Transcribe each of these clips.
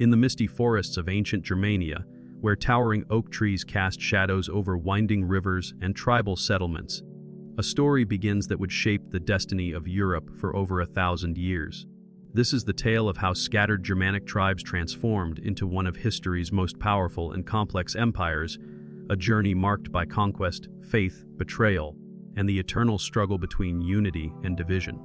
In the misty forests of ancient Germania, where towering oak trees cast shadows over winding rivers and tribal settlements, a story begins that would shape the destiny of Europe for over 1,000 years. This is the tale of how scattered Germanic tribes transformed into one of history's most powerful and complex empires, a journey marked by conquest, faith, betrayal, and the eternal struggle between unity and division.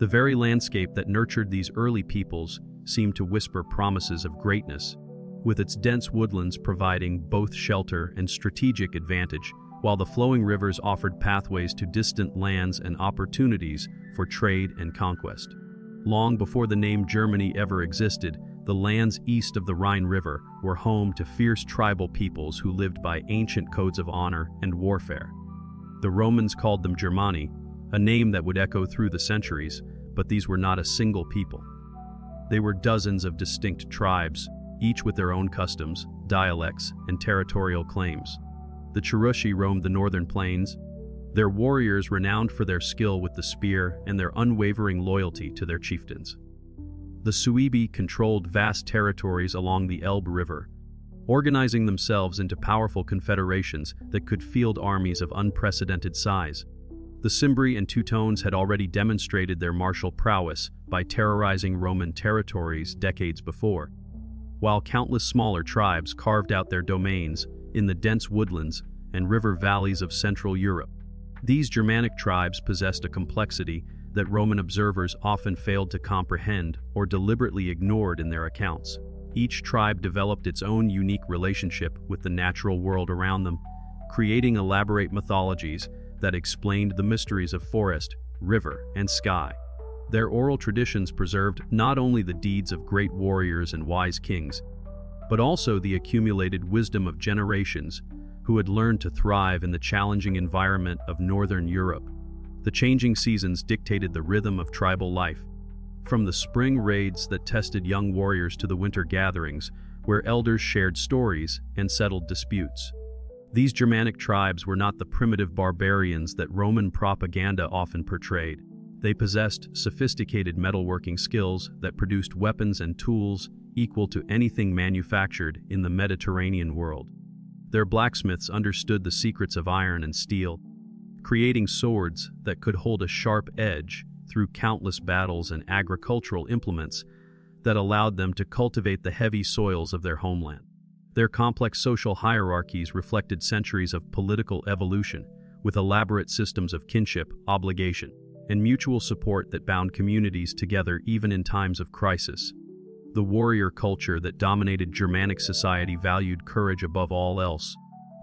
The very landscape that nurtured these early peoples seemed to whisper promises of greatness, with its dense woodlands providing both shelter and strategic advantage, while the flowing rivers offered pathways to distant lands and opportunities for trade and conquest. Long before the name Germany ever existed, the lands east of the Rhine River were home to fierce tribal peoples who lived by ancient codes of honor and warfare. The Romans called them Germani, a name that would echo through the centuries, but these were not a single people. They were dozens of distinct tribes, each with their own customs, dialects, and territorial claims. The Cherushi roamed the northern plains, their warriors renowned for their skill with the spear and their unwavering loyalty to their chieftains. The Suebi controlled vast territories along the Elbe River, organizing themselves into powerful confederations that could field armies of unprecedented size. The Cimbri and Teutones had already demonstrated their martial prowess by terrorizing Roman territories decades before, while countless smaller tribes carved out their domains in the dense woodlands and river valleys of Central Europe. These Germanic tribes possessed a complexity that Roman observers often failed to comprehend or deliberately ignored in their accounts. Each tribe developed its own unique relationship with the natural world around them, creating elaborate mythologies that explained the mysteries of forest, river, and sky. Their oral traditions preserved not only the deeds of great warriors and wise kings, but also the accumulated wisdom of generations who had learned to thrive in the challenging environment of Northern Europe. The changing seasons dictated the rhythm of tribal life, from the spring raids that tested young warriors to the winter gatherings, where elders shared stories and settled disputes. These Germanic tribes were not the primitive barbarians that Roman propaganda often portrayed. They possessed sophisticated metalworking skills that produced weapons and tools equal to anything manufactured in the Mediterranean world. Their blacksmiths understood the secrets of iron and steel, creating swords that could hold a sharp edge through countless battles, and agricultural implements that allowed them to cultivate the heavy soils of their homeland. Their complex social hierarchies reflected centuries of political evolution, with elaborate systems of kinship, obligation, and mutual support that bound communities together even in times of crisis. The warrior culture that dominated Germanic society valued courage above all else,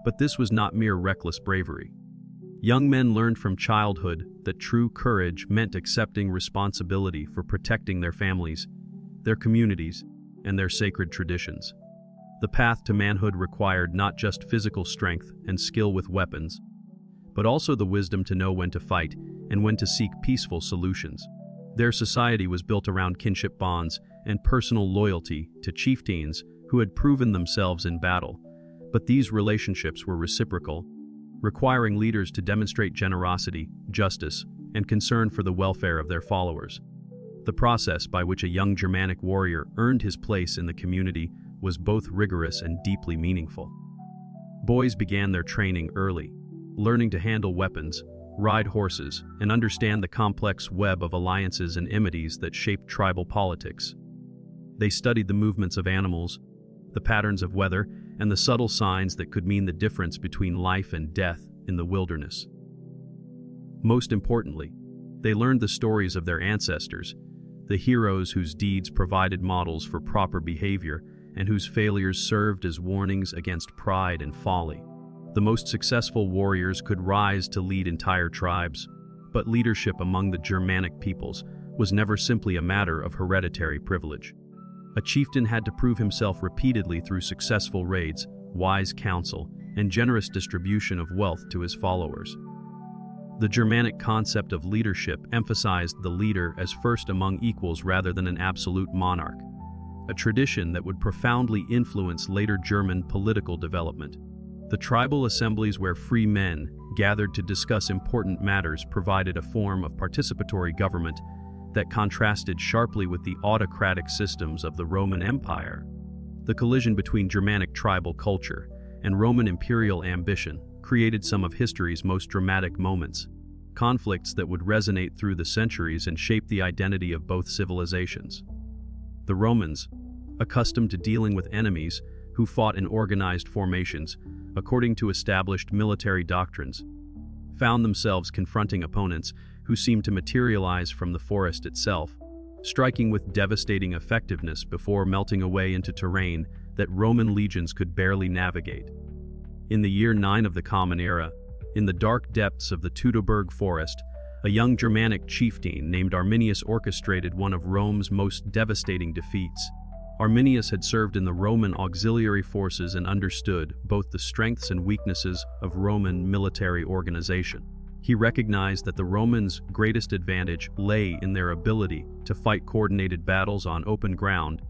but this was not mere reckless bravery. Young men learned from childhood that true courage meant accepting responsibility for protecting their families, their communities, and their sacred traditions. The path to manhood required not just physical strength and skill with weapons, but also the wisdom to know when to fight and when to seek peaceful solutions. Their society was built around kinship bonds and personal loyalty to chieftains who had proven themselves in battle, but these relationships were reciprocal, requiring leaders to demonstrate generosity, justice, and concern for the welfare of their followers. The process by which a young Germanic warrior earned his place in the community was both rigorous and deeply meaningful. Boys began their training early, learning to handle weapons, ride horses, and understand the complex web of alliances and enmities that shaped tribal politics. They studied the movements of animals, the patterns of weather, and the subtle signs that could mean the difference between life and death in the wilderness. Most importantly, they learned the stories of their ancestors, the heroes whose deeds provided models for proper behavior and whose failures served as warnings against pride and folly. The most successful warriors could rise to lead entire tribes, but leadership among the Germanic peoples was never simply a matter of hereditary privilege. A chieftain had to prove himself repeatedly through successful raids, wise counsel, and generous distribution of wealth to his followers. The Germanic concept of leadership emphasized the leader as first among equals rather than an absolute monarch, a tradition that would profoundly influence later German political development. The tribal assemblies where free men gathered to discuss important matters provided a form of participatory government that contrasted sharply with the autocratic systems of the Roman Empire. The collision between Germanic tribal culture and Roman imperial ambition created some of history's most dramatic moments, conflicts that would resonate through the centuries and shape the identity of both civilizations. The Romans, accustomed to dealing with enemies who fought in organized formations according to established military doctrines, found themselves confronting opponents who seemed to materialize from the forest itself, striking with devastating effectiveness before melting away into terrain that Roman legions could barely navigate. In the year 9 of the Common Era, in the dark depths of the Teutoburg forest, a young Germanic chieftain named Arminius orchestrated one of Rome's most devastating defeats. Arminius had served in the Roman auxiliary forces and understood both the strengths and weaknesses of Roman military organization. He recognized that the Romans' greatest advantage lay in their ability to fight coordinated battles on open ground,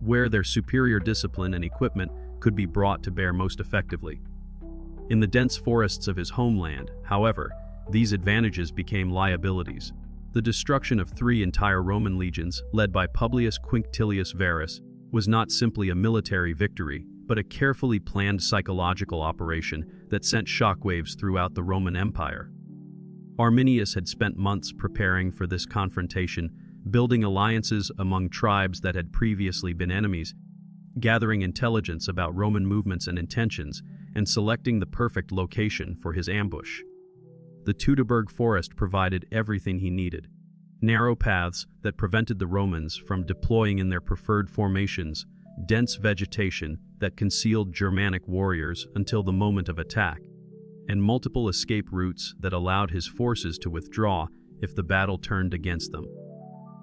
where their superior discipline and equipment could be brought to bear most effectively. In the dense forests of his homeland, however, these advantages became liabilities. The destruction of 3 entire Roman legions, led by Publius Quinctilius Varus, was not simply a military victory, but a carefully planned psychological operation that sent shockwaves throughout the Roman Empire. Arminius had spent months preparing for this confrontation, building alliances among tribes that had previously been enemies, gathering intelligence about Roman movements and intentions, and selecting the perfect location for his ambush. The Teutoburg forest provided everything he needed: narrow paths that prevented the Romans from deploying in their preferred formations, dense vegetation that concealed Germanic warriors until the moment of attack, and multiple escape routes that allowed his forces to withdraw if the battle turned against them.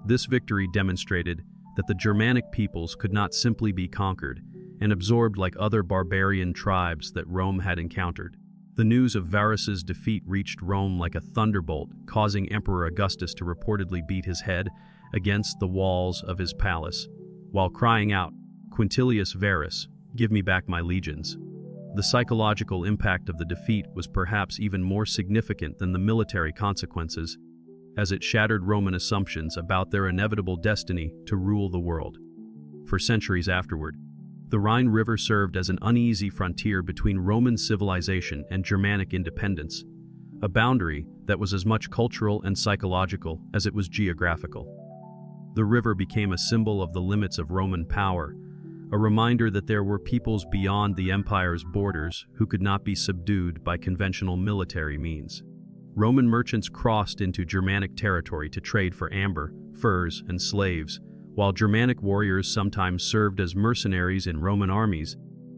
This victory demonstrated that the Germanic peoples could not simply be conquered and absorbed like other barbarian tribes that Rome had encountered. The news of Varus's defeat reached Rome like a thunderbolt, causing Emperor Augustus to reportedly beat his head against the walls of his palace, while crying out, "Quintilius Varus, give me back my legions." The psychological impact of the defeat was perhaps even more significant than the military consequences, as it shattered Roman assumptions about their inevitable destiny to rule the world. For centuries afterward, the Rhine River served as an uneasy frontier between Roman civilization and Germanic independence, a boundary that was as much cultural and psychological as it was geographical. The river became a symbol of the limits of Roman power, a reminder that there were peoples beyond the empire's borders who could not be subdued by conventional military means. Roman merchants crossed into Germanic territory to trade for amber, furs, and slaves, while Germanic warriors sometimes served as mercenaries in Roman armies,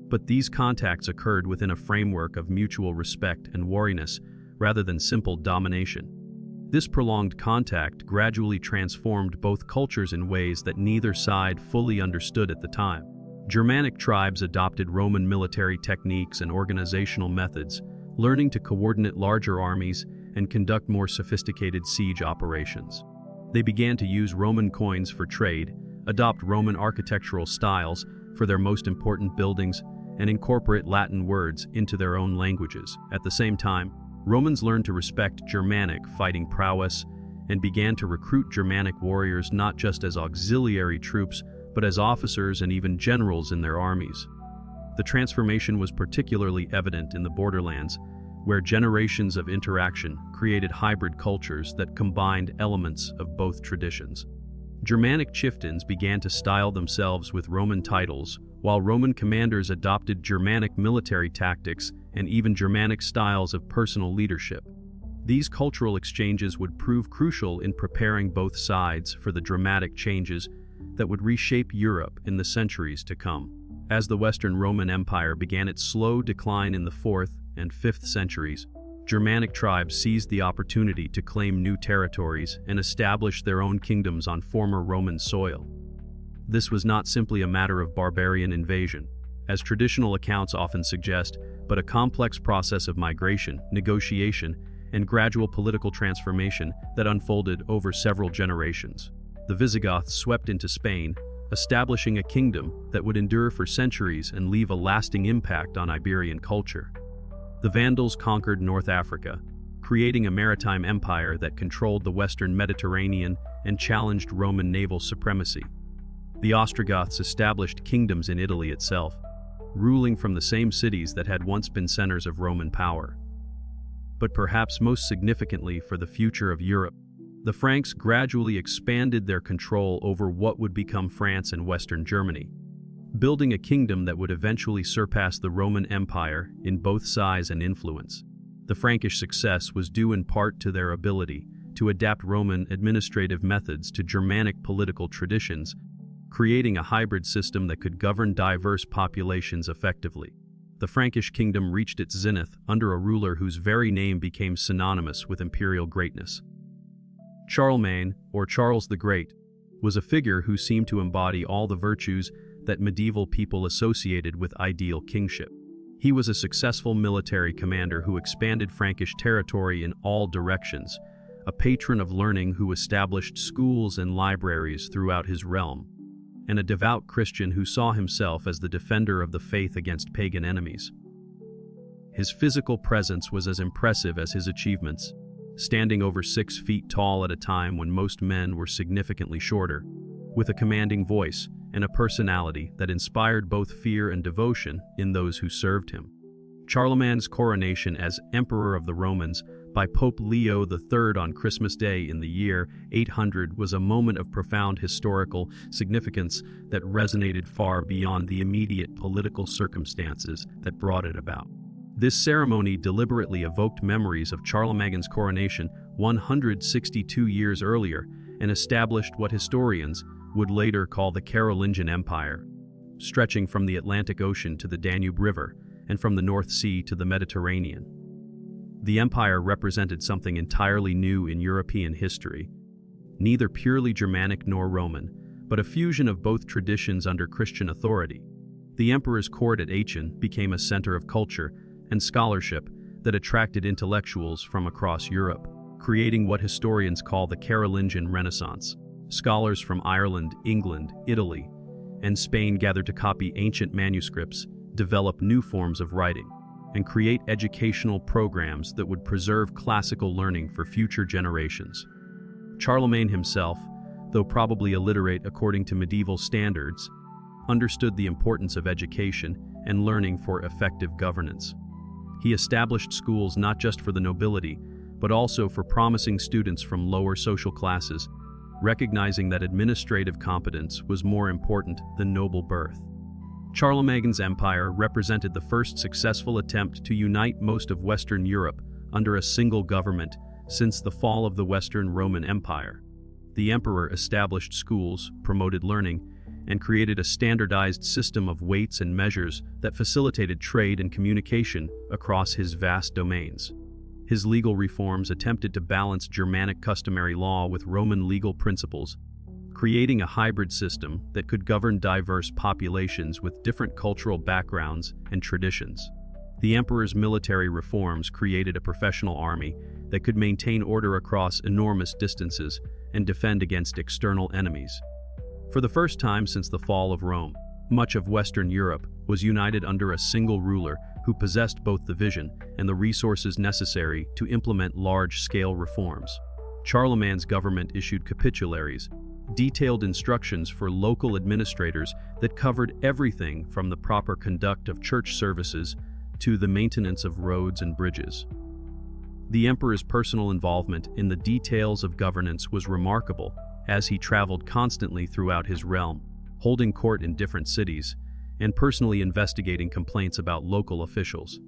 but these contacts occurred within a framework of mutual respect and wariness rather than simple domination. This prolonged contact gradually transformed both cultures in ways that neither side fully understood at the time. Germanic tribes adopted Roman military techniques and organizational methods, learning to coordinate larger armies and conduct more sophisticated siege operations. They began to use Roman coins for trade, adopt Roman architectural styles for their most important buildings, and incorporate Latin words into their own languages. At the same time, Romans learned to respect Germanic fighting prowess and began to recruit Germanic warriors not just as auxiliary troops, but as officers and even generals in their armies. The transformation was particularly evident in the borderlands, where generations of interaction created hybrid cultures that combined elements of both traditions. Germanic chieftains began to style themselves with Roman titles, while Roman commanders adopted Germanic military tactics and even Germanic styles of personal leadership. These cultural exchanges would prove crucial in preparing both sides for the dramatic changes that would reshape Europe in the centuries to come. As the Western Roman Empire began its slow decline in the 4th and 5th centuries, Germanic tribes seized the opportunity to claim new territories and establish their own kingdoms on former Roman soil. This was not simply a matter of barbarian invasion, as traditional accounts often suggest, but a complex process of migration, negotiation, and gradual political transformation that unfolded over several generations. The Visigoths swept into Spain, establishing a kingdom that would endure for centuries and leave a lasting impact on Iberian culture. The Vandals conquered North Africa, creating a maritime empire that controlled the Western Mediterranean and challenged Roman naval supremacy. The Ostrogoths established kingdoms in Italy itself, ruling from the same cities that had once been centers of Roman power. But perhaps most significantly for the future of Europe, the Franks gradually expanded their control over what would become France and Western Germany, building a kingdom that would eventually surpass the Roman Empire in both size and influence. The Frankish success was due in part to their ability to adapt Roman administrative methods to Germanic political traditions, creating a hybrid system that could govern diverse populations effectively. The Frankish kingdom reached its zenith under a ruler whose very name became synonymous with imperial greatness. Charlemagne, or Charles the Great, was a figure who seemed to embody all the virtues that medieval people associated with ideal kingship. He was a successful military commander who expanded Frankish territory in all directions, a patron of learning who established schools and libraries throughout his realm, and a devout Christian who saw himself as the defender of the faith against pagan enemies. His physical presence was as impressive as his achievements, standing over 6 feet tall at a time when most men were significantly shorter, with a commanding voice and a personality that inspired both fear and devotion in those who served him. Charlemagne's coronation as Emperor of the Romans by Pope Leo III on Christmas Day in the year 800 was a moment of profound historical significance that resonated far beyond the immediate political circumstances that brought it about. This ceremony deliberately evoked memories of Charlemagne's coronation 162 years earlier and established what historians would later call the Carolingian Empire, stretching from the Atlantic Ocean to the Danube River and from the North Sea to the Mediterranean. The empire represented something entirely new in European history, neither purely Germanic nor Roman, but a fusion of both traditions under Christian authority. The emperor's court at Aachen became a center of culture and scholarship that attracted intellectuals from across Europe, creating what historians call the Carolingian Renaissance. Scholars from Ireland, England, Italy, and Spain gathered to copy ancient manuscripts, develop new forms of writing, and create educational programs that would preserve classical learning for future generations. Charlemagne himself, though probably illiterate according to medieval standards, understood the importance of education and learning for effective governance. He established schools not just for the nobility, but also for promising students from lower social classes, recognizing that administrative competence was more important than noble birth. Charlemagne's empire represented the first successful attempt to unite most of Western Europe under a single government since the fall of the Western Roman Empire. The emperor established schools, promoted learning, and created a standardized system of weights and measures that facilitated trade and communication across his vast domains. His legal reforms attempted to balance Germanic customary law with Roman legal principles, creating a hybrid system that could govern diverse populations with different cultural backgrounds and traditions. The emperor's military reforms created a professional army that could maintain order across enormous distances and defend against external enemies. For the first time since the fall of Rome, much of Western Europe was united under a single ruler who possessed both the vision and the resources necessary to implement large-scale reforms. Charlemagne's government issued capitularies, detailed instructions for local administrators that covered everything from the proper conduct of church services to the maintenance of roads and bridges. The emperor's personal involvement in the details of governance was remarkable, as he traveled constantly throughout his realm, holding court in different cities, and personally investigating complaints about local officials.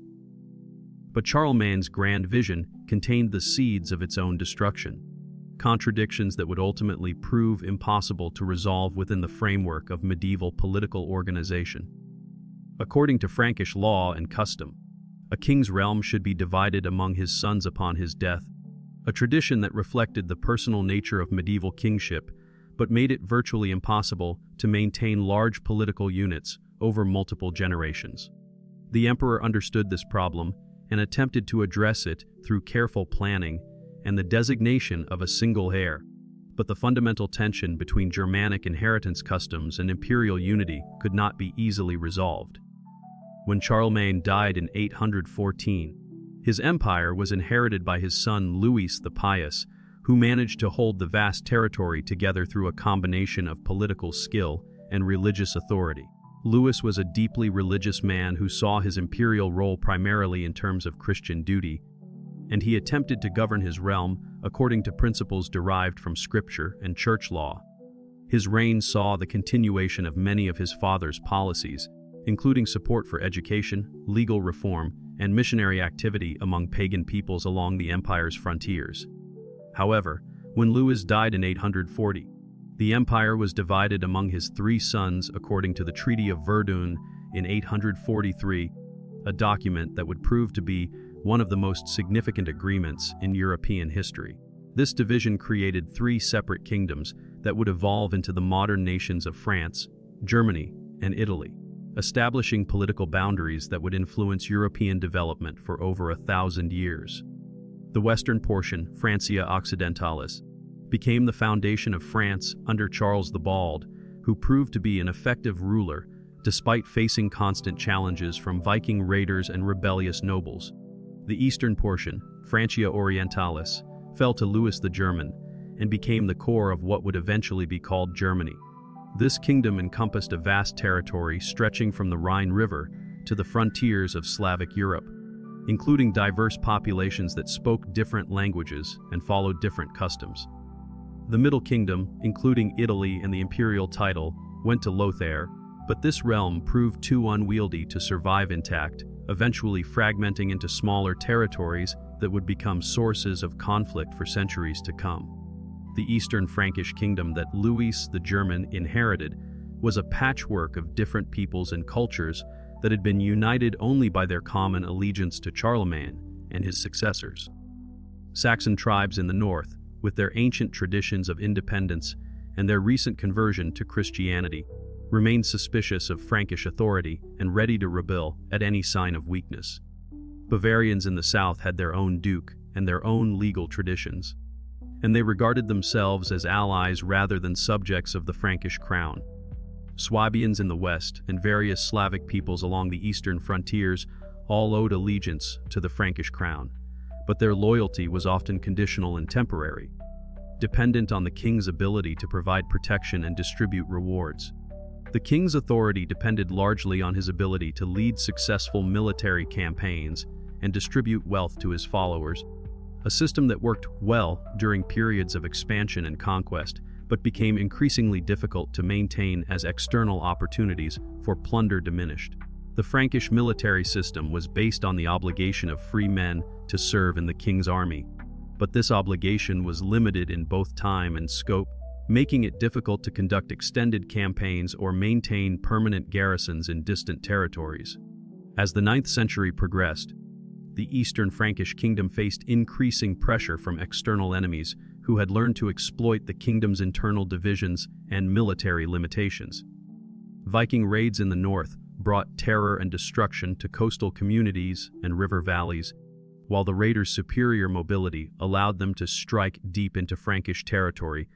But Charlemagne's grand vision contained the seeds of its own destruction, contradictions that would ultimately prove impossible to resolve within the framework of medieval political organization. According to Frankish law and custom, a king's realm should be divided among his sons upon his death, a tradition that reflected the personal nature of medieval kingship, but made it virtually impossible to maintain large political units over multiple generations. The emperor understood this problem and attempted to address it through careful planning and the designation of a single heir. But the fundamental tension between Germanic inheritance customs and imperial unity could not be easily resolved. When Charlemagne died in 814, His empire was inherited by his son Louis the Pious, who managed to hold the vast territory together through a combination of political skill and religious authority. Louis was a deeply religious man who saw his imperial role primarily in terms of Christian duty, and he attempted to govern his realm according to principles derived from scripture and church law. His reign saw the continuation of many of his father's policies, including support for education, legal reform, and missionary activity among pagan peoples along the empire's frontiers. However, when Louis died in 840, the empire was divided among his three sons according to the Treaty of Verdun in 843, a document that would prove to be one of the most significant agreements in European history. This division created three separate kingdoms that would evolve into the modern nations of France, Germany, and Italy, establishing political boundaries that would influence European development for over 1,000 years. The western portion, Francia Occidentalis, became the foundation of France under Charles the Bald, who proved to be an effective ruler despite facing constant challenges from Viking raiders and rebellious nobles. The eastern portion, Francia Orientalis, fell to Louis the German and became the core of what would eventually be called Germany. This kingdom encompassed a vast territory stretching from the Rhine River to the frontiers of Slavic Europe, including diverse populations that spoke different languages and followed different customs. The Middle Kingdom, including Italy and the imperial title, went to Lothair, but this realm proved too unwieldy to survive intact, eventually fragmenting into smaller territories that would become sources of conflict for centuries to come. The Eastern Frankish kingdom that Louis the German inherited was a patchwork of different peoples and cultures that had been united only by their common allegiance to Charlemagne and his successors. Saxon tribes in the north, with their ancient traditions of independence and their recent conversion to Christianity, remained suspicious of Frankish authority and ready to rebel at any sign of weakness. Bavarians in the south had their own duke and their own legal traditions, and they regarded themselves as allies rather than subjects of the Frankish crown. Swabians in the west and various Slavic peoples along the eastern frontiers all owed allegiance to the Frankish crown, but their loyalty was often conditional and temporary, dependent on the king's ability to provide protection and distribute rewards. The king's authority depended largely on his ability to lead successful military campaigns and distribute wealth to his followers, a system that worked well during periods of expansion and conquest, but became increasingly difficult to maintain as external opportunities for plunder diminished. The Frankish military system was based on the obligation of free men to serve in the king's army, but this obligation was limited in both time and scope, making it difficult to conduct extended campaigns or maintain permanent garrisons in distant territories. As the 9th century progressed, the Eastern Frankish kingdom faced increasing pressure from external enemies who had learned to exploit the kingdom's internal divisions and military limitations. Viking raids in the north brought terror and destruction to coastal communities and river valleys, while the raiders' superior mobility allowed them to strike deep into Frankish territory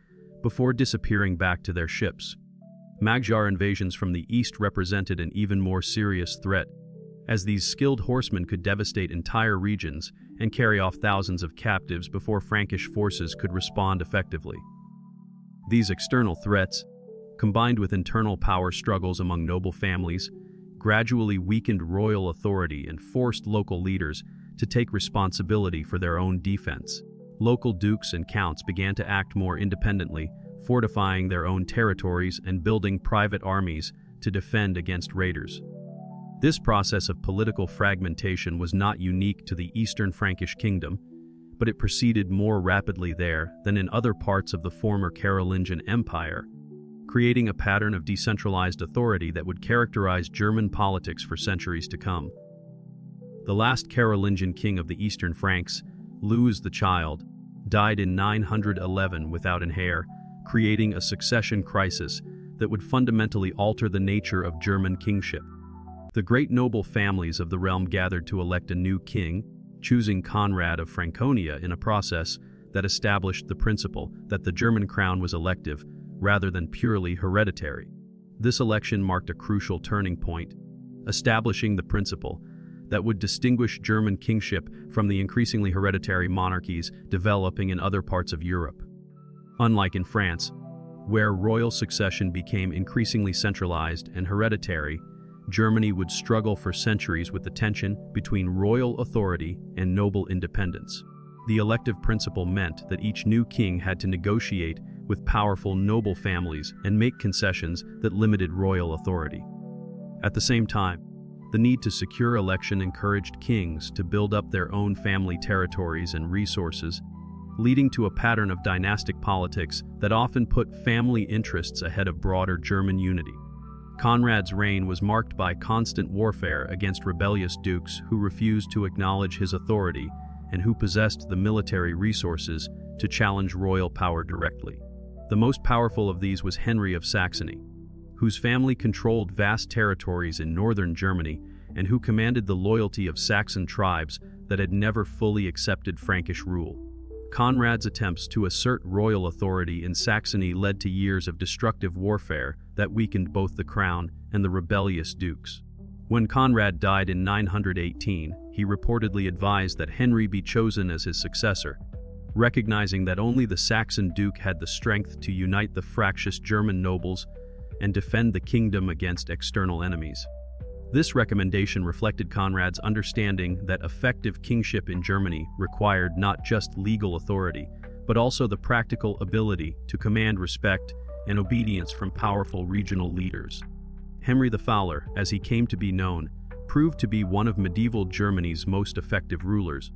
before disappearing back to their ships. Magyar invasions from the east represented an even more serious threat, as these skilled horsemen could devastate entire regions and carry off thousands of captives before Frankish forces could respond effectively. These external threats, combined with internal power struggles among noble families, gradually weakened royal authority and forced local leaders to take responsibility for their own defense. Local dukes and counts began to act more independently, fortifying their own territories and building private armies to defend against raiders. This process of political fragmentation was not unique to the Eastern Frankish kingdom, but it proceeded more rapidly there than in other parts of the former Carolingian Empire, creating a pattern of decentralized authority that would characterize German politics for centuries to come. The last Carolingian king of the Eastern Franks, Louis the Child, died in 911 without an heir, creating a succession crisis that would fundamentally alter the nature of German kingship. The great noble families of the realm gathered to elect a new king, choosing Conrad of Franconia in a process that established the principle that the German crown was elective rather than purely hereditary. This election marked a crucial turning point, establishing the principle that would distinguish German kingship from the increasingly hereditary monarchies developing in other parts of Europe. Unlike in France, where royal succession became increasingly centralized and hereditary, Germany would struggle for centuries with the tension between royal authority and noble independence. The elective principle meant that each new king had to negotiate with powerful noble families and make concessions that limited royal authority. At the same time, the need to secure election encouraged kings to build up their own family territories and resources, leading to a pattern of dynastic politics that often put family interests ahead of broader German unity. Conrad's reign was marked by constant warfare against rebellious dukes who refused to acknowledge his authority and who possessed the military resources to challenge royal power directly. The most powerful of these was Henry of Saxony, whose family controlled vast territories in northern Germany and who commanded the loyalty of Saxon tribes that had never fully accepted Frankish rule. Conrad's attempts to assert royal authority in Saxony led to years of destructive warfare that weakened both the crown and the rebellious dukes. When Conrad died in 918, he reportedly advised that Henry be chosen as his successor, recognizing that only the Saxon duke had the strength to unite the fractious German nobles and defend the kingdom against external enemies. This recommendation reflected Conrad's understanding that effective kingship in Germany required not just legal authority, but also the practical ability to command respect and obedience from powerful regional leaders. Henry the Fowler, as he came to be known, proved to be one of medieval Germany's most effective rulers,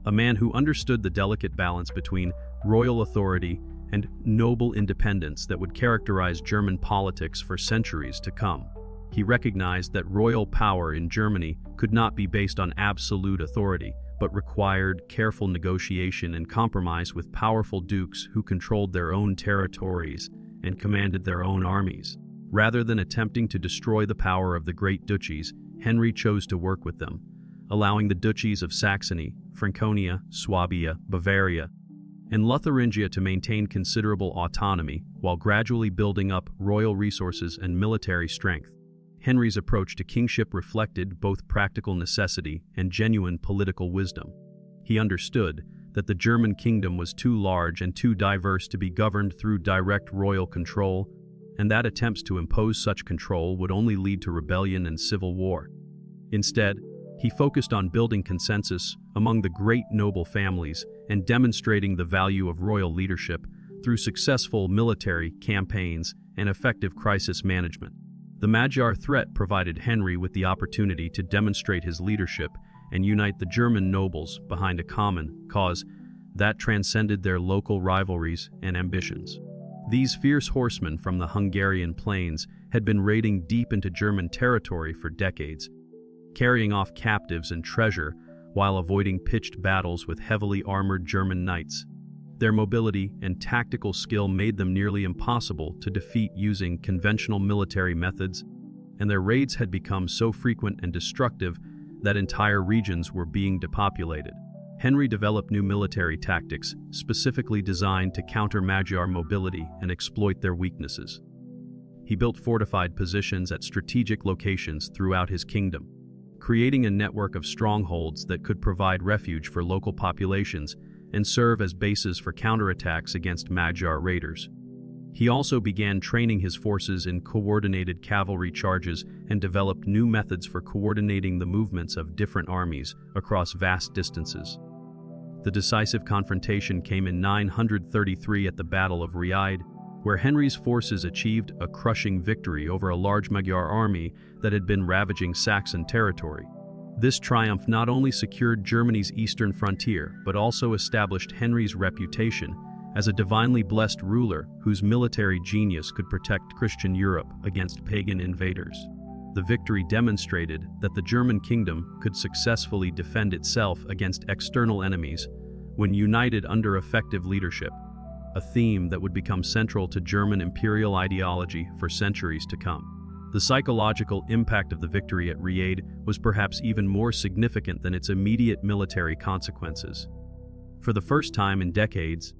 a man who understood the delicate balance between royal authority and noble independence that would characterize German politics for centuries to come. He recognized that royal power in Germany could not be based on absolute authority, but required careful negotiation and compromise with powerful dukes who controlled their own territories and commanded their own armies. Rather than attempting to destroy the power of the great duchies, Henry chose to work with them, allowing the duchies of Saxony, Franconia, Swabia, Bavaria, and Lotharingia to maintain considerable autonomy while gradually building up royal resources and military strength. Henry's approach to kingship reflected both practical necessity and genuine political wisdom. He understood that the German kingdom was too large and too diverse to be governed through direct royal control, and that attempts to impose such control would only lead to rebellion and civil war. Instead, he focused on building consensus among the great noble families and demonstrating the value of royal leadership through successful military campaigns and effective crisis management. The Magyar threat provided Henry with the opportunity to demonstrate his leadership and unite the German nobles behind a common cause that transcended their local rivalries and ambitions. These fierce horsemen from the Hungarian plains had been raiding deep into German territory for decades, carrying off captives and treasure while avoiding pitched battles with heavily armored German knights. Their mobility and tactical skill made them nearly impossible to defeat using conventional military methods, and their raids had become so frequent and destructive that entire regions were being depopulated. Henry developed new military tactics specifically designed to counter Magyar mobility and exploit their weaknesses. He built fortified positions at strategic locations throughout his kingdom, creating a network of strongholds that could provide refuge for local populations and serve as bases for counterattacks against Magyar raiders. He also began training his forces in coordinated cavalry charges and developed new methods for coordinating the movements of different armies across vast distances. The decisive confrontation came in 933 at the Battle of Ried, where Henry's forces achieved a crushing victory over a large Magyar army that had been ravaging Saxon territory. This triumph not only secured Germany's eastern frontier, but also established Henry's reputation as a divinely blessed ruler whose military genius could protect Christian Europe against pagan invaders. The victory demonstrated that the German kingdom could successfully defend itself against external enemies when united under effective leadership, a theme that would become central to German imperial ideology for centuries to come. The psychological impact of the victory at Ried was perhaps even more significant than its immediate military consequences. For the first time in decades,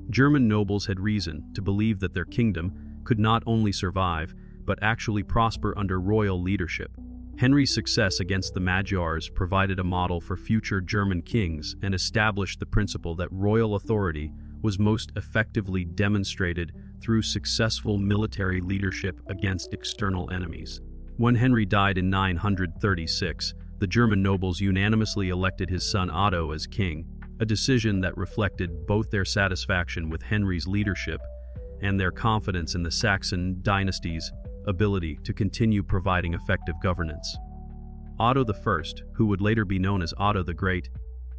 German nobles had reason to believe that their kingdom could not only survive, but actually prosper under royal leadership. Henry's success against the Magyars provided a model for future German kings and established the principle that royal authority was most effectively demonstrated through successful military leadership against external enemies. When Henry died in 936, the German nobles unanimously elected his son Otto as king, a decision that reflected both their satisfaction with Henry's leadership and their confidence in the Saxon dynasty's ability to continue providing effective governance. Otto I, who would later be known as Otto the Great,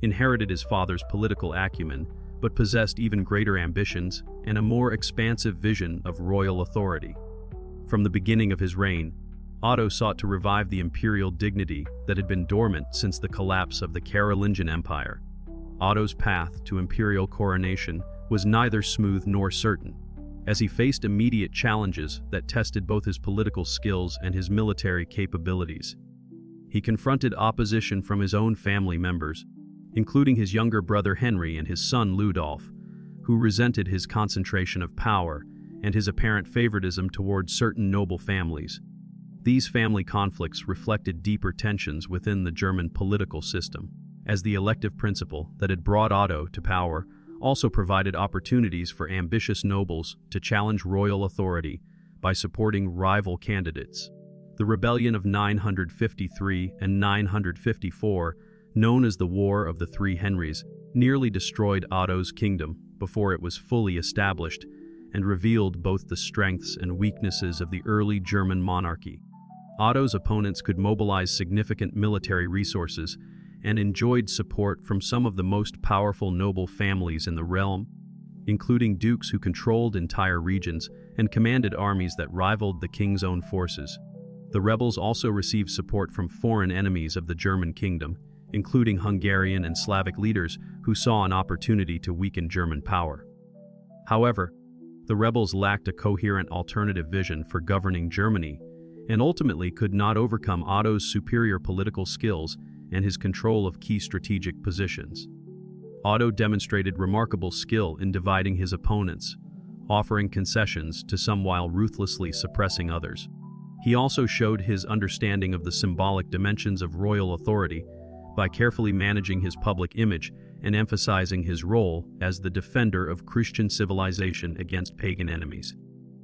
inherited his father's political acumen, but possessed even greater ambitions and a more expansive vision of royal authority. From the beginning of his reign, Otto sought to revive the imperial dignity that had been dormant since the collapse of the Carolingian Empire. Otto's path to imperial coronation was neither smooth nor certain, as he faced immediate challenges that tested both his political skills and his military capabilities. He confronted opposition from his own family members, including his younger brother Henry and his son Ludolf, who resented his concentration of power and his apparent favoritism toward certain noble families. These family conflicts reflected deeper tensions within the German political system, as the elective principle that had brought Otto to power also provided opportunities for ambitious nobles to challenge royal authority by supporting rival candidates. The rebellion of 953 and 954, known as the War of the Three Henries, nearly destroyed Otto's kingdom before it was fully established and revealed both the strengths and weaknesses of the early German monarchy. Otto's opponents could mobilize significant military resources and enjoyed support from some of the most powerful noble families in the realm, including dukes who controlled entire regions and commanded armies that rivaled the king's own forces. The rebels also received support from foreign enemies of the German kingdom, including Hungarian and Slavic leaders who saw an opportunity to weaken German power. However, the rebels lacked a coherent alternative vision for governing Germany and ultimately could not overcome Otto's superior political skills and his control of key strategic positions. Otto demonstrated remarkable skill in dividing his opponents, offering concessions to some while ruthlessly suppressing others. He also showed his understanding of the symbolic dimensions of royal authority by carefully managing his public image and emphasizing his role as the defender of Christian civilization against pagan enemies.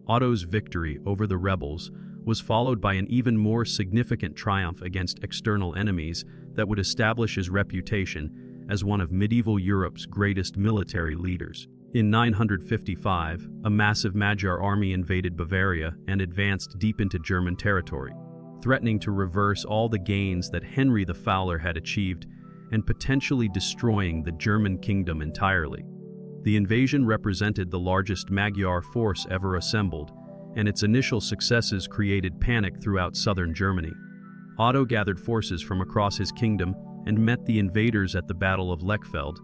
Otto's victory over the rebels was followed by an even more significant triumph against external enemies that would establish his reputation as one of medieval Europe's greatest military leaders. In 955, a massive Magyar army invaded Bavaria and advanced deep into German territory, threatening to reverse all the gains that Henry the Fowler had achieved and potentially destroying the German kingdom entirely. The invasion represented the largest Magyar force ever assembled, and its initial successes created panic throughout southern Germany. Otto gathered forces from across his kingdom and met the invaders at the Battle of Lechfeld,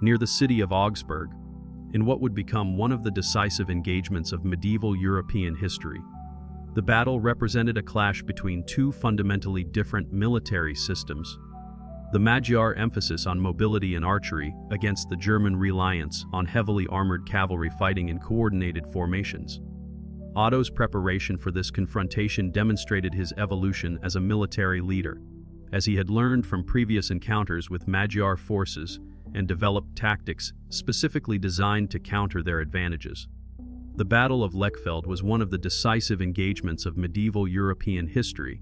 near the city of Augsburg, in what would become one of the decisive engagements of medieval European history. The battle represented a clash between two fundamentally different military systems: the Magyar emphasis on mobility and archery against the German reliance on heavily armored cavalry fighting in coordinated formations. Otto's preparation for this confrontation demonstrated his evolution as a military leader, as he had learned from previous encounters with Magyar forces and developed tactics specifically designed to counter their advantages. The Battle of Lechfeld was one of the decisive engagements of medieval European history,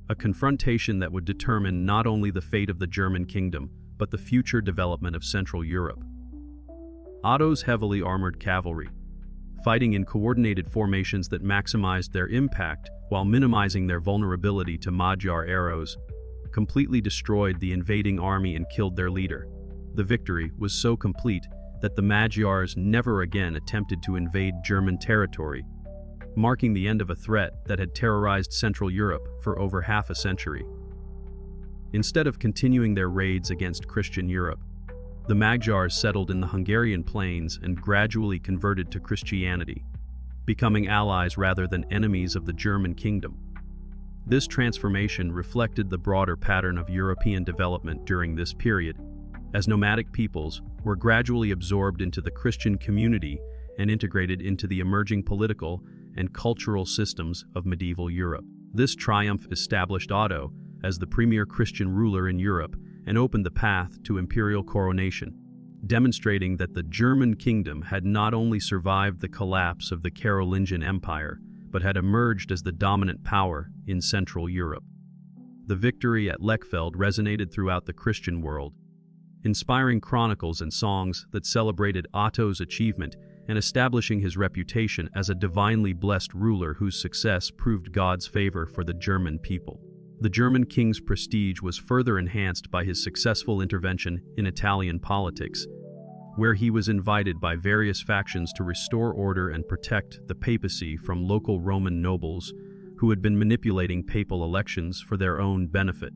a confrontation that would determine not only the fate of the German kingdom, but the future development of Central Europe. Otto's heavily armored cavalry, fighting in coordinated formations that maximized their impact while minimizing their vulnerability to Magyar arrows, completely destroyed the invading army and killed their leader. The victory was so complete that the Magyars never again attempted to invade German territory, marking the end of a threat that had terrorized Central Europe for over half a century. Instead of continuing their raids against Christian Europe, the Magyars settled in the Hungarian plains and gradually converted to Christianity, becoming allies rather than enemies of the German kingdom. This transformation reflected the broader pattern of European development during this period, as nomadic peoples were gradually absorbed into the Christian community and integrated into the emerging political and cultural systems of medieval Europe. This triumph established Otto as the premier Christian ruler in Europe and opened the path to imperial coronation, demonstrating that the German kingdom had not only survived the collapse of the Carolingian Empire, but had emerged as the dominant power in Central Europe. The victory at Lechfeld resonated throughout the Christian world, inspiring chronicles and songs that celebrated Otto's achievement and establishing his reputation as a divinely blessed ruler whose success proved God's favor for the German people. The German king's prestige was further enhanced by his successful intervention in Italian politics, where he was invited by various factions to restore order and protect the papacy from local Roman nobles who had been manipulating papal elections for their own benefit.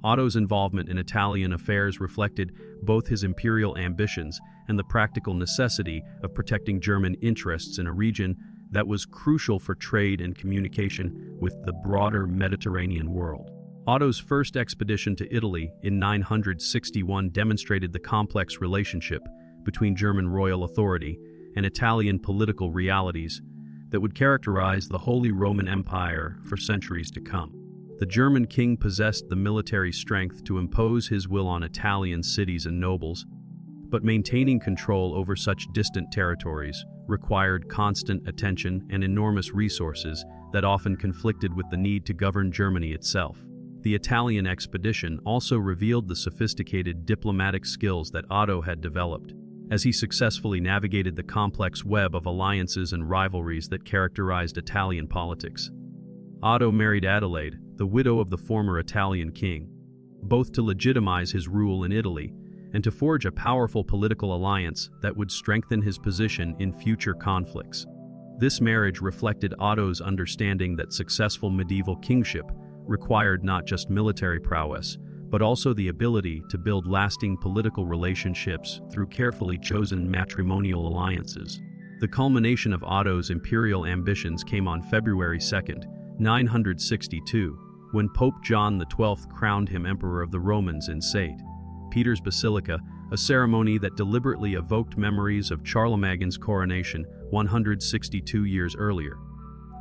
Otto's involvement in Italian affairs reflected both his imperial ambitions and the practical necessity of protecting German interests in a region that was crucial for trade and communication with the broader Mediterranean world. Otto's first expedition to Italy in 961 demonstrated the complex relationship between German royal authority and Italian political realities that would characterize the Holy Roman Empire for centuries to come. The German king possessed the military strength to impose his will on Italian cities and nobles, but maintaining control over such distant territories required constant attention and enormous resources that often conflicted with the need to govern Germany itself. The Italian expedition also revealed the sophisticated diplomatic skills that Otto had developed, as he successfully navigated the complex web of alliances and rivalries that characterized Italian politics. Otto married Adelaide, the widow of the former Italian king, both to legitimize his rule in Italy and to forge a powerful political alliance that would strengthen his position in future conflicts. This marriage reflected Otto's understanding that successful medieval kingship required not just military prowess, but also the ability to build lasting political relationships through carefully chosen matrimonial alliances. The culmination of Otto's imperial ambitions came on February 2nd, 962, when Pope John XII crowned him Emperor of the Romans in St. Peter's Basilica, a ceremony that deliberately evoked memories of Charlemagne's coronation 162 years earlier.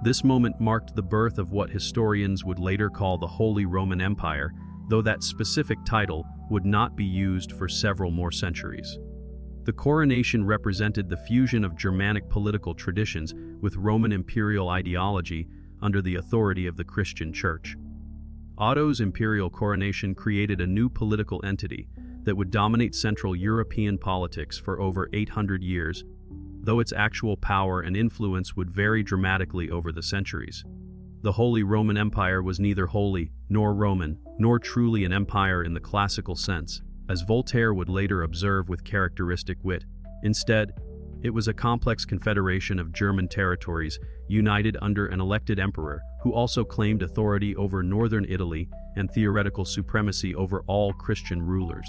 This moment marked the birth of what historians would later call the Holy Roman Empire, though that specific title would not be used for several more centuries. The coronation represented the fusion of Germanic political traditions with Roman imperial ideology under the authority of the Christian Church. Otto's imperial coronation created a new political entity that would dominate Central European politics for over 800 years, though its actual power and influence would vary dramatically over the centuries. The Holy Roman Empire was neither holy nor Roman, nor truly an empire in the classical sense, as Voltaire would later observe with characteristic wit. Instead, it was a complex confederation of German territories united under an elected emperor who also claimed authority over northern Italy and theoretical supremacy over all Christian rulers.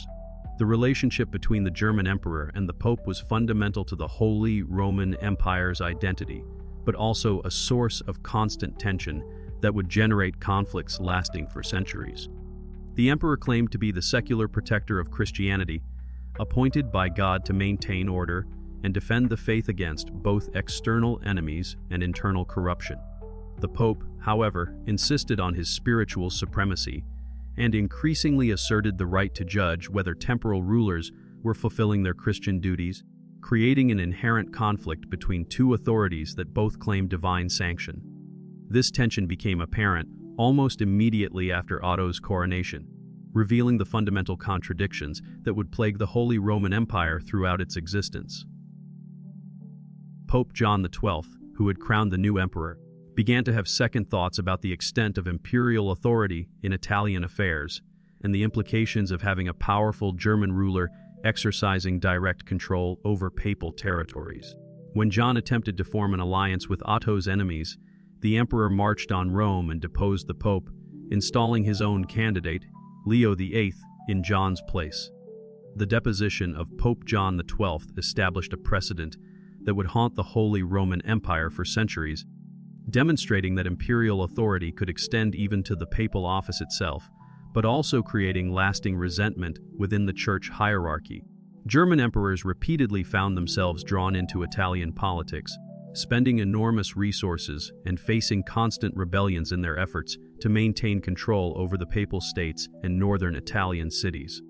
The relationship between the German emperor and the Pope was fundamental to the Holy Roman Empire's identity, but also a source of constant tension that would generate conflicts lasting for centuries. The emperor claimed to be the secular protector of Christianity, appointed by God to maintain order and defend the faith against both external enemies and internal corruption. The Pope, however, insisted on his spiritual supremacy and increasingly asserted the right to judge whether temporal rulers were fulfilling their Christian duties, creating an inherent conflict between two authorities that both claimed divine sanction. This tension became apparent almost immediately after Otto's coronation, revealing the fundamental contradictions that would plague the Holy Roman Empire throughout its existence. Pope John XII, who had crowned the new emperor, began to have second thoughts about the extent of imperial authority in Italian affairs and the implications of having a powerful German ruler exercising direct control over papal territories. When John attempted to form an alliance with Otto's enemies, the emperor marched on Rome and deposed the Pope, installing his own candidate, Leo VIII, in John's place. The deposition of Pope John XII established a precedent that would haunt the Holy Roman Empire for centuries, demonstrating that imperial authority could extend even to the papal office itself, but also creating lasting resentment within the church hierarchy. German emperors repeatedly found themselves drawn into Italian politics, spending enormous resources and facing constant rebellions in their efforts to maintain control over the Papal States and northern Italian cities.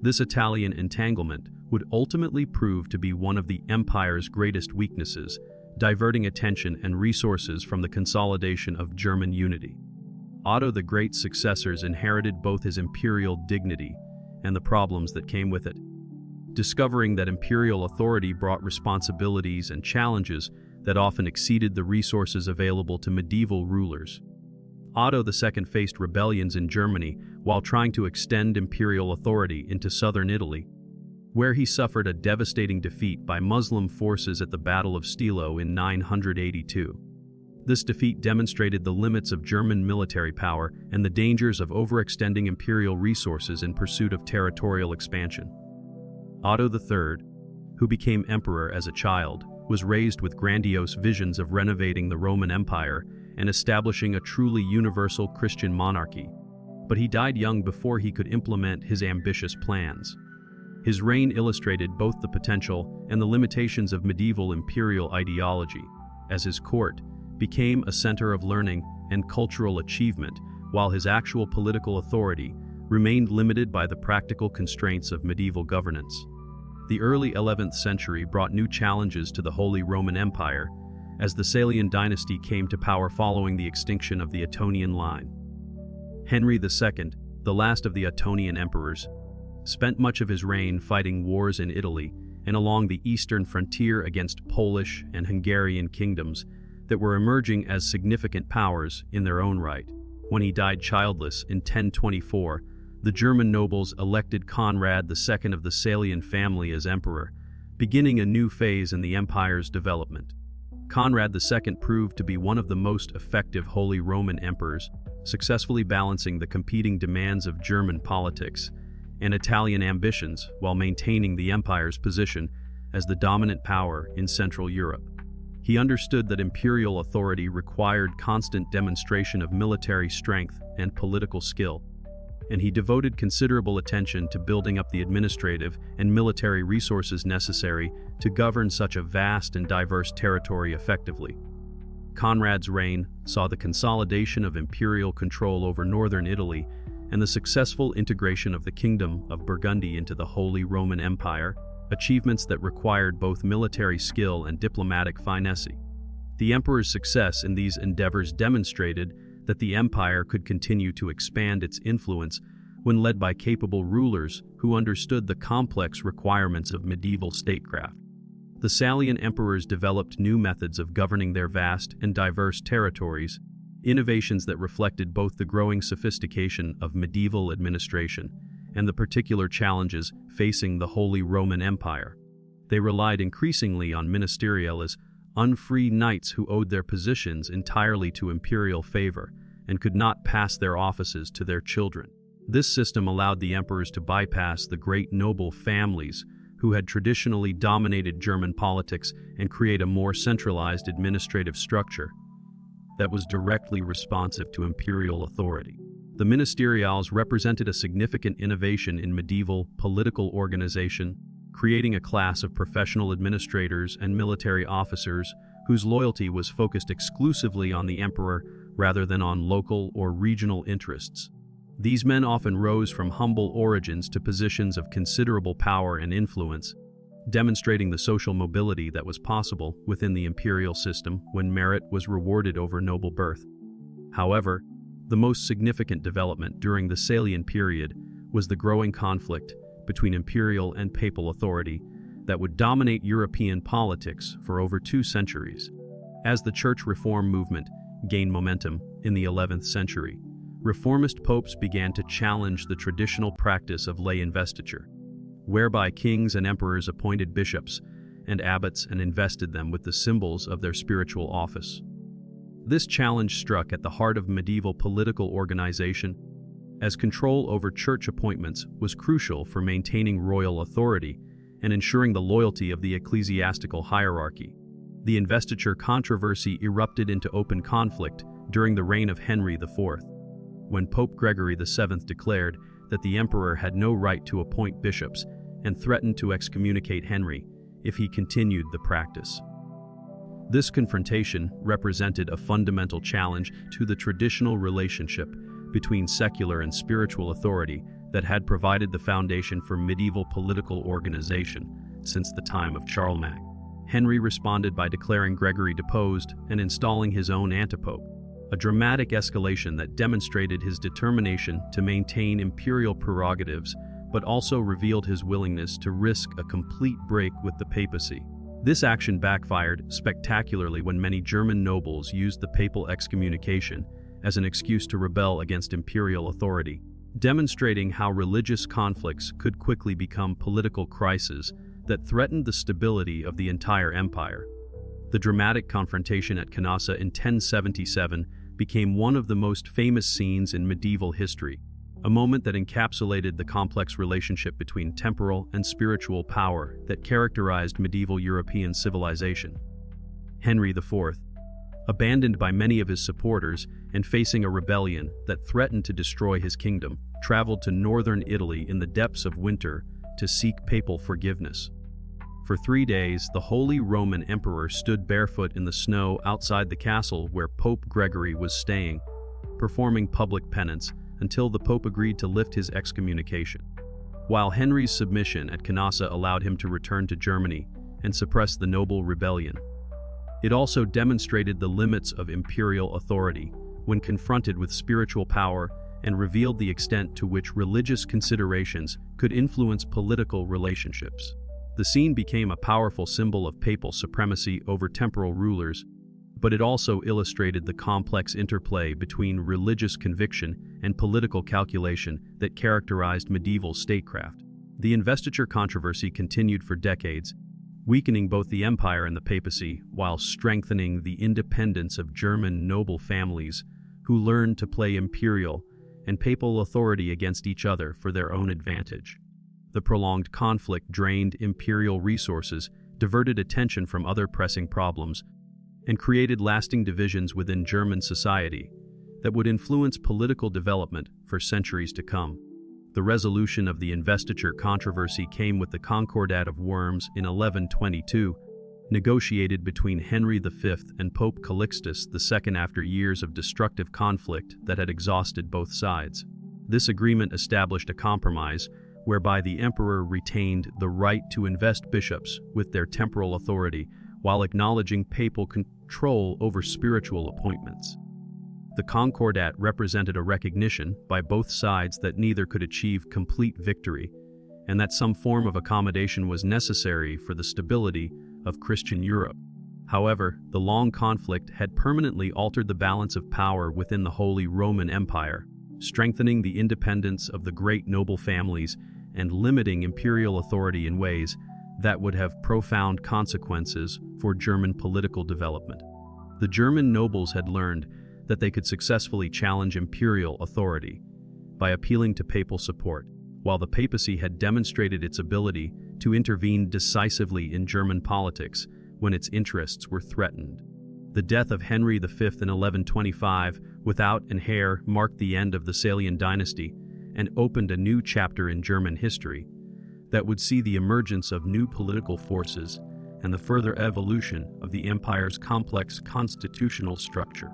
This Italian entanglement would ultimately prove to be one of the empire's greatest weaknesses, diverting attention and resources from the consolidation of German unity. Otto the Great's successors inherited both his imperial dignity and the problems that came with it. Discovering that imperial authority brought responsibilities and challenges that often exceeded the resources available to medieval rulers. Otto II faced rebellions in Germany while trying to extend imperial authority into southern Italy, where he suffered a devastating defeat by Muslim forces at the Battle of Stilo in 982. This defeat demonstrated the limits of German military power and the dangers of overextending imperial resources in pursuit of territorial expansion. Otto III, who became emperor as a child, was raised with grandiose visions of renovating the Roman Empire and establishing a truly universal Christian monarchy, but he died young before he could implement his ambitious plans. His reign illustrated both the potential and the limitations of medieval imperial ideology, as his court became a center of learning and cultural achievement, while his actual political authority remained limited by the practical constraints of medieval governance. The early 11th century brought new challenges to the Holy Roman Empire, as the Salian dynasty came to power following the extinction of the Ottonian line. Henry II, the last of the Ottonian emperors, spent much of his reign fighting wars in Italy and along the eastern frontier against Polish and Hungarian kingdoms that were emerging as significant powers in their own right. When he died childless in 1024, the German nobles elected Conrad II of the Salian family as emperor, beginning a new phase in the empire's development. Conrad II proved to be one of the most effective Holy Roman emperors, successfully balancing the competing demands of German politics and Italian ambitions while maintaining the empire's position as the dominant power in Central Europe. He understood that imperial authority required constant demonstration of military strength and political skill, and he devoted considerable attention to building up the administrative and military resources necessary to govern such a vast and diverse territory effectively. Conrad's reign saw the consolidation of imperial control over northern Italy and the successful integration of the Kingdom of Burgundy into the Holy Roman Empire, achievements that required both military skill and diplomatic finesse. The emperor's success in these endeavors demonstrated that the empire could continue to expand its influence when led by capable rulers who understood the complex requirements of medieval statecraft. The Salian emperors developed new methods of governing their vast and diverse territories, innovations that reflected both the growing sophistication of medieval administration and the particular challenges facing the Holy Roman Empire. They relied increasingly on ministeriales, unfree knights who owed their positions entirely to imperial favor and could not pass their offices to their children. This system allowed the emperors to bypass the great noble families who had traditionally dominated German politics and create a more centralized administrative structure that was directly responsive to imperial authority. The ministeriales represented a significant innovation in medieval political organization, creating a class of professional administrators and military officers whose loyalty was focused exclusively on the emperor rather than on local or regional interests. These men often rose from humble origins to positions of considerable power and influence, demonstrating the social mobility that was possible within the imperial system when merit was rewarded over noble birth. However, the most significant development during the Salian period was the growing conflict between imperial and papal authority that would dominate European politics for over 2 centuries. As the church reform movement gained momentum in the 11th century, reformist popes began to challenge the traditional practice of lay investiture, whereby kings and emperors appointed bishops and abbots and invested them with the symbols of their spiritual office. This challenge struck at the heart of medieval political organization, as control over church appointments was crucial for maintaining royal authority and ensuring the loyalty of the ecclesiastical hierarchy. The investiture controversy erupted into open conflict during the reign of Henry IV, when Pope Gregory VII declared that the emperor had no right to appoint bishops and threatened to excommunicate Henry if he continued the practice. This confrontation represented a fundamental challenge to the traditional relationship between secular and spiritual authority that had provided the foundation for medieval political organization since the time of Charlemagne. Henry responded by declaring Gregory deposed and installing his own antipope, a dramatic escalation that demonstrated his determination to maintain imperial prerogatives but also revealed his willingness to risk a complete break with the papacy. This action backfired spectacularly when many German nobles used the papal excommunication as an excuse to rebel against imperial authority, demonstrating how religious conflicts could quickly become political crises that threatened the stability of the entire empire. The dramatic confrontation at Canossa in 1077 became one of the most famous scenes in medieval history, a moment that encapsulated the complex relationship between temporal and spiritual power that characterized medieval European civilization. Henry IV, abandoned by many of his supporters and facing a rebellion that threatened to destroy his kingdom, traveled to northern Italy in the depths of winter to seek papal forgiveness. For 3 days, the Holy Roman Emperor stood barefoot in the snow outside the castle where Pope Gregory was staying, performing public penance until the Pope agreed to lift his excommunication. While Henry's submission at Canossa allowed him to return to Germany and suppress the noble rebellion, it also demonstrated the limits of imperial authority when confronted with spiritual power and revealed the extent to which religious considerations could influence political relationships. The scene became a powerful symbol of papal supremacy over temporal rulers, but it also illustrated the complex interplay between religious conviction and political calculation that characterized medieval statecraft. The investiture controversy continued for decades, weakening both the empire and the papacy while strengthening the independence of German noble families who learned to play imperial and papal authority against each other for their own advantage. The prolonged conflict drained imperial resources, diverted attention from other pressing problems, and created lasting divisions within German society that would influence political development for centuries to come. The resolution of the investiture controversy came with the Concordat of Worms in 1122, negotiated between Henry V and Pope Calixtus II after years of destructive conflict that had exhausted both sides. This agreement established a compromise whereby the emperor retained the right to invest bishops with their temporal authority while acknowledging papal control over spiritual appointments. The Concordat represented a recognition by both sides that neither could achieve complete victory, and that some form of accommodation was necessary for the stability of Christian Europe. However, the long conflict had permanently altered the balance of power within the Holy Roman Empire, strengthening the independence of the great noble families and limiting imperial authority in ways that would have profound consequences for German political development. The German nobles had learned that they could successfully challenge imperial authority by appealing to papal support, while the papacy had demonstrated its ability to intervene decisively in German politics when its interests were threatened. The death of Henry V in 1125 without an heir marked the end of the Salian dynasty and opened a new chapter in German history that would see the emergence of new political forces and the further evolution of the empire's complex constitutional structure.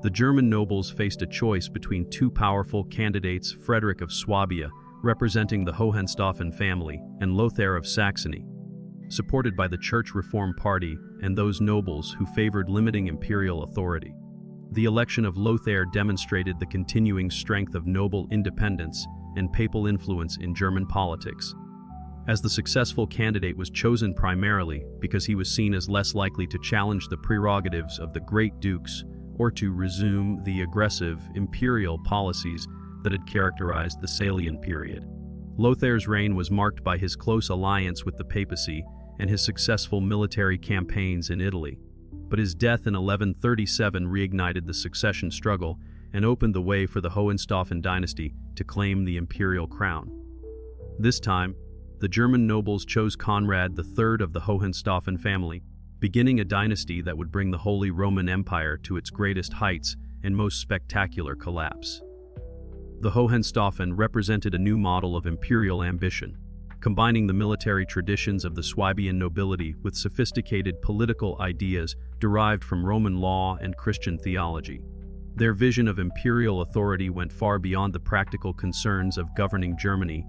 The German nobles faced a choice between two powerful candidates, Frederick of Swabia, representing the Hohenstaufen family, and Lothair of Saxony, supported by the Church Reform Party and those nobles who favored limiting imperial authority. The election of Lothair demonstrated the continuing strength of noble independence and papal influence in German politics, as the successful candidate was chosen primarily because he was seen as less likely to challenge the prerogatives of the great dukes or to resume the aggressive imperial policies that had characterized the Salian period. Lothair's reign was marked by his close alliance with the papacy and his successful military campaigns in Italy, but his death in 1137 reignited the succession struggle and opened the way for the Hohenstaufen dynasty to claim the imperial crown. This time, the German nobles chose Conrad III of the Hohenstaufen family, beginning a dynasty that would bring the Holy Roman Empire to its greatest heights and most spectacular collapse. The Hohenstaufen represented a new model of imperial ambition, combining the military traditions of the Swabian nobility with sophisticated political ideas derived from Roman law and Christian theology. Their vision of imperial authority went far beyond the practical concerns of governing Germany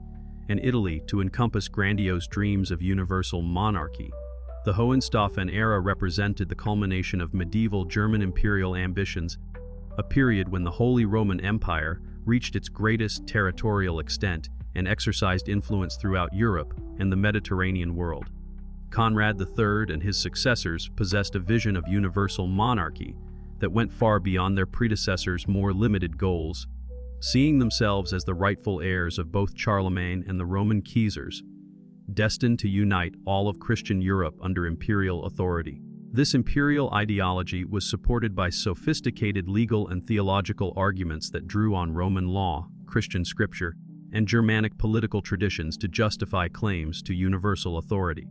and Italy to encompass grandiose dreams of universal monarchy. The Hohenstaufen era represented the culmination of medieval German imperial ambitions, a period when the Holy Roman Empire reached its greatest territorial extent and exercised influence throughout Europe and the Mediterranean world. Conrad III and his successors possessed a vision of universal monarchy that went far beyond their predecessors' more limited goals, seeing themselves as the rightful heirs of both Charlemagne and the Roman Caesars, destined to unite all of Christian Europe under imperial authority. This imperial ideology was supported by sophisticated legal and theological arguments that drew on Roman law, Christian scripture, and Germanic political traditions to justify claims to universal authority.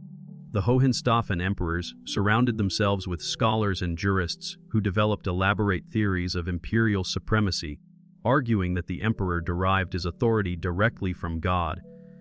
The Hohenstaufen emperors surrounded themselves with scholars and jurists who developed elaborate theories of imperial supremacy, arguing that the emperor derived his authority directly from God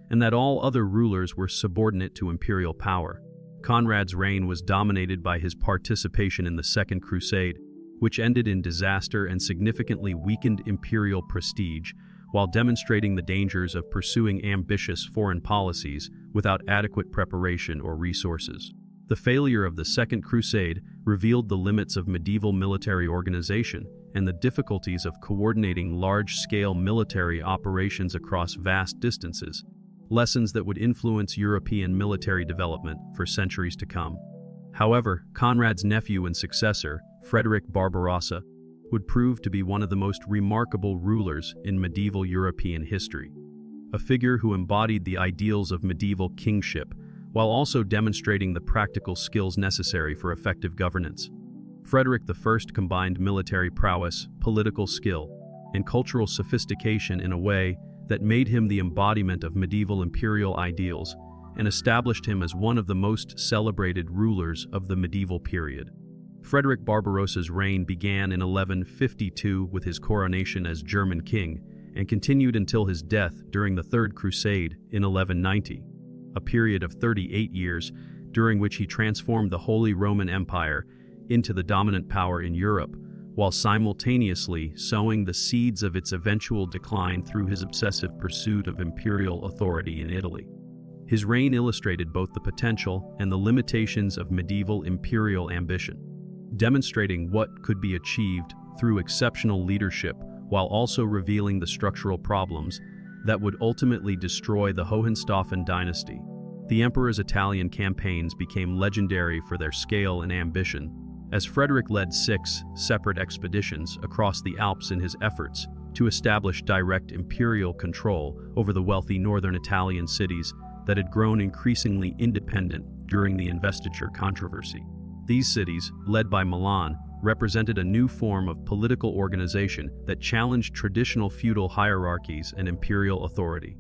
and that all other rulers were subordinate to imperial power. Conrad's reign was dominated by his participation in the Second Crusade, which ended in disaster and significantly weakened imperial prestige, while demonstrating the dangers of pursuing ambitious foreign policies without adequate preparation or resources. The failure of the Second Crusade revealed the limits of medieval military organization and the difficulties of coordinating large-scale military operations across vast distances, lessons that would influence European military development for centuries to come. However, Conrad's nephew and successor, Frederick Barbarossa, would prove to be one of the most remarkable rulers in medieval European history, a figure who embodied the ideals of medieval kingship while also demonstrating the practical skills necessary for effective governance. Frederick I combined military prowess, political skill, and cultural sophistication in a way that made him the embodiment of medieval imperial ideals and established him as one of the most celebrated rulers of the medieval period. Frederick Barbarossa's reign began in 1152 with his coronation as German king and continued until his death during the Third Crusade in 1190, a period of 38 years during which he transformed the Holy Roman Empire into the dominant power in Europe, while simultaneously sowing the seeds of its eventual decline through his obsessive pursuit of imperial authority in Italy. His reign illustrated both the potential and the limitations of medieval imperial ambition, demonstrating what could be achieved through exceptional leadership while also revealing the structural problems that would ultimately destroy the Hohenstaufen dynasty. The emperor's Italian campaigns became legendary for their scale and ambition, as Frederick led 6 separate expeditions across the Alps in his efforts to establish direct imperial control over the wealthy northern Italian cities that had grown increasingly independent during the investiture controversy. These cities, led by Milan, represented a new form of political organization that challenged traditional feudal hierarchies and imperial authority.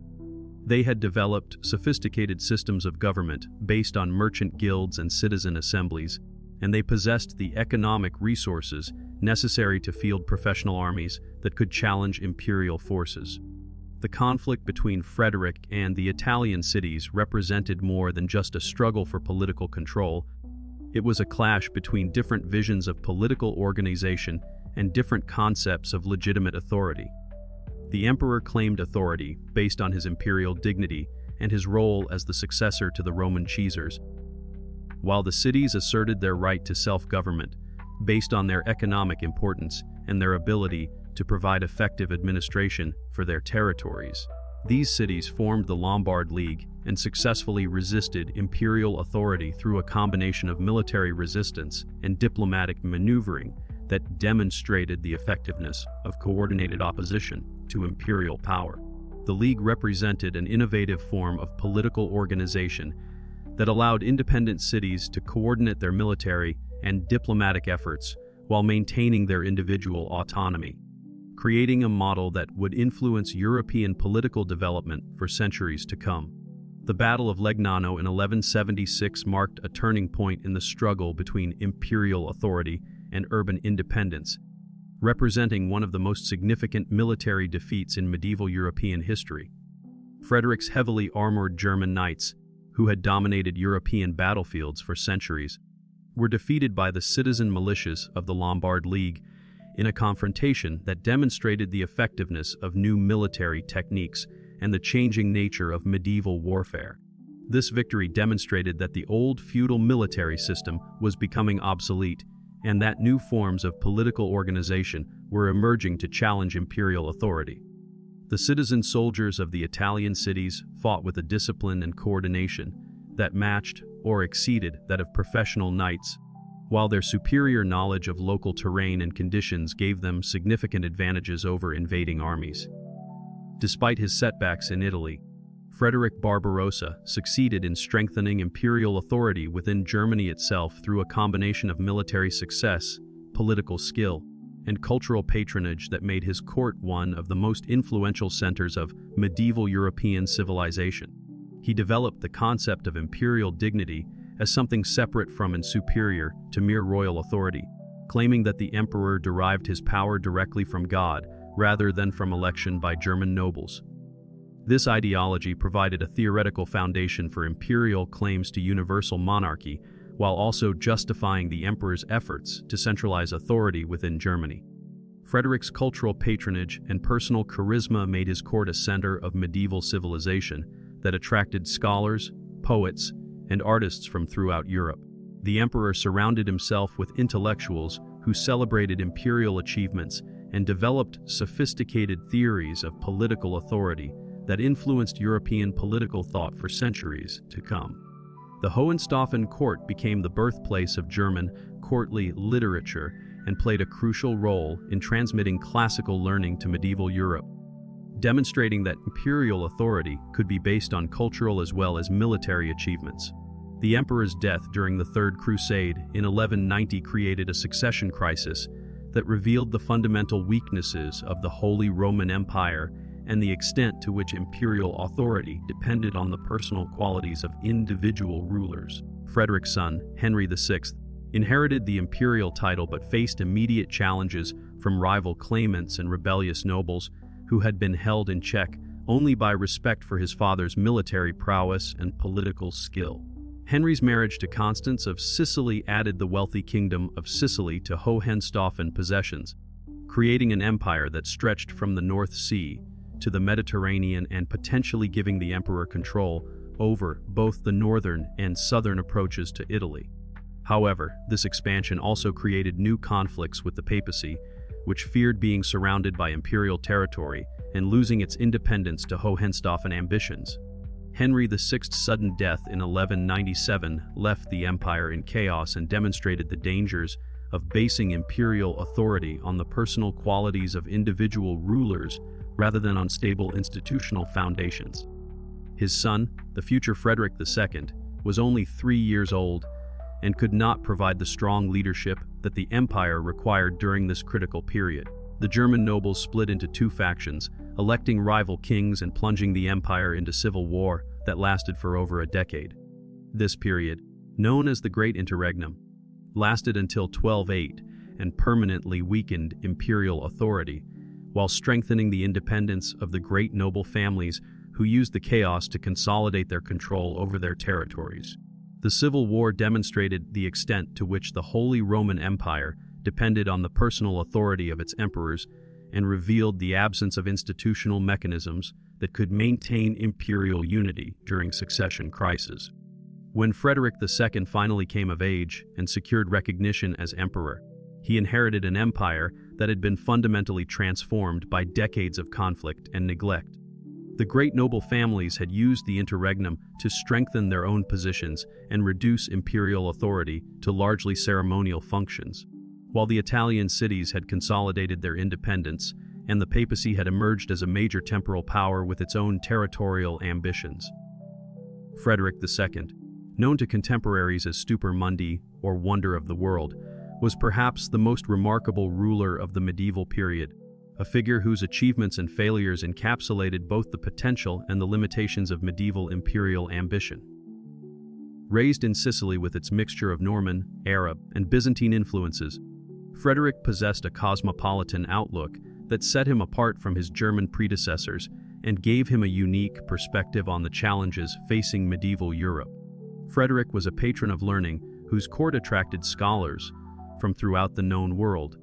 They had developed sophisticated systems of government based on merchant guilds and citizen assemblies, and they possessed the economic resources necessary to field professional armies that could challenge imperial forces. The conflict between Frederick and the Italian cities represented more than just a struggle for political control. It was a clash between different visions of political organization and different concepts of legitimate authority. The emperor claimed authority based on his imperial dignity and his role as the successor to the Roman Caesars, while the cities asserted their right to self-government based on their economic importance and their ability to provide effective administration for their territories. These cities formed the Lombard League and successfully resisted imperial authority through a combination of military resistance and diplomatic maneuvering that demonstrated the effectiveness of coordinated opposition to imperial power. The League represented an innovative form of political organization that allowed independent cities to coordinate their military and diplomatic efforts while maintaining their individual autonomy, creating a model that would influence European political development for centuries to come. The Battle of Legnano in 1176 marked a turning point in the struggle between imperial authority and urban independence, representing one of the most significant military defeats in medieval European history. Frederick's heavily armored German knights, who had dominated European battlefields for centuries, were defeated by the citizen militias of the Lombard League in a confrontation that demonstrated the effectiveness of new military techniques and the changing nature of medieval warfare. This victory demonstrated that the old feudal military system was becoming obsolete and that new forms of political organization were emerging to challenge imperial authority. The citizen soldiers of the Italian cities fought with a discipline and coordination that matched or exceeded that of professional knights, while their superior knowledge of local terrain and conditions gave them significant advantages over invading armies. Despite his setbacks in Italy, Frederick Barbarossa succeeded in strengthening imperial authority within Germany itself through a combination of military success, political skill, and cultural patronage that made his court one of the most influential centers of medieval European civilization. He developed the concept of imperial dignity as something separate from and superior to mere royal authority, claiming that the emperor derived his power directly from God rather than from election by German nobles. This ideology provided a theoretical foundation for imperial claims to universal monarchy, while also justifying the emperor's efforts to centralize authority within Germany. Frederick's cultural patronage and personal charisma made his court a center of medieval civilization that attracted scholars, poets, and artists from throughout Europe. The emperor surrounded himself with intellectuals who celebrated imperial achievements and developed sophisticated theories of political authority that influenced European political thought for centuries to come. The Hohenstaufen court became the birthplace of German courtly literature and played a crucial role in transmitting classical learning to medieval Europe, demonstrating that imperial authority could be based on cultural as well as military achievements. The emperor's death during the Third Crusade in 1190 created a succession crisis that revealed the fundamental weaknesses of the Holy Roman Empire and the extent to which imperial authority depended on the personal qualities of individual rulers. Frederick's son, Henry VI, inherited the imperial title but faced immediate challenges from rival claimants and rebellious nobles who had been held in check only by respect for his father's military prowess and political skill. Henry's marriage to Constance of Sicily added the wealthy kingdom of Sicily to Hohenstaufen possessions, creating an empire that stretched from the North Sea to the Mediterranean and potentially giving the emperor control over both the northern and southern approaches to Italy. However, this expansion also created new conflicts with the papacy, which feared being surrounded by imperial territory and losing its independence to Hohenstaufen ambitions. Henry VI's sudden death in 1197 left the empire in chaos and demonstrated the dangers of basing imperial authority on the personal qualities of individual rulers rather than on stable institutional foundations. His son, the future Frederick II, was only 3 years old and could not provide the strong leadership that the empire required during this critical period. The German nobles split into two factions, electing rival kings and plunging the empire into civil war that lasted for over a decade. This period, known as the Great Interregnum, lasted until 1208 and permanently weakened imperial authority, while strengthening the independence of the great noble families who used the chaos to consolidate their control over their territories. The Civil War demonstrated the extent to which the Holy Roman Empire depended on the personal authority of its emperors and revealed the absence of institutional mechanisms that could maintain imperial unity during succession crises. When Frederick II finally came of age and secured recognition as emperor, he inherited an empire that had been fundamentally transformed by decades of conflict and neglect. The great noble families had used the interregnum to strengthen their own positions and reduce imperial authority to largely ceremonial functions, while the Italian cities had consolidated their independence and the papacy had emerged as a major temporal power with its own territorial ambitions. Frederick II, known to contemporaries as Stupor Mundi or Wonder of the World, was perhaps the most remarkable ruler of the medieval period, a figure whose achievements and failures encapsulated both the potential and the limitations of medieval imperial ambition. Raised in Sicily with its mixture of Norman, Arab, and Byzantine influences, Frederick possessed a cosmopolitan outlook that set him apart from his German predecessors and gave him a unique perspective on the challenges facing medieval Europe. Frederick was a patron of learning whose court attracted scholars from throughout the known world,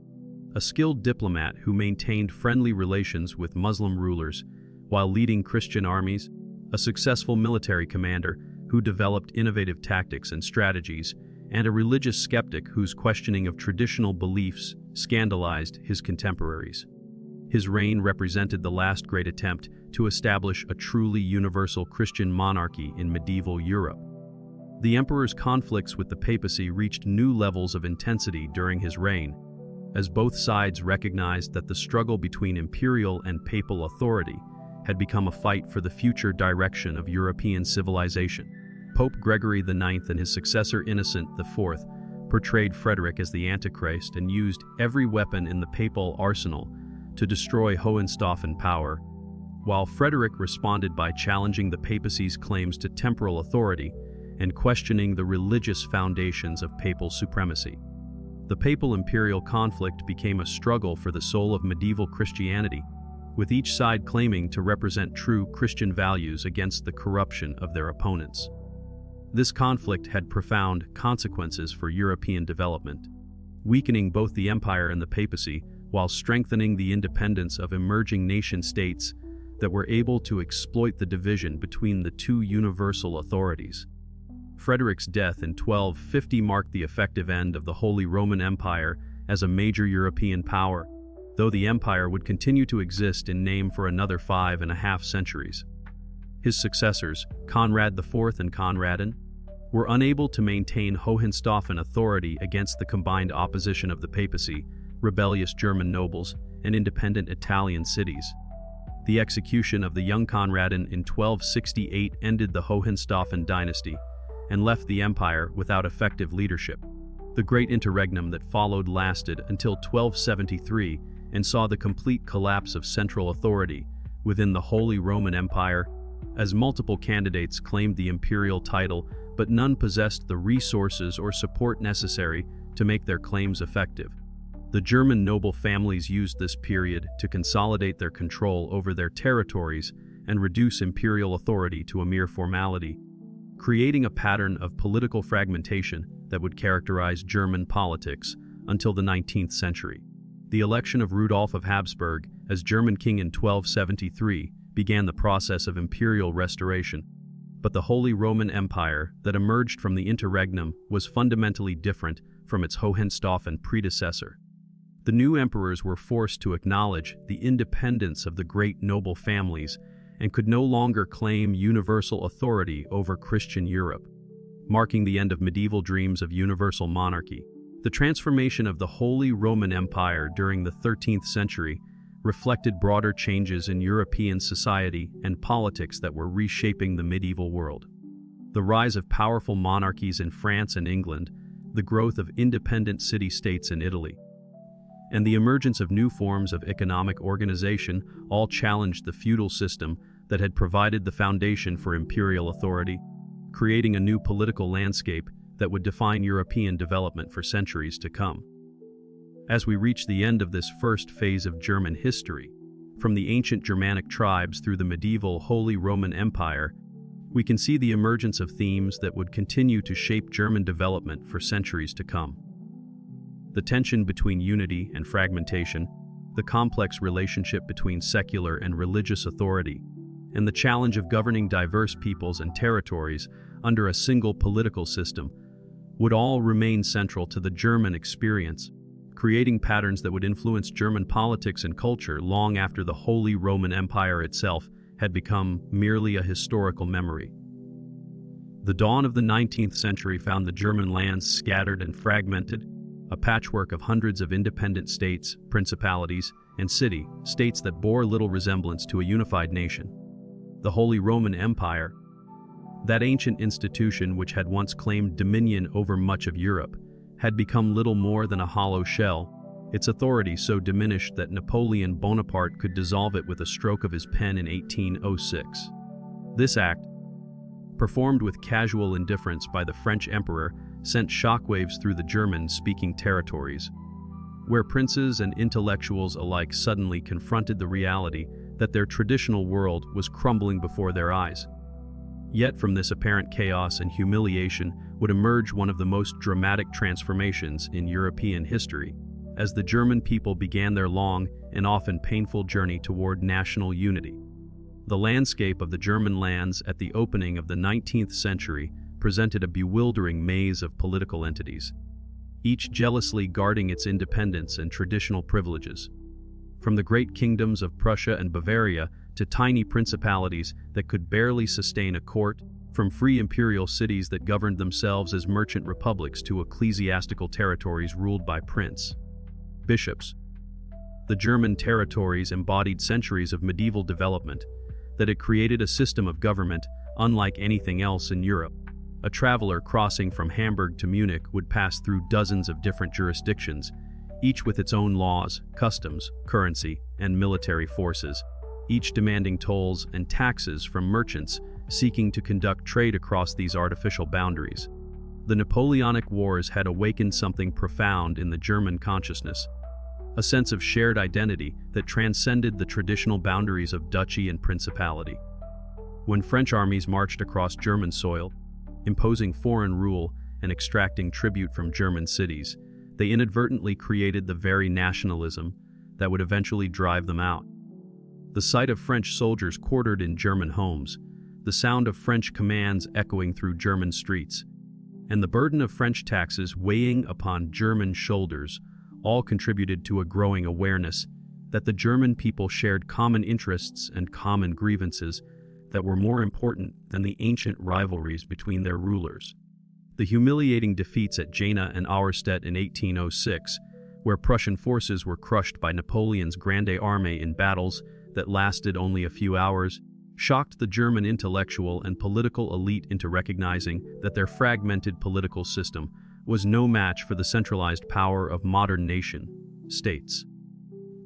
a skilled diplomat who maintained friendly relations with Muslim rulers while leading Christian armies, a successful military commander who developed innovative tactics and strategies, and a religious skeptic whose questioning of traditional beliefs scandalized his contemporaries. His reign represented the last great attempt to establish a truly universal Christian monarchy in medieval Europe. The emperor's conflicts with the papacy reached new levels of intensity during his reign, as both sides recognized that the struggle between imperial and papal authority had become a fight for the future direction of European civilization. Pope Gregory IX and his successor Innocent IV portrayed Frederick as the Antichrist and used every weapon in the papal arsenal to destroy Hohenstaufen power, while Frederick responded by challenging the papacy's claims to temporal authority and questioning the religious foundations of papal supremacy. The papal-imperial conflict became a struggle for the soul of medieval Christianity, with each side claiming to represent true Christian values against the corruption of their opponents. This conflict had profound consequences for European development, weakening both the empire and the papacy while strengthening the independence of emerging nation-states that were able to exploit the division between the two universal authorities. Frederick's death in 1250 marked the effective end of the Holy Roman Empire as a major European power, though the empire would continue to exist in name for another 5.5 centuries. His successors, Conrad IV and Conradin, were unable to maintain Hohenstaufen authority against the combined opposition of the papacy, rebellious German nobles, and independent Italian cities. The execution of the young Conradin in 1268 ended the Hohenstaufen dynasty and left the empire without effective leadership. The Great Interregnum that followed lasted until 1273 and saw the complete collapse of central authority within the Holy Roman Empire, as multiple candidates claimed the imperial title, but none possessed the resources or support necessary to make their claims effective. The German noble families used this period to consolidate their control over their territories and reduce imperial authority to a mere formality, creating a pattern of political fragmentation that would characterize German politics until the 19th century. The election of Rudolf of Habsburg as German king in 1273 began the process of imperial restoration, but the Holy Roman Empire that emerged from the interregnum was fundamentally different from its Hohenstaufen predecessor. The new emperors were forced to acknowledge the independence of the great noble families and could no longer claim universal authority over Christian Europe, marking the end of medieval dreams of universal monarchy. The transformation of the Holy Roman Empire during the 13th century reflected broader changes in European society and politics that were reshaping the medieval world. The rise of powerful monarchies in France and England, the growth of independent city-states in Italy, and the emergence of new forms of economic organization all challenged the feudal system that had provided the foundation for imperial authority, creating a new political landscape that would define European development for centuries to come. As we reach the end of this first phase of German history, from the ancient Germanic tribes through the medieval Holy Roman Empire, we can see the emergence of themes that would continue to shape German development for centuries to come. The tension between unity and fragmentation, the complex relationship between secular and religious authority, and the challenge of governing diverse peoples and territories under a single political system would all remain central to the German experience, creating patterns that would influence German politics and culture long after the Holy Roman Empire itself had become merely a historical memory. The dawn of the 19th century found the German lands scattered and fragmented, a patchwork of hundreds of independent states, principalities, and city-states that bore little resemblance to a unified nation. The Holy Roman Empire, that ancient institution which had once claimed dominion over much of Europe, had become little more than a hollow shell, its authority so diminished that Napoleon Bonaparte could dissolve it with a stroke of his pen in 1806. This act, performed with casual indifference by the French emperor, sent shockwaves through the German-speaking territories, where princes and intellectuals alike suddenly confronted the reality that their traditional world was crumbling before their eyes. Yet from this apparent chaos and humiliation would emerge one of the most dramatic transformations in European history, as the German people began their long and often painful journey toward national unity. The landscape of the German lands at the opening of the 19th century presented a bewildering maze of political entities, each jealously guarding its independence and traditional privileges. From the great kingdoms of Prussia and Bavaria to tiny principalities that could barely sustain a court, from free imperial cities that governed themselves as merchant republics to ecclesiastical territories ruled by bishops. The German territories embodied centuries of medieval development that had created a system of government unlike anything else in Europe. A traveler crossing from Hamburg to Munich would pass through dozens of different jurisdictions, each with its own laws, customs, currency, and military forces, each demanding tolls and taxes from merchants seeking to conduct trade across these artificial boundaries. The Napoleonic Wars had awakened something profound in the German consciousness, a sense of shared identity that transcended the traditional boundaries of duchy and principality. When French armies marched across German soil, imposing foreign rule and extracting tribute from German cities, they inadvertently created the very nationalism that would eventually drive them out. The sight of French soldiers quartered in German homes, the sound of French commands echoing through German streets, and the burden of French taxes weighing upon German shoulders all contributed to a growing awareness that the German people shared common interests and common grievances that were more important than the ancient rivalries between their rulers. The humiliating defeats at Jena and Auerstedt in 1806, where Prussian forces were crushed by Napoleon's Grande Armée in battles that lasted only a few hours, shocked the German intellectual and political elite into recognizing that their fragmented political system was no match for the centralized power of modern nation-states.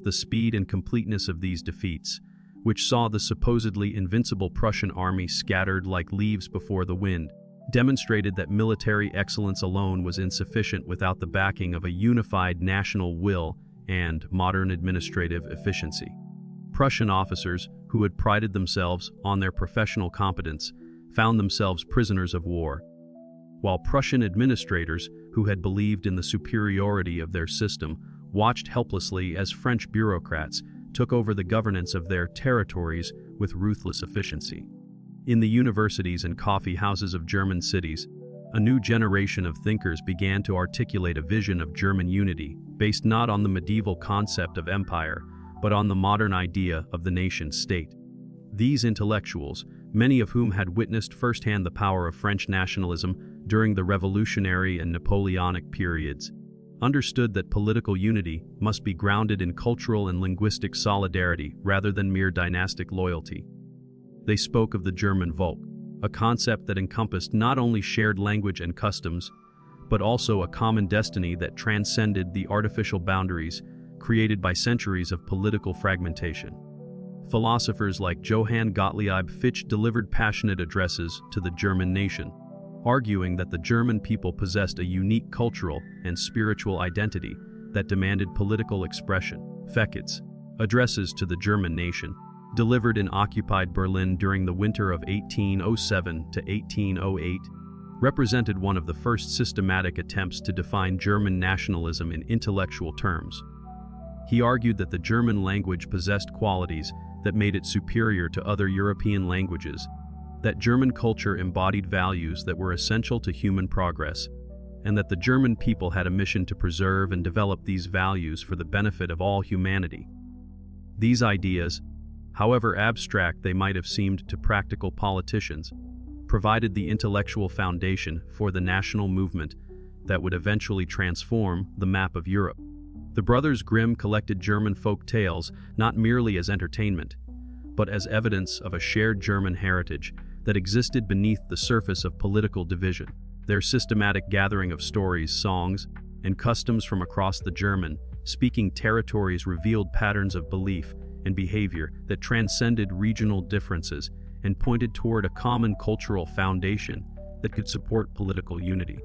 The speed and completeness of these defeats, which saw the supposedly invincible Prussian army scattered like leaves before the wind, demonstrated that military excellence alone was insufficient without the backing of a unified national will and modern administrative efficiency. Prussian officers, who had prided themselves on their professional competence, found themselves prisoners of war, while Prussian administrators, who had believed in the superiority of their system, watched helplessly as French bureaucrats took over the governance of their territories with ruthless efficiency. In the universities and coffee houses of German cities, a new generation of thinkers began to articulate a vision of German unity based not on the medieval concept of empire, but on the modern idea of the nation-state. These intellectuals, many of whom had witnessed firsthand the power of French nationalism during the Revolutionary and Napoleonic periods, understood that political unity must be grounded in cultural and linguistic solidarity rather than mere dynastic loyalty. They spoke of the German Volk, a concept that encompassed not only shared language and customs, but also a common destiny that transcended the artificial boundaries created by centuries of political fragmentation. Philosophers like Johann Gottlieb Fichte delivered passionate addresses to the German nation, arguing that the German people possessed a unique cultural and spiritual identity that demanded political expression. Fichte's addresses to the German nation, delivered in occupied Berlin during the winter of 1807 to 1808, represented one of the first systematic attempts to define German nationalism in intellectual terms. He argued that the German language possessed qualities that made it superior to other European languages, that German culture embodied values that were essential to human progress, and that the German people had a mission to preserve and develop these values for the benefit of all humanity. These ideas, however abstract they might have seemed to practical politicians, provided the intellectual foundation for the national movement that would eventually transform the map of Europe. The brothers Grimm collected German folk tales not merely as entertainment, but as evidence of a shared German heritage that existed beneath the surface of political division. Their systematic gathering of stories, songs, and customs from across the German-speaking territories revealed patterns of belief and behavior that transcended regional differences and pointed toward a common cultural foundation that could support political unity.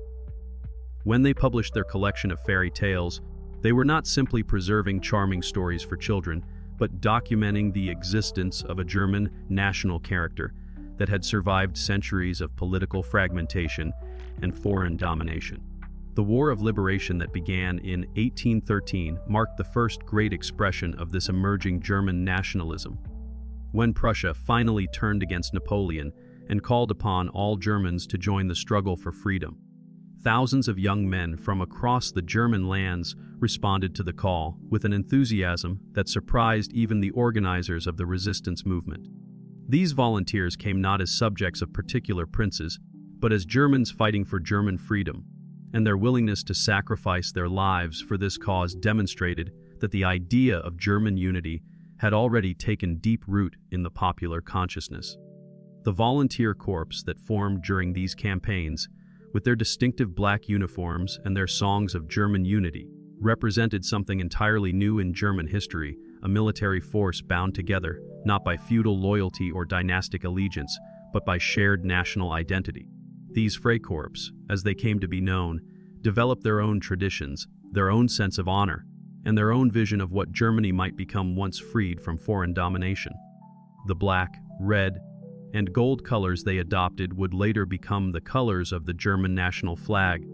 When they published their collection of fairy tales, they were not simply preserving charming stories for children, but documenting the existence of a German national character that had survived centuries of political fragmentation and foreign domination. The War of Liberation that began in 1813 marked the first great expression of this emerging German nationalism, when Prussia finally turned against Napoleon and called upon all Germans to join the struggle for freedom. Thousands of young men from across the German lands responded to the call with an enthusiasm that surprised even the organizers of the resistance movement. These volunteers came not as subjects of particular princes, but as Germans fighting for German freedom, and their willingness to sacrifice their lives for this cause demonstrated that the idea of German unity had already taken deep root in the popular consciousness. The volunteer corps that formed during these campaigns, with their distinctive black uniforms and their songs of German unity, represented something entirely new in German history, a military force bound together not by feudal loyalty or dynastic allegiance, but by shared national identity. These Freikorps, as they came to be known, developed their own traditions, their own sense of honor, and their own vision of what Germany might become once freed from foreign domination. The black, red, and gold colors they adopted would later become the colors of the German national flag,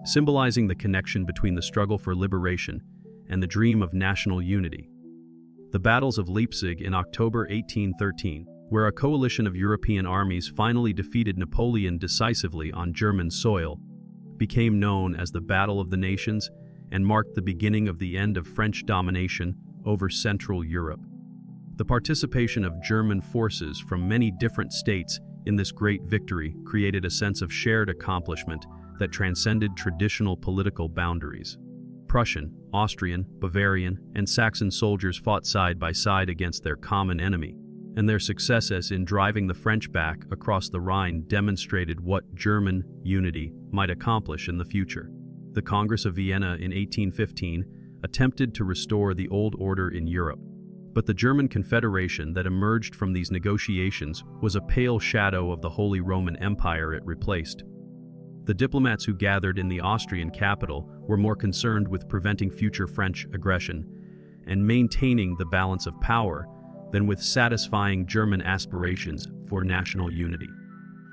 symbolizing the connection between the struggle for liberation and the dream of national unity. The battles of Leipzig in October 1813, where a coalition of European armies finally defeated Napoleon decisively on German soil, became known as the Battle of the Nations and marked the beginning of the end of French domination over Central Europe. The participation of German forces from many different states in this great victory created a sense of shared accomplishment that transcended traditional political boundaries. Prussian, Austrian, Bavarian, and Saxon soldiers fought side by side against their common enemy, and their successes in driving the French back across the Rhine demonstrated what German unity might accomplish in the future. The Congress of Vienna in 1815 attempted to restore the old order in Europe, but the German Confederation that emerged from these negotiations was a pale shadow of the Holy Roman Empire it replaced. The diplomats who gathered in the Austrian capital were more concerned with preventing future French aggression and maintaining the balance of power than with satisfying German aspirations for national unity.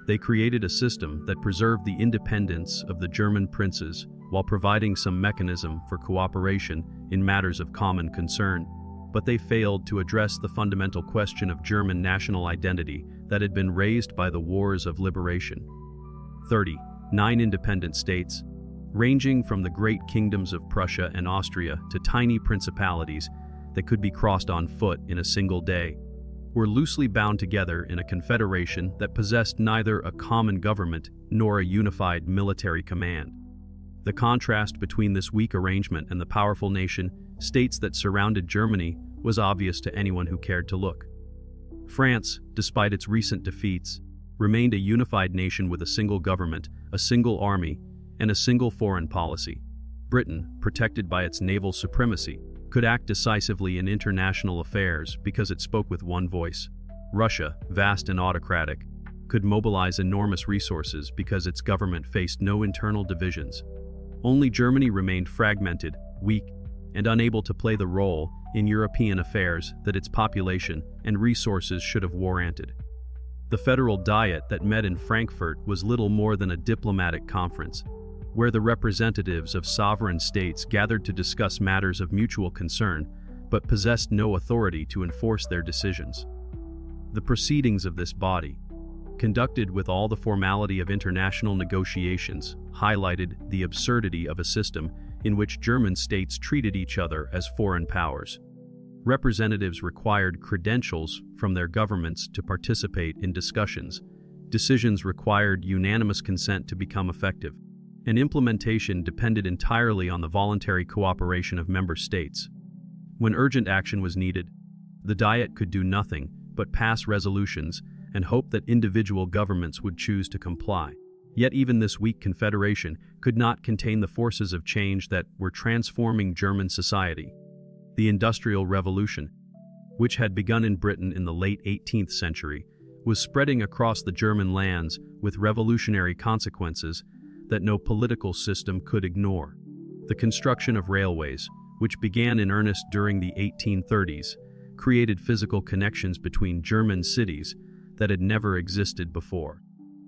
They created a system that preserved the independence of the German princes while providing some mechanism for cooperation in matters of common concern, but they failed to address the fundamental question of German national identity that had been raised by the wars of liberation. 9 independent states, ranging from the great kingdoms of Prussia and Austria to tiny principalities that could be crossed on foot in a single day, were loosely bound together in a confederation that possessed neither a common government nor a unified military command. The contrast between this weak arrangement and the powerful nation states that surrounded Germany was obvious to anyone who cared to look. France, despite its recent defeats, remained a unified nation with a single government, a single army, and a single foreign policy. Britain, protected by its naval supremacy, could act decisively in international affairs because it spoke with one voice. Russia, vast and autocratic, could mobilize enormous resources because its government faced no internal divisions. Only Germany remained fragmented, weak, and unable to play the role in European affairs that its population and resources should have warranted. The Federal Diet that met in Frankfurt was little more than a diplomatic conference, where the representatives of sovereign states gathered to discuss matters of mutual concern, but possessed no authority to enforce their decisions. The proceedings of this body, conducted with all the formality of international negotiations, highlighted the absurdity of a system in which German states treated each other as foreign powers. Representatives required credentials from their governments to participate in discussions. Decisions required unanimous consent to become effective, and implementation depended entirely on the voluntary cooperation of member states. When urgent action was needed, the Diet could do nothing but pass resolutions and hope that individual governments would choose to comply. Yet even this weak confederation could not contain the forces of change that were transforming German society. The Industrial Revolution, which had begun in Britain in the late 18th century, was spreading across the German lands with revolutionary consequences that no political system could ignore. The construction of railways, which began in earnest during the 1830s, created physical connections between German cities that had never existed before.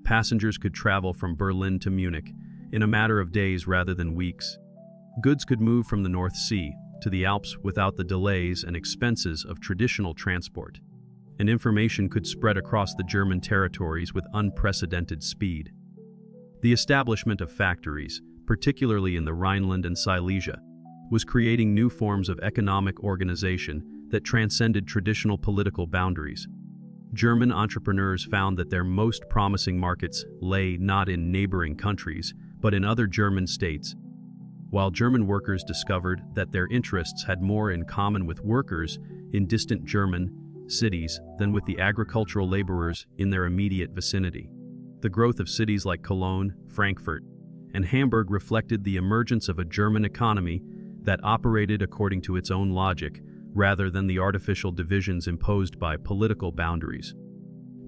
Passengers could travel from Berlin to Munich in a matter of days rather than weeks. Goods could move from the North Sea to the Alps without the delays and expenses of traditional transport. And information could spread across the German territories with unprecedented speed. The establishment of factories, particularly in the Rhineland and Silesia, was creating new forms of economic organization that transcended traditional political boundaries. German entrepreneurs found that their most promising markets lay not in neighboring countries, but in other German states, while German workers discovered that their interests had more in common with workers in distant German cities than with the agricultural laborers in their immediate vicinity. The growth of cities like Cologne, Frankfurt, and Hamburg reflected the emergence of a German economy that operated according to its own logic, rather than the artificial divisions imposed by political boundaries.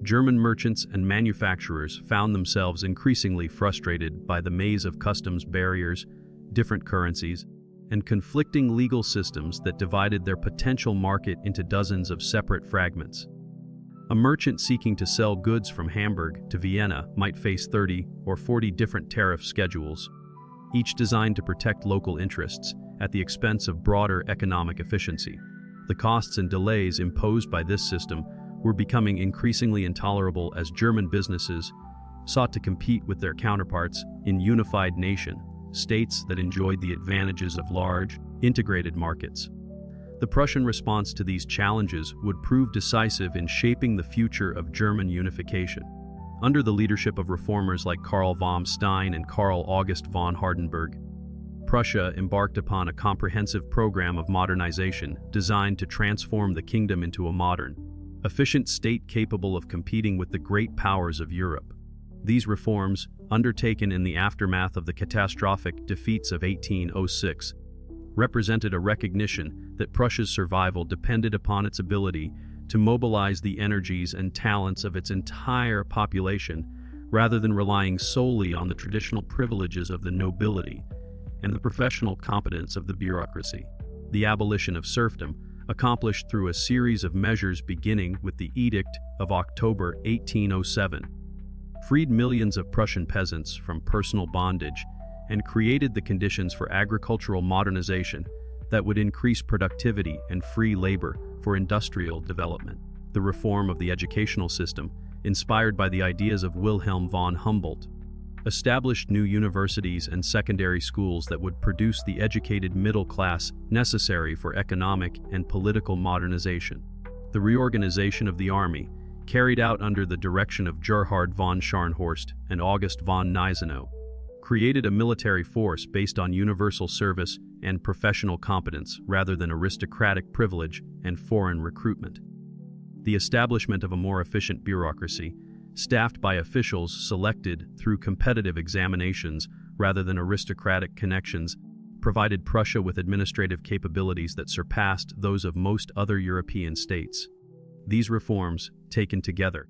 German merchants and manufacturers found themselves increasingly frustrated by the maze of customs barriers, different currencies, and conflicting legal systems that divided their potential market into dozens of separate fragments. A merchant seeking to sell goods from Hamburg to Vienna might face 30 or 40 different tariff schedules, each designed to protect local interests at the expense of broader economic efficiency. The costs and delays imposed by this system were becoming increasingly intolerable as German businesses sought to compete with their counterparts in unified nation states that enjoyed the advantages of large, integrated markets. The Prussian response to these challenges would prove decisive in shaping the future of German unification. Under the leadership of reformers like Karl von Stein and Karl August von Hardenberg, Prussia embarked upon a comprehensive program of modernization designed to transform the kingdom into a modern, efficient state capable of competing with the great powers of Europe. These reforms, undertaken in the aftermath of the catastrophic defeats of 1806, represented a recognition that Prussia's survival depended upon its ability to mobilize the energies and talents of its entire population rather than relying solely on the traditional privileges of the nobility and the professional competence of the bureaucracy. The abolition of serfdom, accomplished through a series of measures beginning with the Edict of October 1807, freed millions of Prussian peasants from personal bondage and created the conditions for agricultural modernization that would increase productivity and free labor for industrial development. The reform of the educational system, inspired by the ideas of Wilhelm von Humboldt, established new universities and secondary schools that would produce the educated middle class necessary for economic and political modernization. The reorganization of the army, carried out under the direction of Gerhard von Scharnhorst and August von Gneisenau, created a military force based on universal service and professional competence rather than aristocratic privilege and foreign recruitment. The establishment of a more efficient bureaucracy, staffed by officials selected through competitive examinations rather than aristocratic connections, provided Prussia with administrative capabilities that surpassed those of most other European states. These reforms, taken together,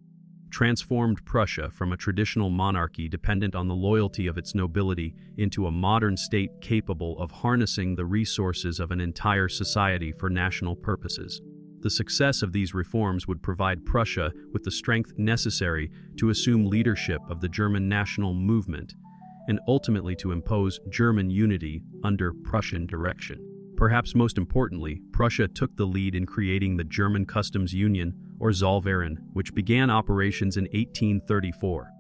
transformed Prussia from a traditional monarchy dependent on the loyalty of its nobility into a modern state capable of harnessing the resources of an entire society for national purposes. The success of these reforms would provide Prussia with the strength necessary to assume leadership of the German national movement and ultimately to impose German unity under Prussian direction. Perhaps most importantly, Prussia took the lead in creating the German Customs Union, or Zollverein, which began operations in 1834.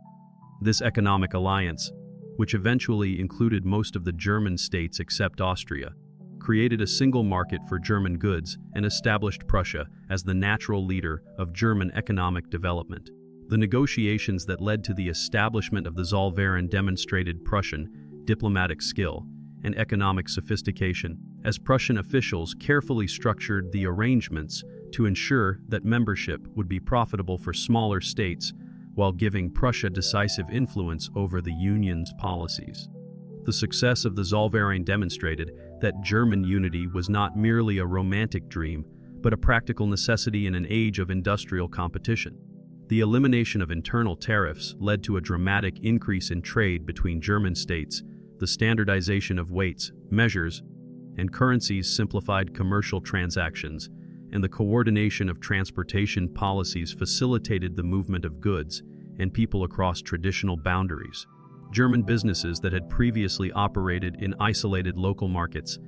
This economic alliance, which eventually included most of the German states except Austria, created a single market for German goods and established Prussia as the natural leader of German economic development. The negotiations that led to the establishment of the Zollverein demonstrated Prussian diplomatic skill and economic sophistication, as Prussian officials carefully structured the arrangements to ensure that membership would be profitable for smaller states while giving Prussia decisive influence over the Union's policies. The success of the Zollverein demonstrated that German unity was not merely a romantic dream, but a practical necessity in an age of industrial competition. The elimination of internal tariffs led to a dramatic increase in trade between German states. The standardization of weights, measures, and currencies simplified commercial transactions and the coordination of transportation policies facilitated the movement of goods and people across traditional boundaries. German businesses that had previously operated in isolated local markets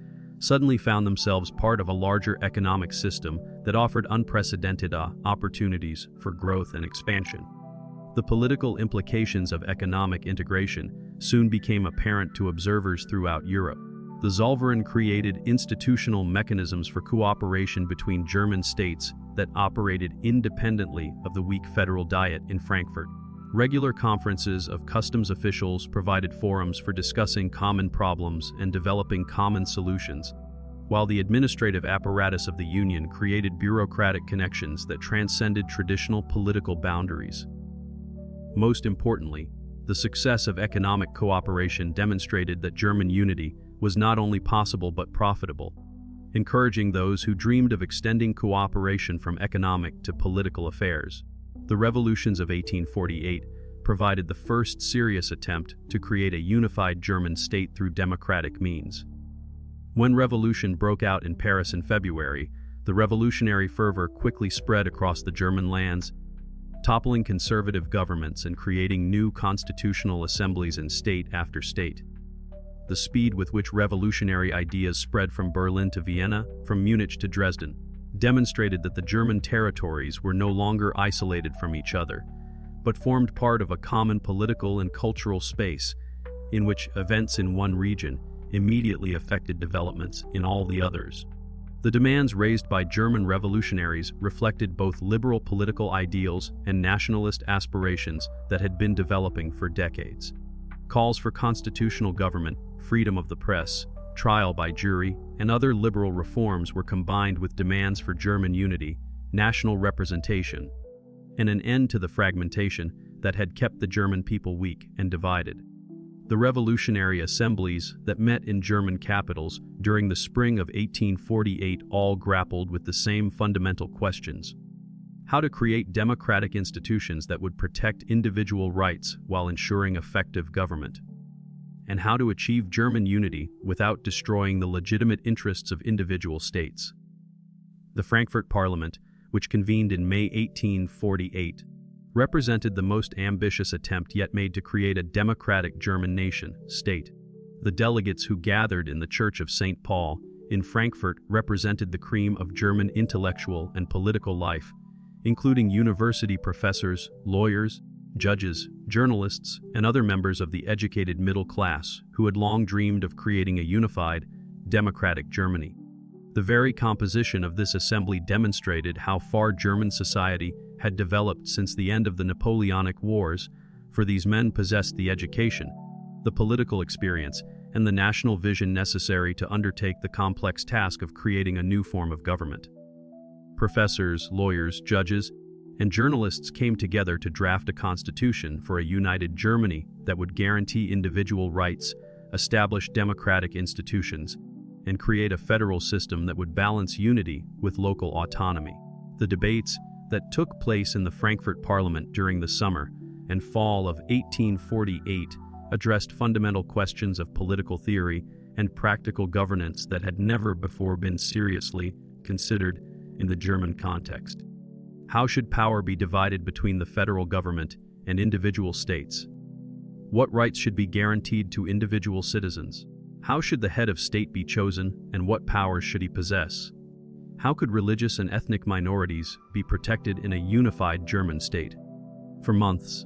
suddenly found themselves part of a larger economic system that offered unprecedented opportunities for growth and expansion. The political implications of economic integration soon became apparent to observers throughout Europe. The Zollverein created institutional mechanisms for cooperation between German states that operated independently of the weak federal diet in Frankfurt. Regular conferences of customs officials provided forums for discussing common problems and developing common solutions, while the administrative apparatus of the Union created bureaucratic connections that transcended traditional political boundaries. Most importantly, the success of economic cooperation demonstrated that German unity was not only possible but profitable, encouraging those who dreamed of extending cooperation from economic to political affairs. The revolutions of 1848 provided the first serious attempt to create a unified German state through democratic means. When revolution broke out in Paris in February, the revolutionary fervor quickly spread across the German lands, toppling conservative governments and creating new constitutional assemblies in state after state. The speed with which revolutionary ideas spread from Berlin to Vienna, from Munich to Dresden, demonstrated that the German territories were no longer isolated from each other, but formed part of a common political and cultural space in which events in one region immediately affected developments in all the others. The demands raised by German revolutionaries reflected both liberal political ideals and nationalist aspirations that had been developing for decades. Calls for constitutional government, freedom of the press, trial by jury, and other liberal reforms were combined with demands for German unity, national representation, and an end to the fragmentation that had kept the German people weak and divided. The revolutionary assemblies that met in German capitals during the spring of 1848 all grappled with the same fundamental questions: how to create democratic institutions that would protect individual rights while ensuring effective government, and how to achieve German unity without destroying the legitimate interests of individual states. The Frankfurt Parliament, which convened in May 1848, represented the most ambitious attempt yet made to create a democratic German nation-state. The delegates who gathered in the Church of St. Paul in Frankfurt represented the cream of German intellectual and political life, including university professors, lawyers, judges, journalists, and other members of the educated middle class who had long dreamed of creating a unified, democratic Germany. The very composition of this assembly demonstrated how far German society had developed since the end of the Napoleonic Wars, for these men possessed the education, the political experience, and the national vision necessary to undertake the complex task of creating a new form of government. Professors, lawyers, judges, and journalists came together to draft a constitution for a united Germany that would guarantee individual rights, establish democratic institutions, and create a federal system that would balance unity with local autonomy. The debates that took place in the Frankfurt Parliament during the summer and fall of 1848 addressed fundamental questions of political theory and practical governance that had never before been seriously considered in the German context. How should power be divided between the federal government and individual states? What rights should be guaranteed to individual citizens? How should the head of state be chosen, and what powers should he possess? How could religious and ethnic minorities be protected in a unified German state? For months,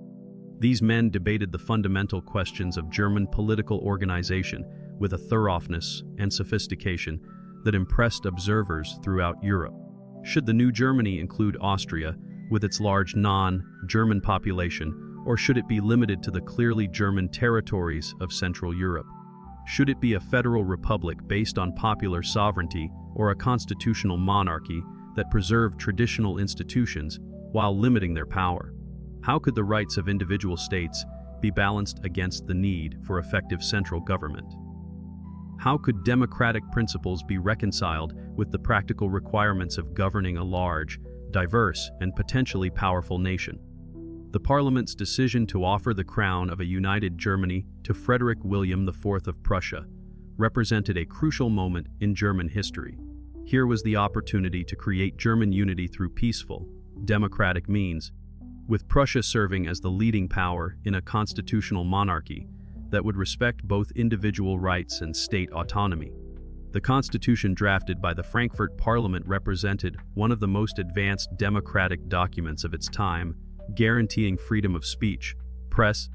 these men debated the fundamental questions of German political organization with a thoroughness and sophistication that impressed observers throughout Europe. Should the new Germany include Austria, with its large non-German population, or should it be limited to the clearly German territories of Central Europe? Should it be a federal republic based on popular sovereignty or a constitutional monarchy that preserved traditional institutions while limiting their power? How could the rights of individual states be balanced against the need for effective central government? How could democratic principles be reconciled with the practical requirements of governing a large, diverse, and potentially powerful nation? The Parliament's decision to offer the crown of a united Germany to Frederick William IV of Prussia represented a crucial moment in German history. Here was the opportunity to create German unity through peaceful, democratic means, with Prussia serving as the leading power in a constitutional monarchy that would respect both individual rights and state autonomy. The constitution drafted by the Frankfurt Parliament represented one of the most advanced democratic documents of its time, guaranteeing freedom of speech, press,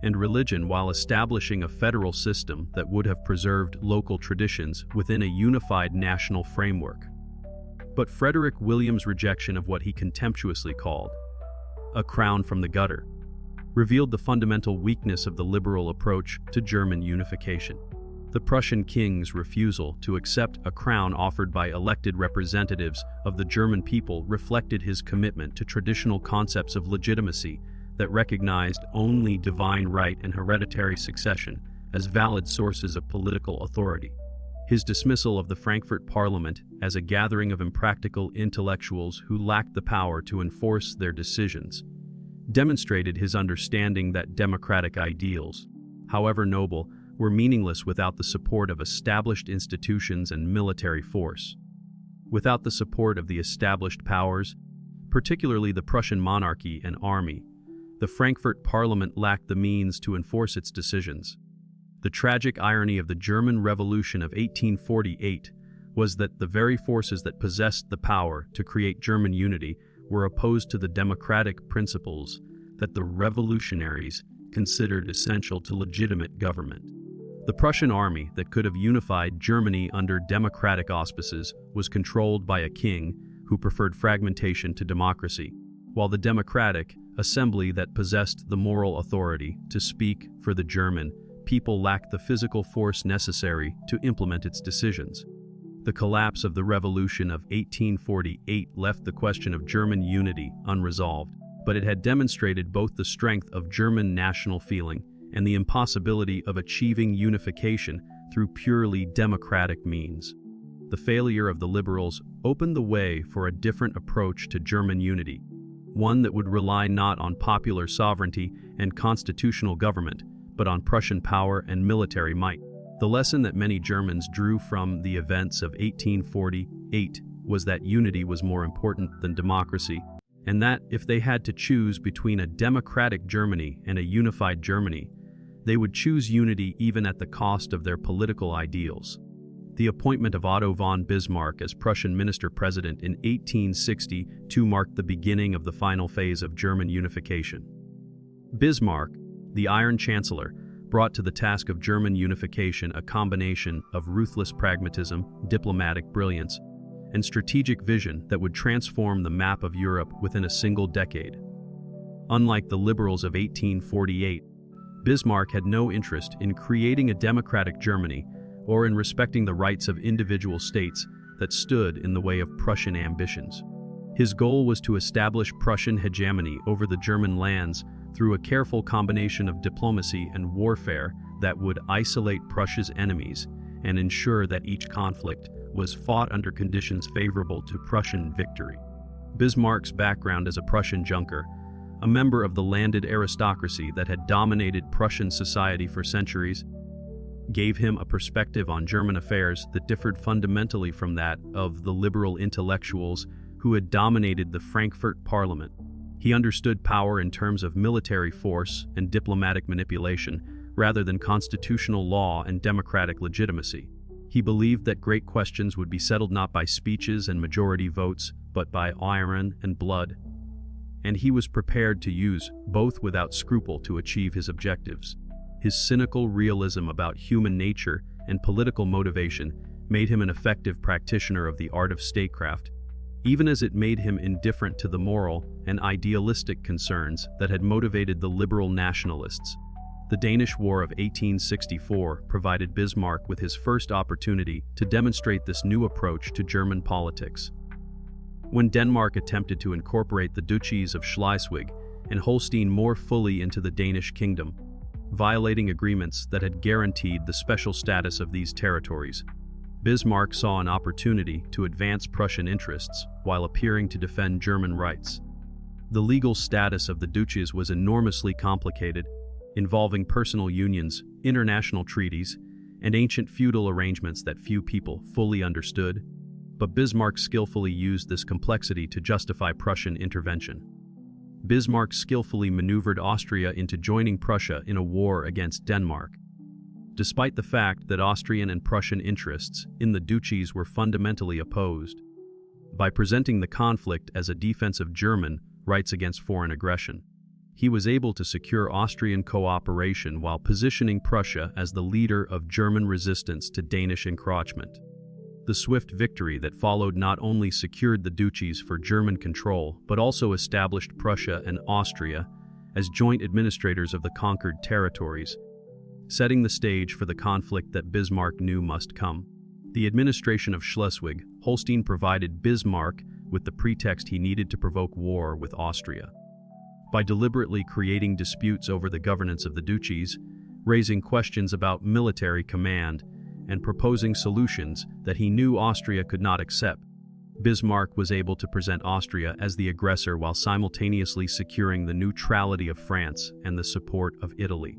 and religion while establishing a federal system that would have preserved local traditions within a unified national framework. But Frederick William's rejection of what he contemptuously called a crown from the gutter revealed the fundamental weakness of the liberal approach to German unification. The Prussian king's refusal to accept a crown offered by elected representatives of the German people reflected his commitment to traditional concepts of legitimacy that recognized only divine right and hereditary succession as valid sources of political authority. His dismissal of the Frankfurt Parliament as a gathering of impractical intellectuals who lacked the power to enforce their decisions demonstrated his understanding that democratic ideals, however noble, were meaningless without the support of established institutions and military force. Without the support of the established powers, particularly the Prussian monarchy and army, the Frankfurt Parliament lacked the means to enforce its decisions. The tragic irony of the German Revolution of 1848 was that the very forces that possessed the power to create German unity were opposed to the democratic principles that the revolutionaries considered essential to legitimate government. The Prussian army that could have unified Germany under democratic auspices was controlled by a king who preferred fragmentation to democracy, while the democratic assembly that possessed the moral authority to speak for the German people lacked the physical force necessary to implement its decisions. The collapse of the Revolution of 1848 left the question of German unity unresolved, but it had demonstrated both the strength of German national feeling and the impossibility of achieving unification through purely democratic means. The failure of the liberals opened the way for a different approach to German unity, one that would rely not on popular sovereignty and constitutional government, but on Prussian power and military might. The lesson that many Germans drew from the events of 1848 was that unity was more important than democracy, and that if they had to choose between a democratic Germany and a unified Germany, they would choose unity even at the cost of their political ideals. The appointment of Otto von Bismarck as Prussian minister-president in 1862 marked the beginning of the final phase of German unification. Bismarck, the Iron Chancellor, brought to the task of German unification a combination of ruthless pragmatism, diplomatic brilliance, and strategic vision that would transform the map of Europe within a single decade. Unlike the liberals of 1848, Bismarck had no interest in creating a democratic Germany or in respecting the rights of individual states that stood in the way of Prussian ambitions. His goal was to establish Prussian hegemony over the German lands through a careful combination of diplomacy and warfare that would isolate Prussia's enemies and ensure that each conflict was fought under conditions favorable to Prussian victory. Bismarck's background as a Prussian junker, a member of the landed aristocracy that had dominated Prussian society for centuries, gave him a perspective on German affairs that differed fundamentally from that of the liberal intellectuals who had dominated the Frankfurt Parliament. He understood power in terms of military force and diplomatic manipulation, rather than constitutional law and democratic legitimacy. He believed that great questions would be settled not by speeches and majority votes, but by iron and blood. And he was prepared to use both without scruple to achieve his objectives. His cynical realism about human nature and political motivation made him an effective practitioner of the art of statecraft, even as it made him indifferent to the moral and idealistic concerns that had motivated the liberal nationalists. The Danish War of 1864 provided Bismarck with his first opportunity to demonstrate this new approach to German politics. When Denmark attempted to incorporate the duchies of Schleswig and Holstein more fully into the Danish kingdom, violating agreements that had guaranteed the special status of these territories, Bismarck saw an opportunity to advance Prussian interests while appearing to defend German rights. The legal status of the duchies was enormously complicated, involving personal unions, international treaties, and ancient feudal arrangements that few people fully understood. But Bismarck skillfully used this complexity to justify Prussian intervention. Bismarck skillfully maneuvered Austria into joining Prussia in a war against Denmark. Despite the fact that Austrian and Prussian interests in the duchies were fundamentally opposed, by presenting the conflict as a defense of German rights against foreign aggression, he was able to secure Austrian cooperation while positioning Prussia as the leader of German resistance to Danish encroachment. The swift victory that followed not only secured the duchies for German control, but also established Prussia and Austria as joint administrators of the conquered territories, setting the stage for the conflict that Bismarck knew must come. The administration of Schleswig-Holstein provided Bismarck with the pretext he needed to provoke war with Austria. By deliberately creating disputes over the governance of the duchies, raising questions about military command, and proposing solutions that he knew Austria could not accept, Bismarck was able to present Austria as the aggressor while simultaneously securing the neutrality of France and the support of Italy.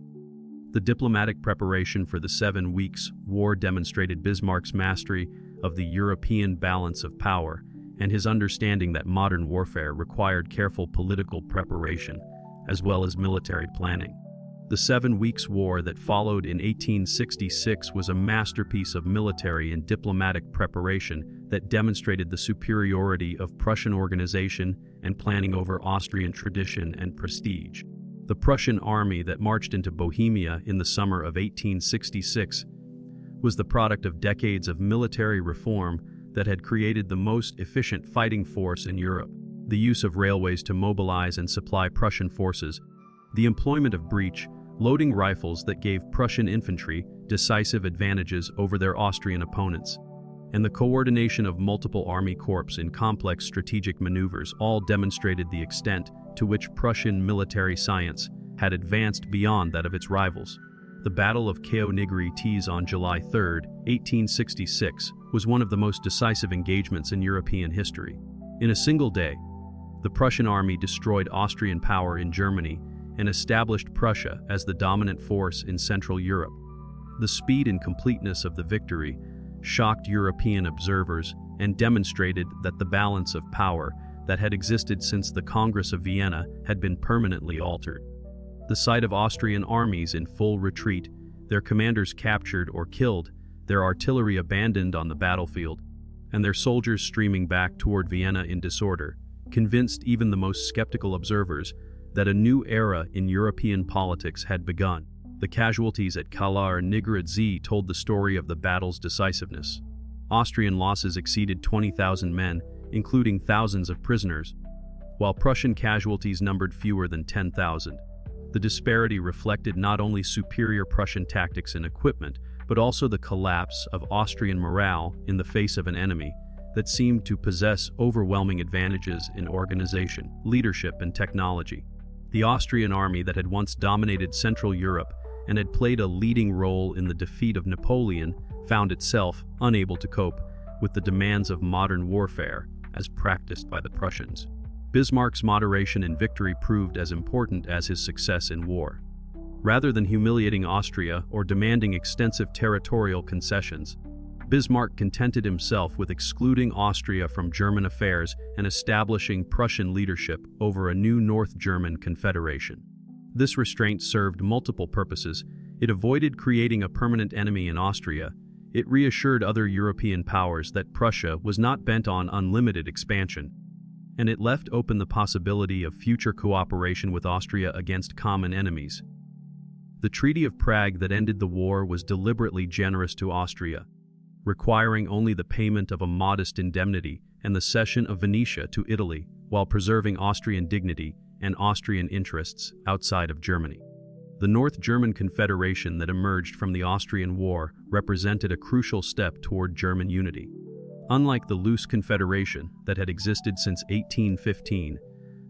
The diplomatic preparation for the 7 Weeks' War demonstrated Bismarck's mastery of the European balance of power and his understanding that modern warfare required careful political preparation as well as military planning. The 7 Weeks' War that followed in 1866 was a masterpiece of military and diplomatic preparation that demonstrated the superiority of Prussian organization and planning over Austrian tradition and prestige. The Prussian army that marched into Bohemia in the summer of 1866 was the product of decades of military reform that had created the most efficient fighting force in Europe. The use of railways to mobilize and supply Prussian forces, the employment of breech loading rifles that gave Prussian infantry decisive advantages over their Austrian opponents, and the coordination of multiple army corps in complex strategic maneuvers all demonstrated the extent to which Prussian military science had advanced beyond that of its rivals. The Battle of Königgrätz on July 3, 1866, was one of the most decisive engagements in European history. In a single day, the Prussian army destroyed Austrian power in Germany and established Prussia as the dominant force in Central Europe. The speed and completeness of the victory shocked European observers and demonstrated that the balance of power that had existed since the Congress of Vienna had been permanently altered. The sight of Austrian armies in full retreat, their commanders captured or killed, their artillery abandoned on the battlefield, and their soldiers streaming back toward Vienna in disorder, convinced even the most skeptical observers that a new era in European politics had begun. The casualties at Königgrätz told the story of the battle's decisiveness. Austrian losses exceeded 20,000 men, including thousands of prisoners, while Prussian casualties numbered fewer than 10,000. The disparity reflected not only superior Prussian tactics and equipment, but also the collapse of Austrian morale in the face of an enemy that seemed to possess overwhelming advantages in organization, leadership, and technology. The Austrian army that had once dominated Central Europe and had played a leading role in the defeat of Napoleon found itself unable to cope with the demands of modern warfare as practiced by the Prussians. Bismarck's moderation in victory proved as important as his success in war. Rather than humiliating Austria or demanding extensive territorial concessions, Bismarck contented himself with excluding Austria from German affairs and establishing Prussian leadership over a new North German Confederation. This restraint served multiple purposes. It avoided creating a permanent enemy in Austria. It reassured other European powers that Prussia was not bent on unlimited expansion, and it left open the possibility of future cooperation with Austria against common enemies. The Treaty of Prague that ended the war was deliberately generous to Austria, requiring only the payment of a modest indemnity and the cession of Venetia to Italy, while preserving Austrian dignity and Austrian interests outside of Germany. The North German Confederation that emerged from the Austrian War represented a crucial step toward German unity. Unlike the loose confederation that had existed since 1815,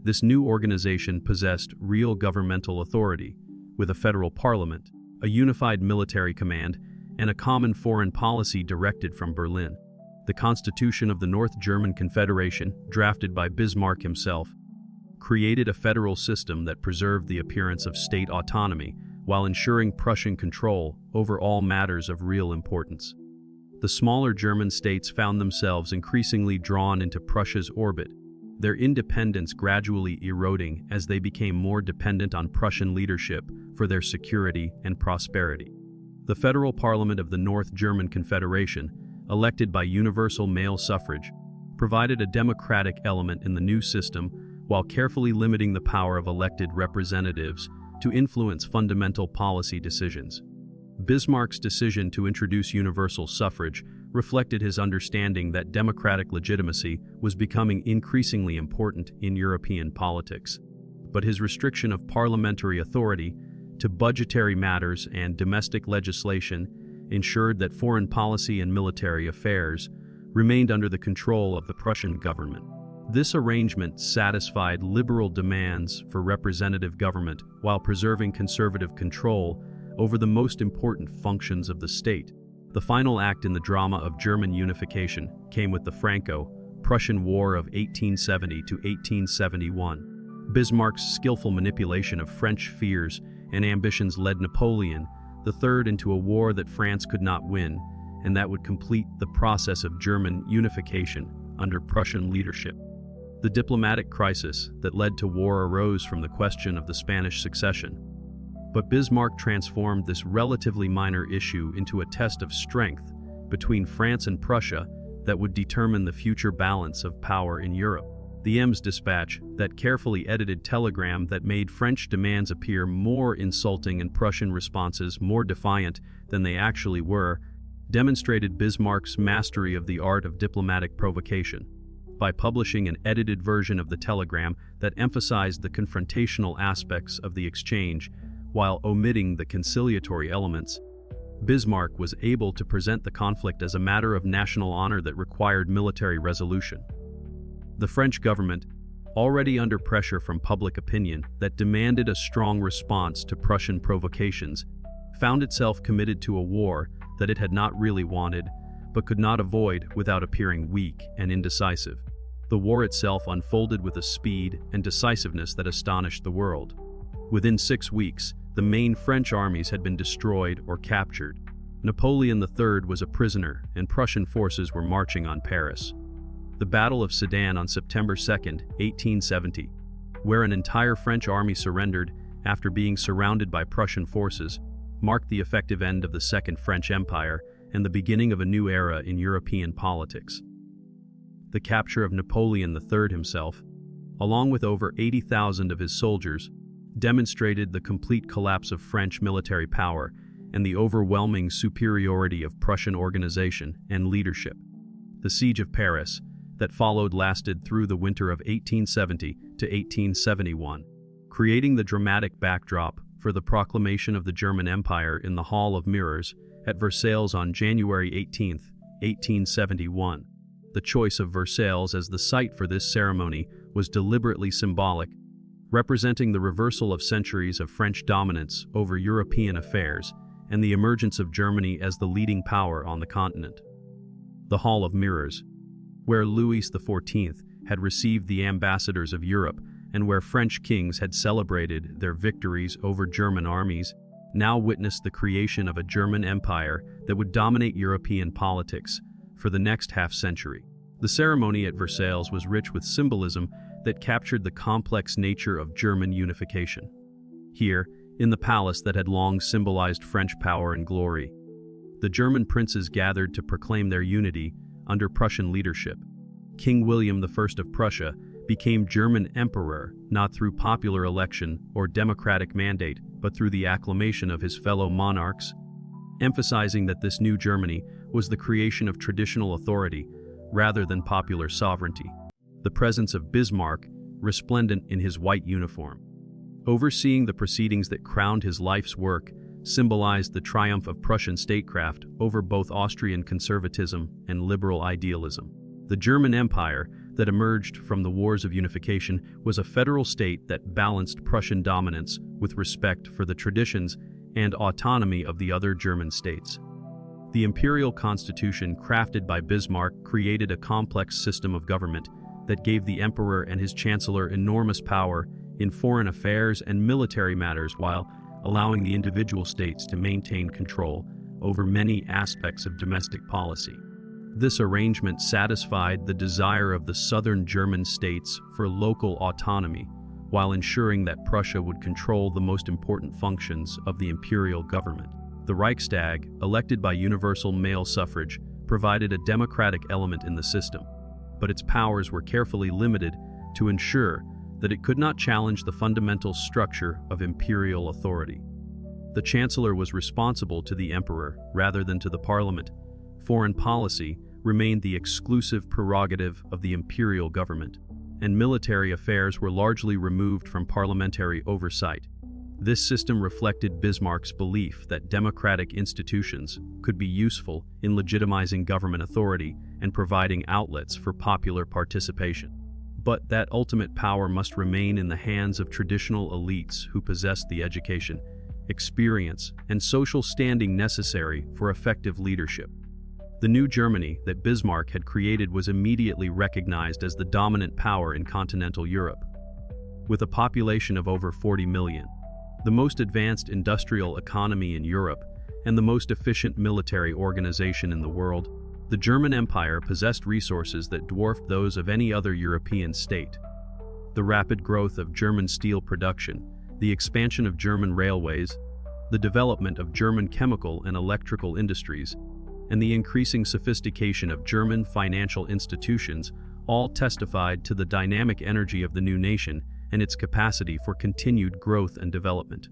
this new organization possessed real governmental authority, with a federal parliament, a unified military command, and a common foreign policy directed from Berlin. The Constitution of the North German Confederation, drafted by Bismarck himself, created a federal system that preserved the appearance of state autonomy while ensuring Prussian control over all matters of real importance. The smaller German states found themselves increasingly drawn into Prussia's orbit, their independence gradually eroding as they became more dependent on Prussian leadership for their security and prosperity. The Federal Parliament of the North German Confederation, elected by universal male suffrage, provided a democratic element in the new system while carefully limiting the power of elected representatives to influence fundamental policy decisions. Bismarck's decision to introduce universal suffrage reflected his understanding that democratic legitimacy was becoming increasingly important in European politics. But his restriction of parliamentary authority to budgetary matters and domestic legislation ensured that foreign policy and military affairs remained under the control of the Prussian government. This arrangement satisfied liberal demands for representative government while preserving conservative control over the most important functions of the state. The final act in the drama of German unification came with the Franco-Prussian War of 1870 to 1871. Bismarck's skillful manipulation of French fears and ambitions led Napoleon III into a war that France could not win, and that would complete the process of German unification under Prussian leadership. The diplomatic crisis that led to war arose from the question of the Spanish succession. But Bismarck transformed this relatively minor issue into a test of strength between France and Prussia that would determine the future balance of power in Europe. The Ems dispatch, that carefully edited telegram that made French demands appear more insulting and Prussian responses more defiant than they actually were, demonstrated Bismarck's mastery of the art of diplomatic provocation. By publishing an edited version of the telegram that emphasized the confrontational aspects of the exchange, while omitting the conciliatory elements, Bismarck was able to present the conflict as a matter of national honor that required military resolution. The French government, already under pressure from public opinion that demanded a strong response to Prussian provocations, found itself committed to a war that it had not really wanted, but could not avoid without appearing weak and indecisive. The war itself unfolded with a speed and decisiveness that astonished the world. Within 6 weeks, the main French armies had been destroyed or captured. Napoleon III was a prisoner, and Prussian forces were marching on Paris. The Battle of Sedan on September 2, 1870, where an entire French army surrendered after being surrounded by Prussian forces, marked the effective end of the Second French Empire and the beginning of a new era in European politics. The capture of Napoleon III himself, along with over 80,000 of his soldiers, demonstrated the complete collapse of French military power and the overwhelming superiority of Prussian organization and leadership. The Siege of Paris that followed lasted through the winter of 1870 to 1871, creating the dramatic backdrop for the proclamation of the German Empire in the Hall of Mirrors at Versailles on January 18, 1871. The choice of Versailles as the site for this ceremony was deliberately symbolic, representing the reversal of centuries of French dominance over European affairs and the emergence of Germany as the leading power on the continent. The Hall of Mirrors, where Louis XIV had received the ambassadors of Europe and where French kings had celebrated their victories over German armies, now witnessed the creation of a German empire that would dominate European politics for the next half-century. The ceremony at Versailles was rich with symbolism that captured the complex nature of German unification. Here, in the palace that had long symbolized French power and glory, the German princes gathered to proclaim their unity under Prussian leadership. King William I of Prussia became German emperor not through popular election or democratic mandate, but through the acclamation of his fellow monarchs, emphasizing that this new Germany was the creation of traditional authority rather than popular sovereignty. The presence of Bismarck, resplendent in his white uniform, overseeing the proceedings that crowned his life's work, symbolized the triumph of Prussian statecraft over both Austrian conservatism and liberal idealism. The German Empire that emerged from the wars of unification was a federal state that balanced Prussian dominance with respect for the traditions and autonomy of the other German states. The imperial constitution crafted by Bismarck created a complex system of government that gave the emperor and his chancellor enormous power in foreign affairs and military matters while allowing the individual states to maintain control over many aspects of domestic policy. This arrangement satisfied the desire of the southern German states for local autonomy, while ensuring that Prussia would control the most important functions of the imperial government. The Reichstag, elected by universal male suffrage, provided a democratic element in the system, but its powers were carefully limited to ensure that it could not challenge the fundamental structure of imperial authority. The chancellor was responsible to the emperor rather than to the parliament. Foreign policy remained the exclusive prerogative of the imperial government, and military affairs were largely removed from parliamentary oversight. This system reflected Bismarck's belief that democratic institutions could be useful in legitimizing government authority and providing outlets for popular participation. But that ultimate power must remain in the hands of traditional elites who possessed the education, experience, and social standing necessary for effective leadership. The new Germany that Bismarck had created was immediately recognized as the dominant power in continental Europe. With a population of over 40 million, the most advanced industrial economy in Europe, and the most efficient military organization in the world, the German Empire possessed resources that dwarfed those of any other European state. The rapid growth of German steel production, the expansion of German railways, the development of German chemical and electrical industries, and the increasing sophistication of German financial institutions all testified to the dynamic energy of the new nation and its capacity for continued growth and development.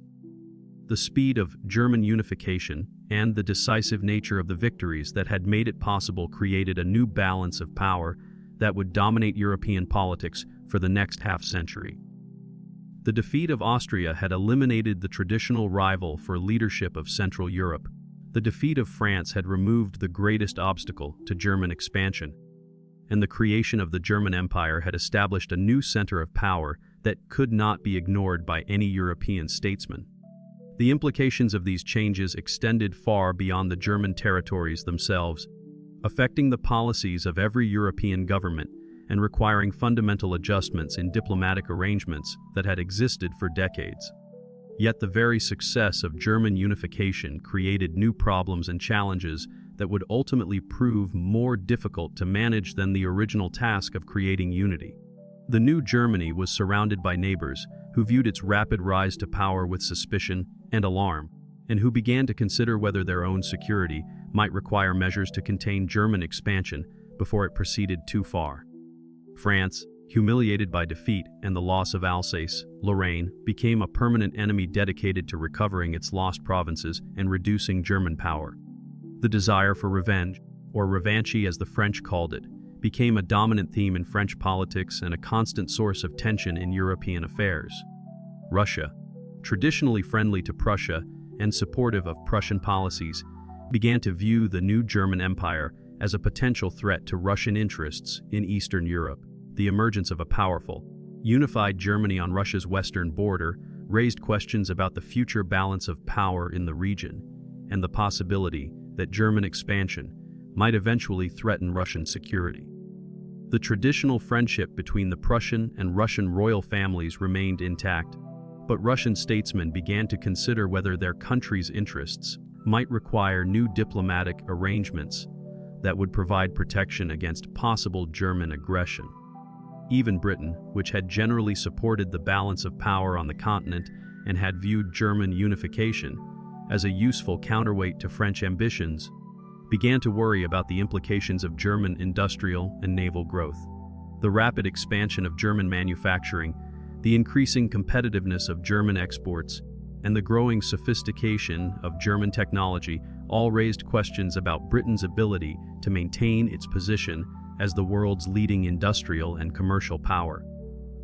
The speed of German unification and the decisive nature of the victories that had made it possible created a new balance of power that would dominate European politics for the next half-century. The defeat of Austria had eliminated the traditional rival for leadership of Central Europe. The defeat of France had removed the greatest obstacle to German expansion, and the creation of the German Empire had established a new center of power that could not be ignored by any European statesman. The implications of these changes extended far beyond the German territories themselves, affecting the policies of every European government and requiring fundamental adjustments in diplomatic arrangements that had existed for decades. Yet the very success of German unification created new problems and challenges that would ultimately prove more difficult to manage than the original task of creating unity. The new Germany was surrounded by neighbors who viewed its rapid rise to power with suspicion and alarm, and who began to consider whether their own security might require measures to contain German expansion before it proceeded too far. France, humiliated by defeat and the loss of Alsace, Lorraine, became a permanent enemy dedicated to recovering its lost provinces and reducing German power. The desire for revenge, or revanchy as the French called it, became a dominant theme in French politics and a constant source of tension in European affairs. Russia, traditionally friendly to Prussia and supportive of Prussian policies, began to view the new German Empire as a potential threat to Russian interests in Eastern Europe. The emergence of a powerful, unified Germany on Russia's western border raised questions about the future balance of power in the region and the possibility that German expansion might eventually threaten Russian security. The traditional friendship between the Prussian and Russian royal families remained intact, but Russian statesmen began to consider whether their country's interests might require new diplomatic arrangements that would provide protection against possible German aggression. Even Britain, which had generally supported the balance of power on the continent and had viewed German unification as a useful counterweight to French ambitions, began to worry about the implications of German industrial and naval growth. The rapid expansion of German manufacturing, the increasing competitiveness of German exports, and the growing sophistication of German technology all raised questions about Britain's ability to maintain its position as the world's leading industrial and commercial power.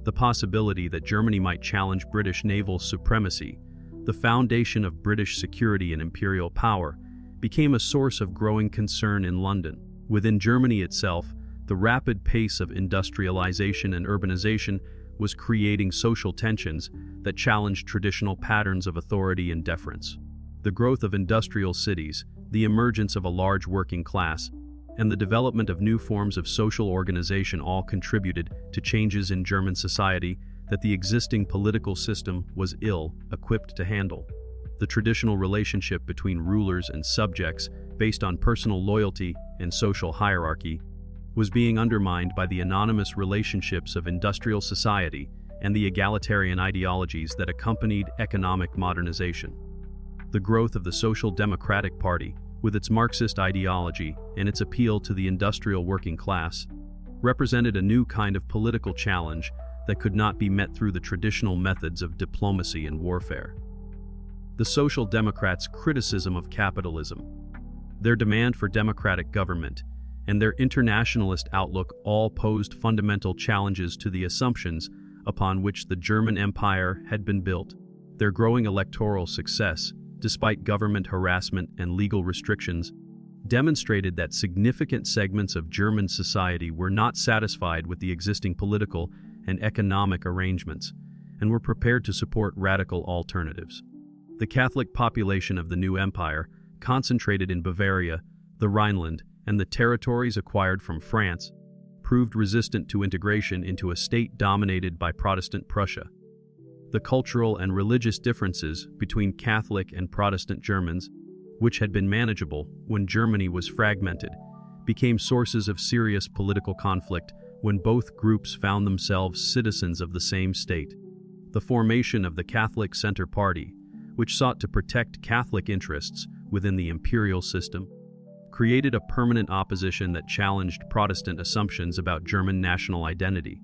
The possibility that Germany might challenge British naval supremacy, the foundation of British security and imperial power, became a source of growing concern in London. Within Germany itself, the rapid pace of industrialization and urbanization was creating social tensions that challenged traditional patterns of authority and deference. The growth of industrial cities, the emergence of a large working class, and the development of new forms of social organization all contributed to changes in German society that the existing political system was ill-equipped to handle. The traditional relationship between rulers and subjects, based on personal loyalty and social hierarchy, was being undermined by the anonymous relationships of industrial society and the egalitarian ideologies that accompanied economic modernization. The growth of the Social Democratic Party, with its Marxist ideology and its appeal to the industrial working class, represented a new kind of political challenge that could not be met through the traditional methods of diplomacy and warfare. The Social Democrats' criticism of capitalism, their demand for democratic government, and their internationalist outlook all posed fundamental challenges to the assumptions upon which the German Empire had been built. Their growing electoral success, despite government harassment and legal restrictions, demonstrated that significant segments of German society were not satisfied with the existing political and economic arrangements and were prepared to support radical alternatives. The Catholic population of the new empire, concentrated in Bavaria, the Rhineland, and the territories acquired from France, proved resistant to integration into a state dominated by Protestant Prussia. The cultural and religious differences between Catholic and Protestant Germans, which had been manageable when Germany was fragmented, became sources of serious political conflict when both groups found themselves citizens of the same state. The formation of the Catholic Center Party, which sought to protect Catholic interests within the imperial system, created a permanent opposition that challenged Protestant assumptions about German national identity.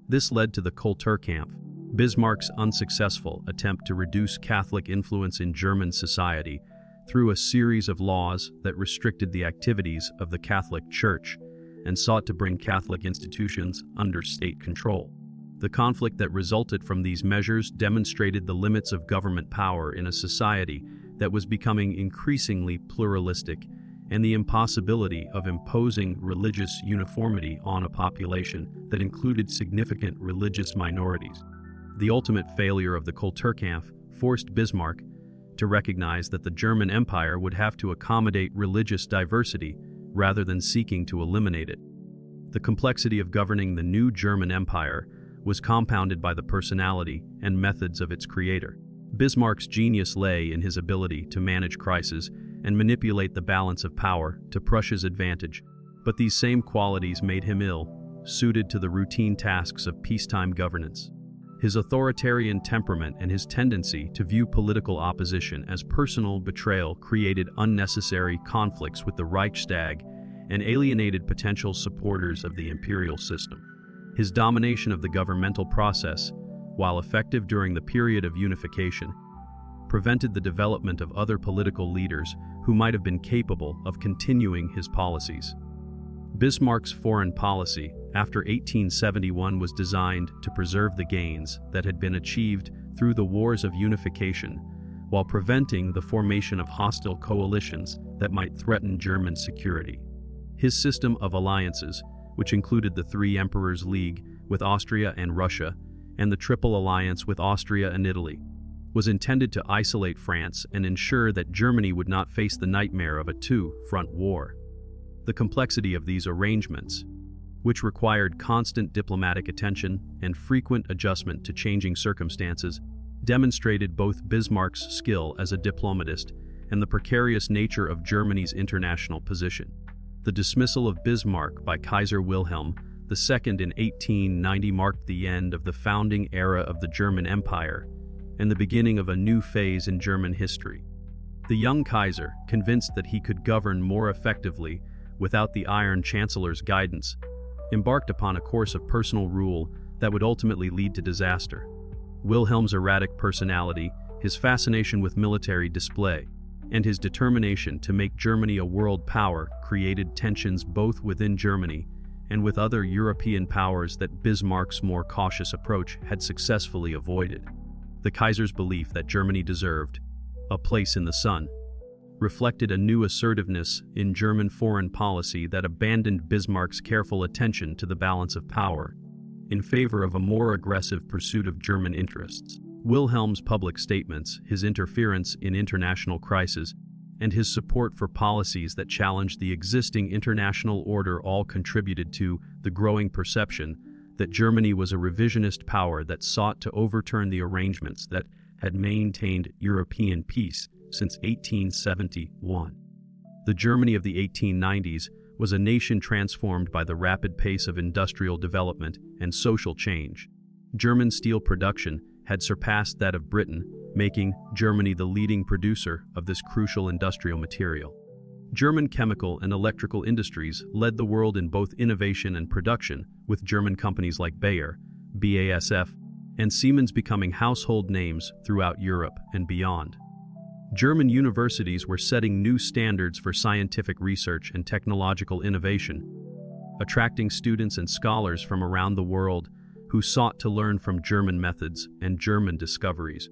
This led to the Kulturkampf, Bismarck's unsuccessful attempt to reduce Catholic influence in German society through a series of laws that restricted the activities of the Catholic Church and sought to bring Catholic institutions under state control. The conflict that resulted from these measures demonstrated the limits of government power in a society that was becoming increasingly pluralistic and the impossibility of imposing religious uniformity on a population that included significant religious minorities. The ultimate failure of the Kulturkampf forced Bismarck to recognize that the German Empire would have to accommodate religious diversity rather than seeking to eliminate it. The complexity of governing the new German Empire was compounded by the personality and methods of its creator. Bismarck's genius lay in his ability to manage crises and manipulate the balance of power to Prussia's advantage, but these same qualities made him ill-suited to the routine tasks of peacetime governance. His authoritarian temperament and his tendency to view political opposition as personal betrayal created unnecessary conflicts with the Reichstag and alienated potential supporters of the imperial system. His domination of the governmental process, while effective during the period of unification, prevented the development of other political leaders who might have been capable of continuing his policies. Bismarck's foreign policy after 1871 was designed to preserve the gains that had been achieved through the wars of unification, while preventing the formation of hostile coalitions that might threaten German security. His system of alliances, which included the Three Emperors League with Austria and Russia, and the Triple Alliance with Austria and Italy, was intended to isolate France and ensure that Germany would not face the nightmare of a two-front war. The complexity of these arrangements, which required constant diplomatic attention and frequent adjustment to changing circumstances, demonstrated both Bismarck's skill as a diplomatist and the precarious nature of Germany's international position. The dismissal of Bismarck by Kaiser Wilhelm II in 1890 marked the end of the founding era of the German Empire and the beginning of a new phase in German history. The young Kaiser, convinced that he could govern more effectively without the Iron Chancellor's guidance, embarked upon a course of personal rule that would ultimately lead to disaster. Wilhelm's erratic personality, his fascination with military display, and his determination to make Germany a world power created tensions both within Germany and with other European powers that Bismarck's more cautious approach had successfully avoided. The Kaiser's belief that Germany deserved a place in the sun reflected a new assertiveness in German foreign policy that abandoned Bismarck's careful attention to the balance of power in favor of a more aggressive pursuit of German interests. Wilhelm's public statements, his interference in international crises, and his support for policies that challenged the existing international order all contributed to the growing perception that Germany was a revisionist power that sought to overturn the arrangements that had maintained European peace since 1871. The Germany of the 1890s was a nation transformed by the rapid pace of industrial development and social change. German steel production had surpassed that of Britain, making Germany the leading producer of this crucial industrial material. German chemical and electrical industries led the world in both innovation and production, with German companies like Bayer, BASF, and Siemens becoming household names throughout Europe and beyond. German universities were setting new standards for scientific research and technological innovation, attracting students and scholars from around the world who sought to learn from German methods and German discoveries.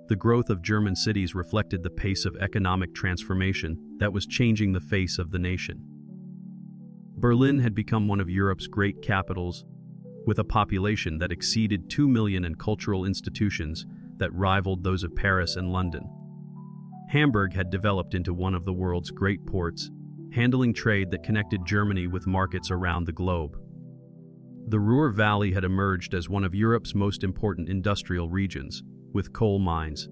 The growth of German cities reflected the pace of economic transformation that was changing the face of the nation. Berlin had become one of Europe's great capitals, with a population that exceeded 2 million and cultural institutions that rivaled those of Paris and London. Hamburg had developed into one of the world's great ports, handling trade that connected Germany with markets around the globe. The Ruhr Valley had emerged as one of Europe's most important industrial regions, with coal mines,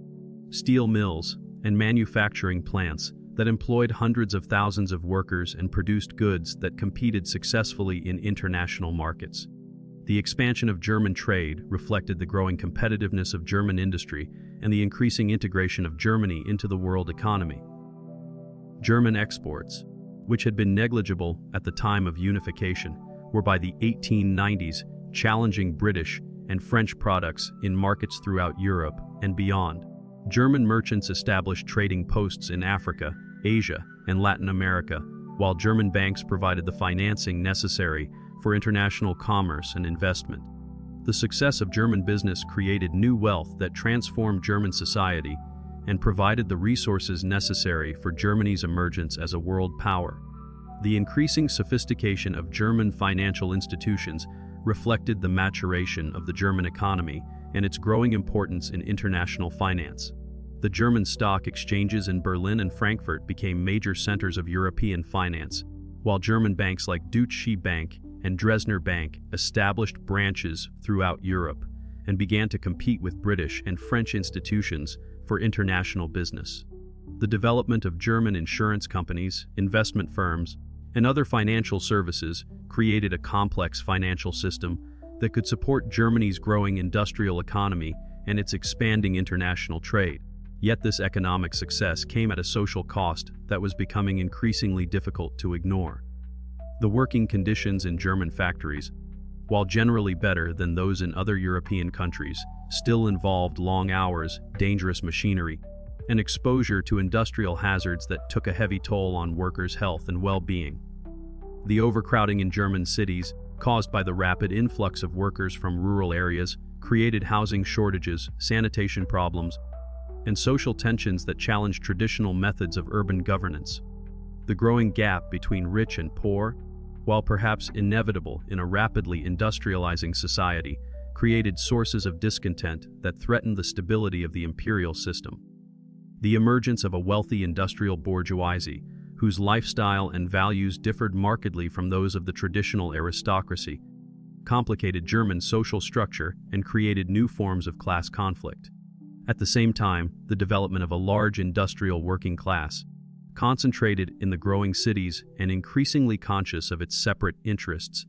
steel mills, and manufacturing plants that employed hundreds of thousands of workers and produced goods that competed successfully in international markets. The expansion of German trade reflected the growing competitiveness of German industry and the increasing integration of Germany into the world economy. German exports, which had been negligible at the time of unification, were by the 1890s challenging British and French products in markets throughout Europe and beyond. German merchants established trading posts in Africa, Asia, and Latin America, while German banks provided the financing necessary for international commerce and investment. The success of German business created new wealth that transformed German society and provided the resources necessary for Germany's emergence as a world power. The increasing sophistication of German financial institutions reflected the maturation of the German economy and its growing importance in international finance. The German stock exchanges in Berlin and Frankfurt became major centers of European finance, while German banks like Deutsche Bank and Dresdner Bank established branches throughout Europe and began to compete with British and French institutions for international business. The development of German insurance companies, investment firms, and other financial services created a complex financial system that could support Germany's growing industrial economy and its expanding international trade. Yet this economic success came at a social cost that was becoming increasingly difficult to ignore. The working conditions in German factories, while generally better than those in other European countries, still involved long hours, dangerous machinery, and exposure to industrial hazards that took a heavy toll on workers' health and well-being. The overcrowding in German cities, caused by the rapid influx of workers from rural areas, created housing shortages, sanitation problems, and social tensions that challenged traditional methods of urban governance. The growing gap between rich and poor, while perhaps inevitable in a rapidly industrializing society, created sources of discontent that threatened the stability of the imperial system. The emergence of a wealthy industrial bourgeoisie, whose lifestyle and values differed markedly from those of the traditional aristocracy, complicated German social structure and created new forms of class conflict. At the same time, the development of a large industrial working class, concentrated in the growing cities and increasingly conscious of its separate interests,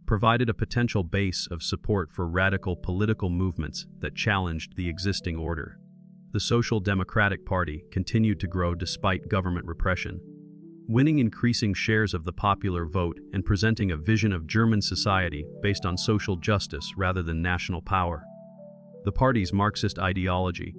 provided a potential base of support for radical political movements that challenged the existing order. The Social Democratic Party continued to grow despite government repression, winning increasing shares of the popular vote and presenting a vision of German society based on social justice rather than national power. The party's Marxist ideology,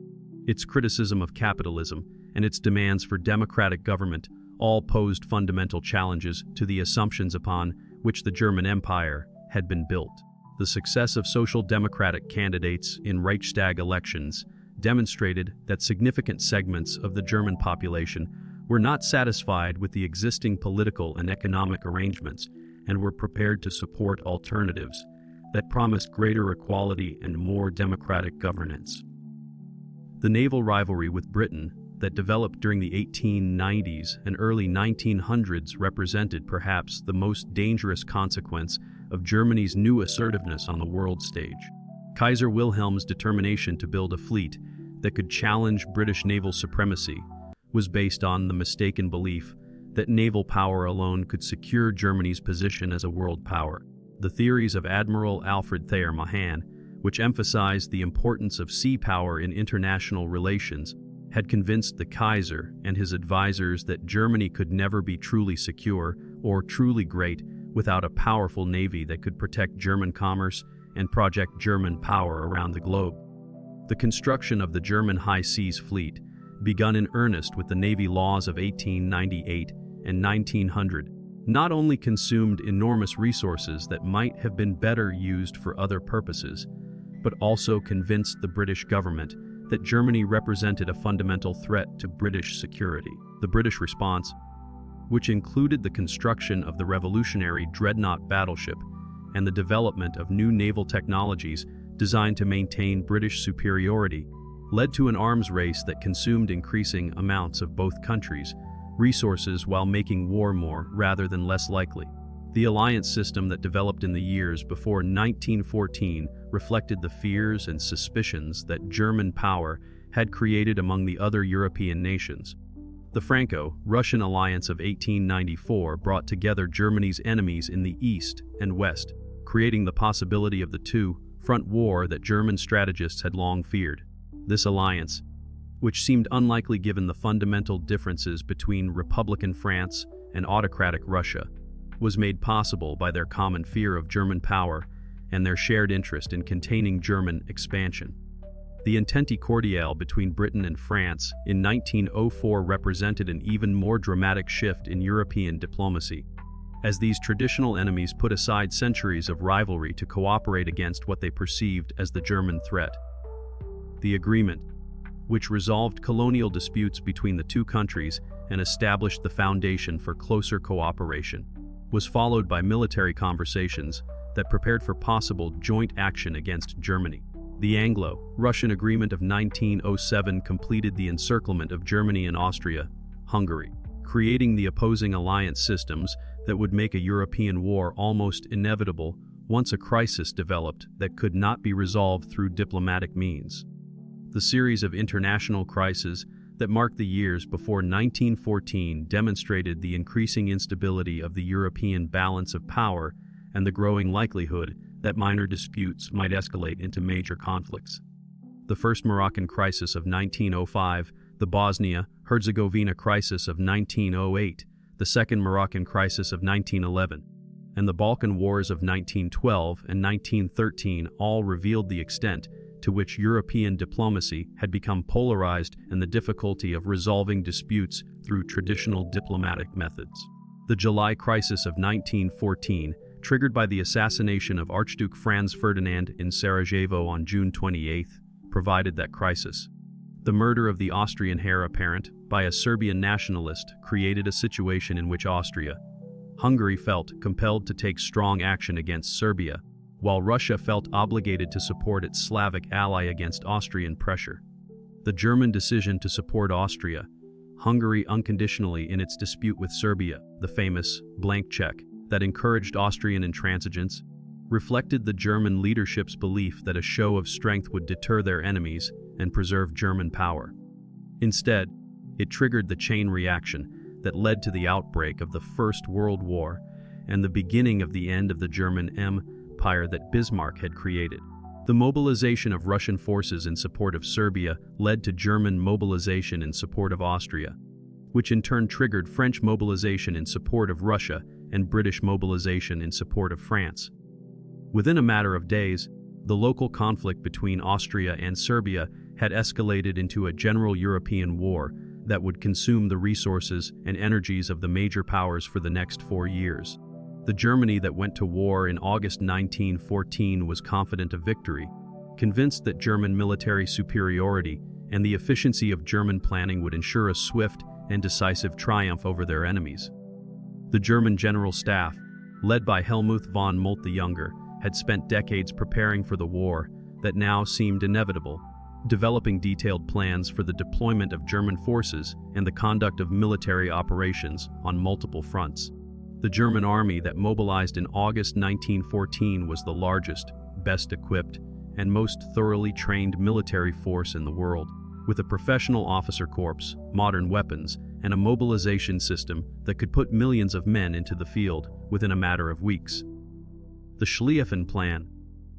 its criticism of capitalism, and its demands for democratic government all posed fundamental challenges to the assumptions upon which the German Empire had been built. The success of social democratic candidates in Reichstag elections demonstrated that significant segments of the German population were not satisfied with the existing political and economic arrangements and were prepared to support alternatives that promised greater equality and more democratic governance. The naval rivalry with Britain that developed during the 1890s and early 1900s represented perhaps the most dangerous consequence of Germany's new assertiveness on the world stage. Kaiser Wilhelm's determination to build a fleet that could challenge British naval supremacy was based on the mistaken belief that naval power alone could secure Germany's position as a world power. The theories of Admiral Alfred Thayer Mahan, which emphasized the importance of sea power in international relations, had convinced the Kaiser and his advisors that Germany could never be truly secure or truly great without a powerful navy that could protect German commerce and project German power around the globe. The construction of the German High Seas Fleet, begun in earnest with the Navy laws of 1898 and 1900, not only consumed enormous resources that might have been better used for other purposes, but also convinced the British government that Germany represented a fundamental threat to British security. The British response, which included the construction of the revolutionary dreadnought battleship and the development of new naval technologies designed to maintain British superiority, led to an arms race that consumed increasing amounts of both countries' resources while making war more rather than less likely. The alliance system that developed in the years before 1914 reflected the fears and suspicions that German power had created among the other European nations. The Franco-Russian alliance of 1894 brought together Germany's enemies in the East and West, creating the possibility of the two-front war that German strategists had long feared. This alliance, which seemed unlikely given the fundamental differences between Republican France and autocratic Russia, was made possible by their common fear of German power and their shared interest in containing German expansion. The Entente Cordiale between Britain and France in 1904 represented an even more dramatic shift in European diplomacy, as these traditional enemies put aside centuries of rivalry to cooperate against what they perceived as the German threat. The agreement, which resolved colonial disputes between the two countries and established the foundation for closer cooperation, was followed by military conversations that prepared for possible joint action against Germany. The Anglo-Russian Agreement of 1907 completed the encirclement of Germany and Austria-Hungary, creating the opposing alliance systems that would make a European war almost inevitable once a crisis developed that could not be resolved through diplomatic means. The series of international crises that marked the years before 1914 demonstrated the increasing instability of the European balance of power and the growing likelihood that minor disputes might escalate into major conflicts. The first Moroccan crisis of 1905, the Bosnia-Herzegovina crisis of 1908, the second Moroccan crisis of 1911, and the Balkan Wars of 1912 and 1913 all revealed the extent to which European diplomacy had become polarized and the difficulty of resolving disputes through traditional diplomatic methods. The July crisis of 1914, triggered by the assassination of Archduke Franz Ferdinand in Sarajevo on June 28, provided that crisis. The murder of the Austrian heir apparent by a Serbian nationalist created a situation in which Austria-Hungary felt compelled to take strong action against Serbia, while Russia felt obligated to support its Slavic ally against Austrian pressure. The German decision to support Austria-Hungary unconditionally in its dispute with Serbia, the famous blank check that encouraged Austrian intransigence, reflected the German leadership's belief that a show of strength would deter their enemies and preserve German power. Instead, it triggered the chain reaction that led to the outbreak of the First World War and the beginning of the end of the German Empire that Bismarck had created. The mobilization of Russian forces in support of Serbia led to German mobilization in support of Austria, which in turn triggered French mobilization in support of Russia and British mobilization in support of France. Within a matter of days, the local conflict between Austria and Serbia had escalated into a general European war that would consume the resources and energies of the major powers for the next 4 years. The Germany that went to war in August 1914 was confident of victory, convinced that German military superiority and the efficiency of German planning would ensure a swift and decisive triumph over their enemies. The German General Staff, led by Helmuth von Moltke the Younger, had spent decades preparing for the war that now seemed inevitable, developing detailed plans for the deployment of German forces and the conduct of military operations on multiple fronts. The German army that mobilized in August 1914 was the largest, best equipped, and most thoroughly trained military force in the world. with a professional officer corps, modern weapons, and a mobilization system that could put millions of men into the field within a matter of weeks. The Schlieffen Plan,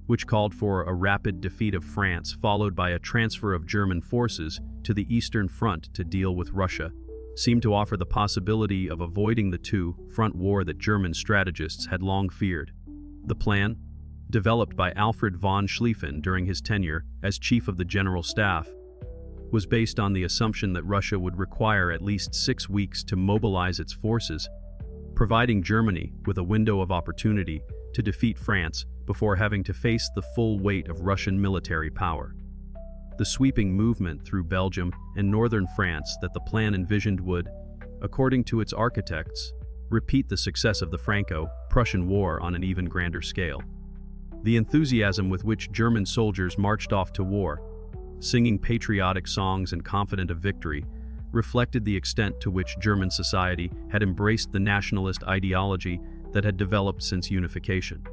which called for a rapid defeat of France followed by a transfer of German forces to the Eastern Front to deal with Russia, seemed to offer the possibility of avoiding the two-front war that German strategists had long feared. The plan, developed by Alfred von Schlieffen during his tenure as Chief of the General Staff, was based on the assumption that Russia would require at least 6 weeks to mobilize its forces, providing Germany with a window of opportunity to defeat France before having to face the full weight of Russian military power. The sweeping movement through Belgium and northern France that the plan envisioned would, according to its architects, repeat the success of the Franco-Prussian War on an even grander scale. The enthusiasm with which German soldiers marched off to war, singing patriotic songs and confident of victory, reflected the extent to which German society had embraced the nationalist ideology that had developed since unification.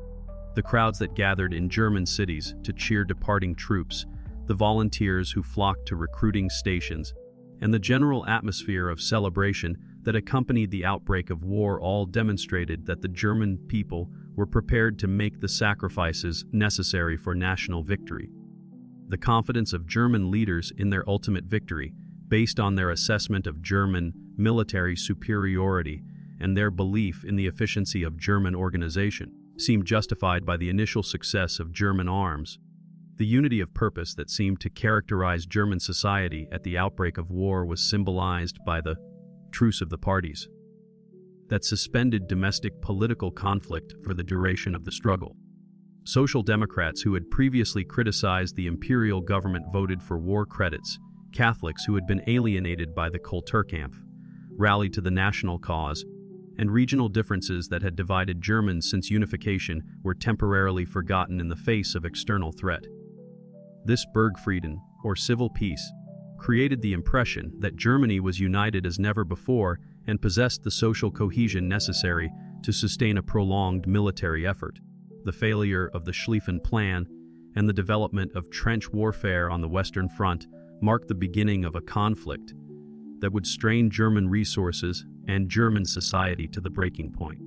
The crowds that gathered in German cities to cheer departing troops, the volunteers who flocked to recruiting stations, and the general atmosphere of celebration that accompanied the outbreak of war all demonstrated that the German people were prepared to make the sacrifices necessary for national victory. The confidence of German leaders in their ultimate victory, based on their assessment of German military superiority and their belief in the efficiency of German organization, seemed justified by the initial success of German arms. The unity of purpose that seemed to characterize German society at the outbreak of war was symbolized by the truce of the parties that suspended domestic political conflict for the duration of the struggle. Social Democrats who had previously criticized the imperial government voted for war credits. Catholics who had been alienated by the Kulturkampf rallied to the national cause, and regional differences that had divided Germans since unification were temporarily forgotten in the face of external threat. This Burgfrieden, or civil peace, created the impression that Germany was united as never before and possessed the social cohesion necessary to sustain a prolonged military effort. The failure of the Schlieffen Plan and the development of trench warfare on the Western Front marked the beginning of a conflict that would strain German resources and German society to the breaking point.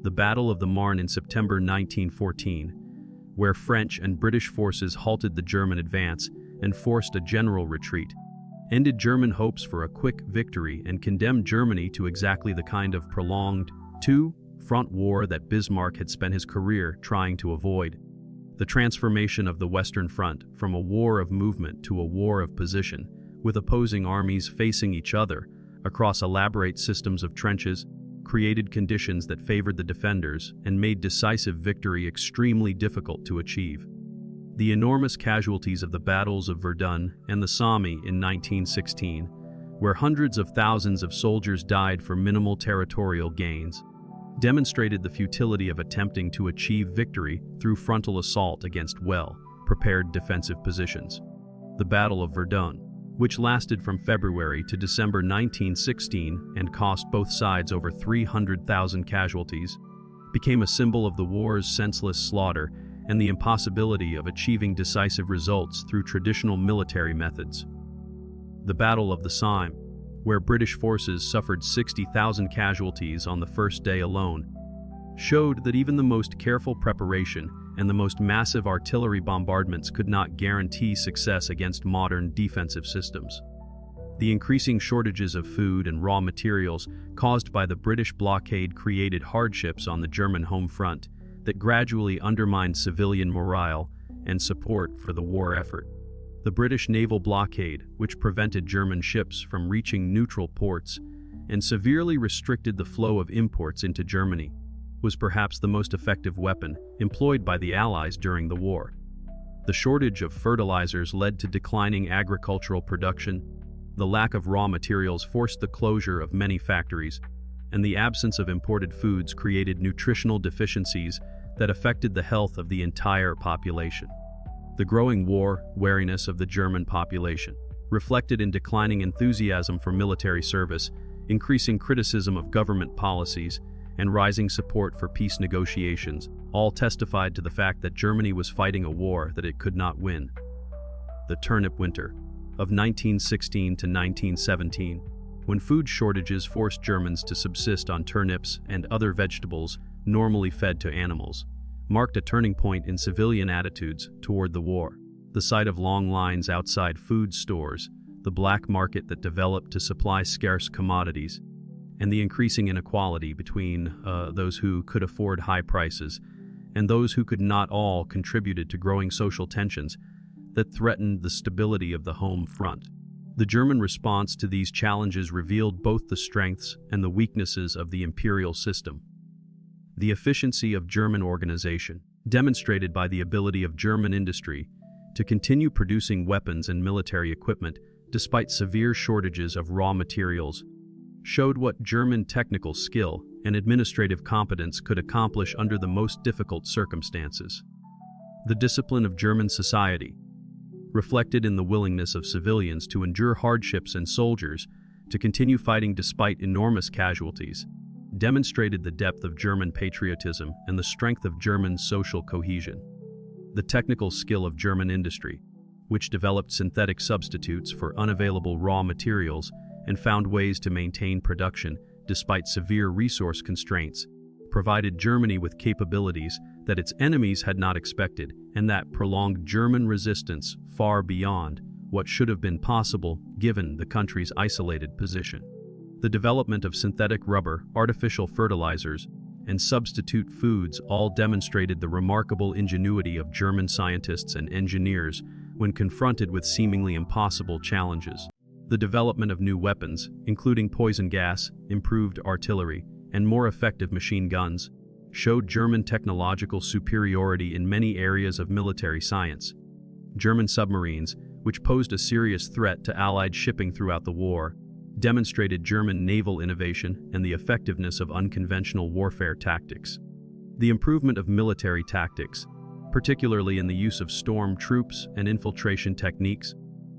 The Battle of the Marne in September 1914, where French and British forces halted the German advance and forced a general retreat, ended German hopes for a quick victory and condemned Germany to exactly the kind of prolonged two-front war that Bismarck had spent his career trying to avoid. The transformation of the Western Front from a war of movement to a war of position, with opposing armies facing each other across elaborate systems of trenches, created conditions that favored the defenders and made decisive victory extremely difficult to achieve. The enormous casualties of the battles of Verdun and the Somme in 1916, where hundreds of thousands of soldiers died for minimal territorial gains, demonstrated the futility of attempting to achieve victory through frontal assault against well-prepared defensive positions. The Battle of Verdun, which lasted from February to December 1916 and cost both sides over 300,000 casualties, became a symbol of the war's senseless slaughter and the impossibility of achieving decisive results through traditional military methods. The Battle of the Somme, where British forces suffered 60,000 casualties on the first day alone, showed that even the most careful preparation and the most massive artillery bombardments could not guarantee success against modern defensive systems. The increasing shortages of food and raw materials caused by the British blockade created hardships on the German home front that gradually undermined civilian morale and support for the war effort. The British naval blockade, which prevented German ships from reaching neutral ports and severely restricted the flow of imports into Germany, was perhaps the most effective weapon employed by the Allies during the war. The shortage of fertilizers led to declining agricultural production, the lack of raw materials forced the closure of many factories, and the absence of imported foods created nutritional deficiencies that affected the health of the entire population. The growing war weariness of the German population reflected in declining enthusiasm for military service, increasing criticism of government policies, and rising support for peace negotiations, all testified to the fact that Germany was fighting a war that it could not win. The Turnip Winter, of 1916 to 1917, when food shortages forced Germans to subsist on turnips and other vegetables normally fed to animals, marked a turning point in civilian attitudes toward the war. The sight of long lines outside food stores, the black market that developed to supply scarce commodities, and the increasing inequality between those who could afford high prices and those who could not all contributed to growing social tensions that threatened the stability of the home front. The German response to these challenges revealed both the strengths and the weaknesses of the imperial system. The efficiency of German organization, demonstrated by the ability of German industry to continue producing weapons and military equipment despite severe shortages of raw materials, showed what German technical skill and administrative competence could accomplish under the most difficult circumstances. The discipline of German society, reflected in the willingness of civilians to endure hardships and soldiers to continue fighting despite enormous casualties, demonstrated the depth of German patriotism and the strength of German social cohesion. The technical skill of German industry, which developed synthetic substitutes for unavailable raw materials and found ways to maintain production despite severe resource constraints, provided Germany with capabilities that its enemies had not expected, and that prolonged German resistance far beyond what should have been possible given the country's isolated position. The development of synthetic rubber, artificial fertilizers, and substitute foods all demonstrated the remarkable ingenuity of German scientists and engineers when confronted with seemingly impossible challenges. The development of new weapons, including poison gas, improved artillery, and more effective machine guns, showed German technological superiority in many areas of military science. German submarines, which posed a serious threat to Allied shipping throughout the war, demonstrated German naval innovation and the effectiveness of unconventional warfare tactics. The improvement of military tactics, particularly in the use of storm troops and infiltration techniques,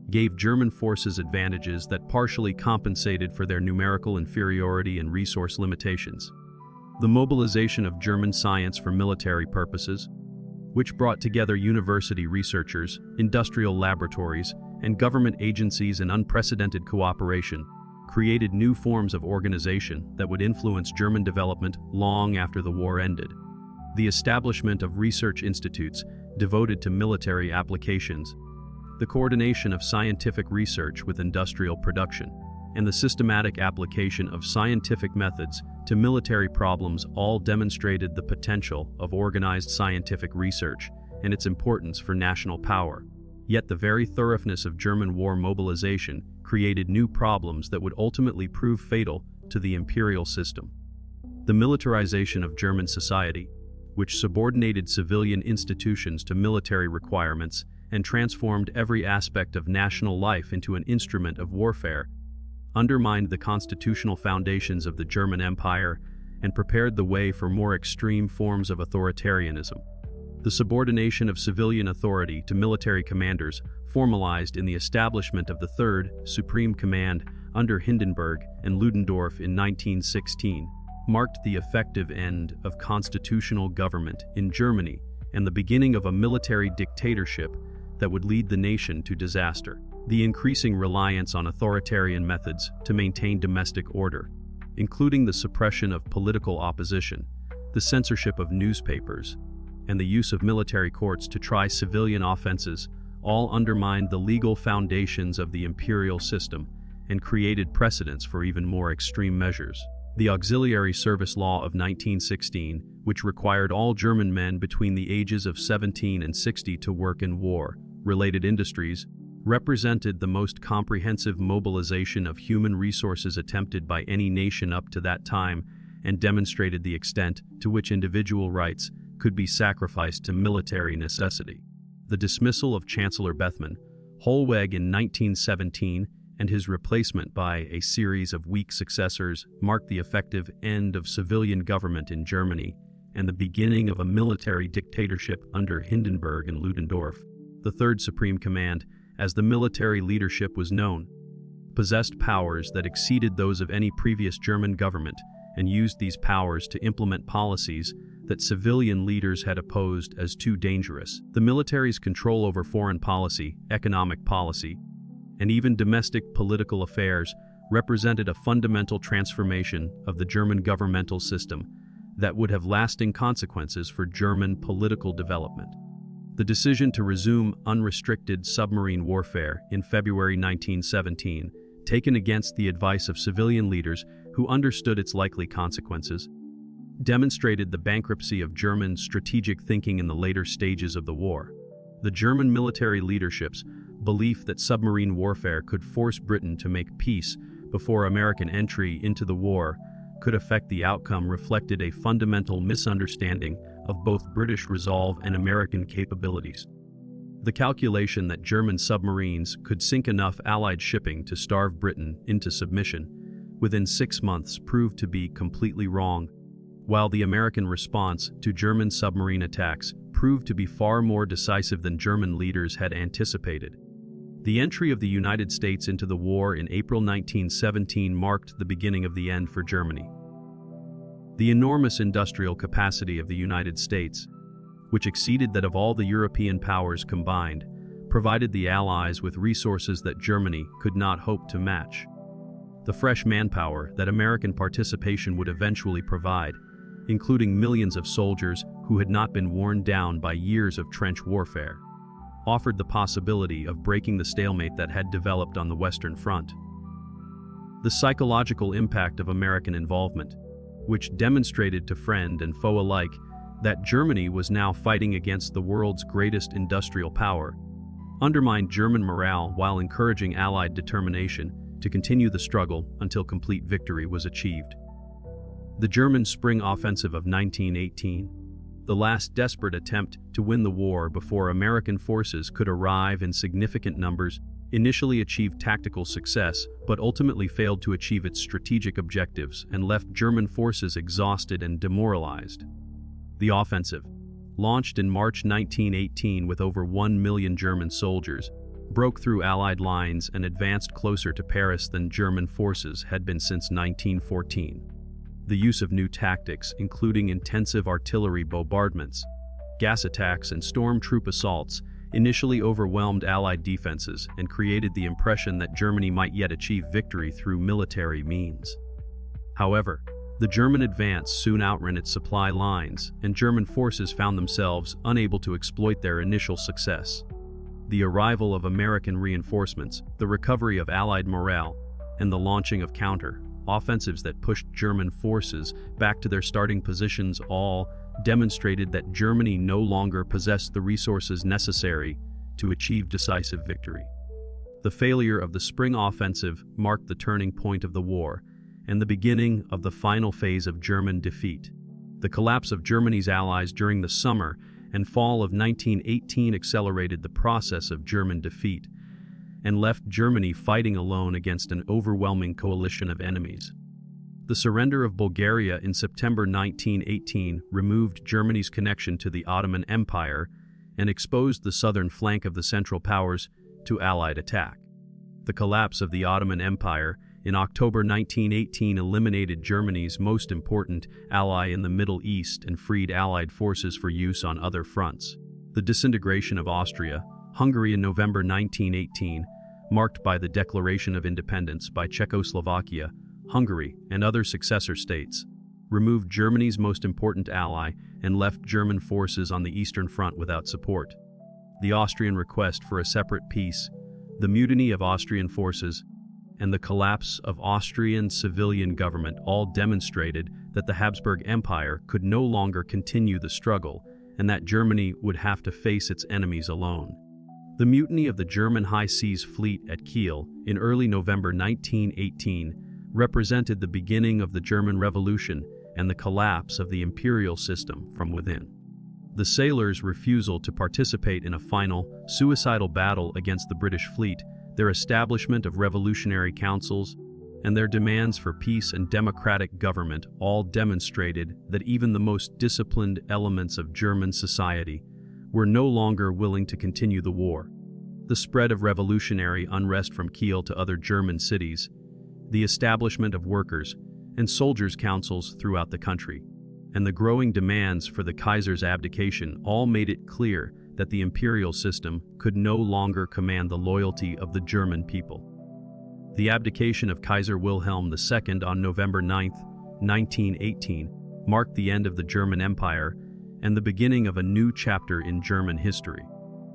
gave German forces advantages that partially compensated for their numerical inferiority and resource limitations. The mobilization of German science for military purposes, which brought together university researchers, industrial laboratories, and government agencies in unprecedented cooperation, created new forms of organization that would influence German development long after the war ended. The establishment of research institutes devoted to military applications, the coordination of scientific research with industrial production, and the systematic application of scientific methods to military problems all demonstrated the potential of organized scientific research and its importance for national power. Yet the very thoroughness of German war mobilization created new problems that would ultimately prove fatal to the imperial system. The militarization of German society, which subordinated civilian institutions to military requirements and transformed every aspect of national life into an instrument of warfare, undermined the constitutional foundations of the German Empire and prepared the way for more extreme forms of authoritarianism. The subordination of civilian authority to military commanders, formalized in the establishment of the Third Supreme Command under Hindenburg and Ludendorff in 1916, marked the effective end of constitutional government in Germany and the beginning of a military dictatorship that would lead the nation to disaster. The increasing reliance on authoritarian methods to maintain domestic order, including the suppression of political opposition, the censorship of newspapers, and the use of military courts to try civilian offenses, all undermined the legal foundations of the imperial system and created precedents for even more extreme measures. The Auxiliary Service Law of 1916, which required all German men between the ages of 17 and 60 to work in war-related industries, represented the most comprehensive mobilization of human resources attempted by any nation up to that time and demonstrated the extent to which individual rights could be sacrificed to military necessity. The dismissal of Chancellor Bethmann, Hollweg in 1917, and his replacement by a series of weak successors marked the effective end of civilian government in Germany and the beginning of a military dictatorship under Hindenburg and Ludendorff. The Third Supreme Command, as the military leadership was known, possessed powers that exceeded those of any previous German government and used these powers to implement policies that civilian leaders had opposed as too dangerous. The military's control over foreign policy, economic policy, and even domestic political affairs represented a fundamental transformation of the German governmental system that would have lasting consequences for German political development. The decision to resume unrestricted submarine warfare in February 1917, taken against the advice of civilian leaders who understood its likely consequences, demonstrated the bankruptcy of German strategic thinking in the later stages of the war. The German military leadership's belief that submarine warfare could force Britain to make peace before American entry into the war could affect the outcome reflected a fundamental misunderstanding of both British resolve and American capabilities. The calculation that German submarines could sink enough Allied shipping to starve Britain into submission within 6 months proved to be completely wrong, while the American response to German submarine attacks proved to be far more decisive than German leaders had anticipated. The entry of the United States into the war in April 1917 marked the beginning of the end for Germany. The enormous industrial capacity of the United States, which exceeded that of all the European powers combined, provided the Allies with resources that Germany could not hope to match. The fresh manpower that American participation would eventually provide, including millions of soldiers who had not been worn down by years of trench warfare, offered the possibility of breaking the stalemate that had developed on the Western Front. The psychological impact of American involvement, which demonstrated to friend and foe alike that Germany was now fighting against the world's greatest industrial power, undermined German morale while encouraging Allied determination to continue the struggle until complete victory was achieved. The German Spring Offensive of 1918, the last desperate attempt to win the war before American forces could arrive in significant numbers, initially achieved tactical success but ultimately failed to achieve its strategic objectives and left German forces exhausted and demoralized. The offensive, launched in March 1918 with over 1 million German soldiers, broke through Allied lines and advanced closer to Paris than German forces had been since 1914. The use of new tactics, including intensive artillery bombardments, gas attacks, and storm troop assaults, initially overwhelmed Allied defenses and created the impression that Germany might yet achieve victory through military means. However, the German advance soon outran its supply lines, and German forces found themselves unable to exploit their initial success. The arrival of American reinforcements, the recovery of Allied morale, and the launching of counter-offensives that pushed German forces back to their starting positions all demonstrated that Germany no longer possessed the resources necessary to achieve decisive victory. The failure of the Spring Offensive marked the turning point of the war and the beginning of the final phase of German defeat. The collapse of Germany's allies during the summer and fall of 1918 accelerated the process of German defeat and left Germany fighting alone against an overwhelming coalition of enemies. The surrender of Bulgaria in September 1918 removed Germany's connection to the Ottoman Empire and exposed the southern flank of the Central Powers to Allied attack. The collapse of the Ottoman Empire in October 1918 eliminated Germany's most important ally in the Middle East and freed Allied forces for use on other fronts. The disintegration of Austria-Hungary in November 1918, marked by the declaration of independence by Czechoslovakia, Hungary, and other successor states, removed Germany's most important ally and left German forces on the Eastern Front without support. The Austrian request for a separate peace, the mutiny of Austrian forces, and the collapse of Austrian civilian government all demonstrated that the Habsburg Empire could no longer continue the struggle and that Germany would have to face its enemies alone. The mutiny of the German High Seas Fleet at Kiel in early November 1918 represented the beginning of the German Revolution and the collapse of the imperial system from within. The sailors' refusal to participate in a final, suicidal battle against the British fleet, their establishment of revolutionary councils, and their demands for peace and democratic government all demonstrated that even the most disciplined elements of German society were no longer willing to continue the war. The spread of revolutionary unrest from Kiel to other German cities, the establishment of workers' and soldiers' councils throughout the country, and the growing demands for the Kaiser's abdication all made it clear that the imperial system could no longer command the loyalty of the German people. The abdication of Kaiser Wilhelm II on November 9, 1918, marked the end of the German Empire and the beginning of a new chapter in German history.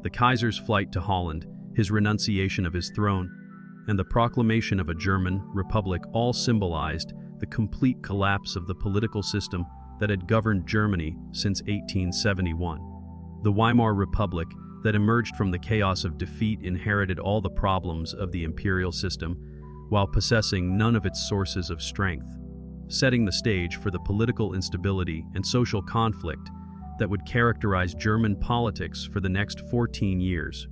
The Kaiser's flight to Holland, his renunciation of his throne, and the proclamation of a German republic all symbolized the complete collapse of the political system that had governed Germany since 1871. The Weimar Republic, that emerged from the chaos of defeat, inherited all the problems of the imperial system, while possessing none of its sources of strength, setting the stage for the political instability and social conflict that would characterize German politics for the next 14 years.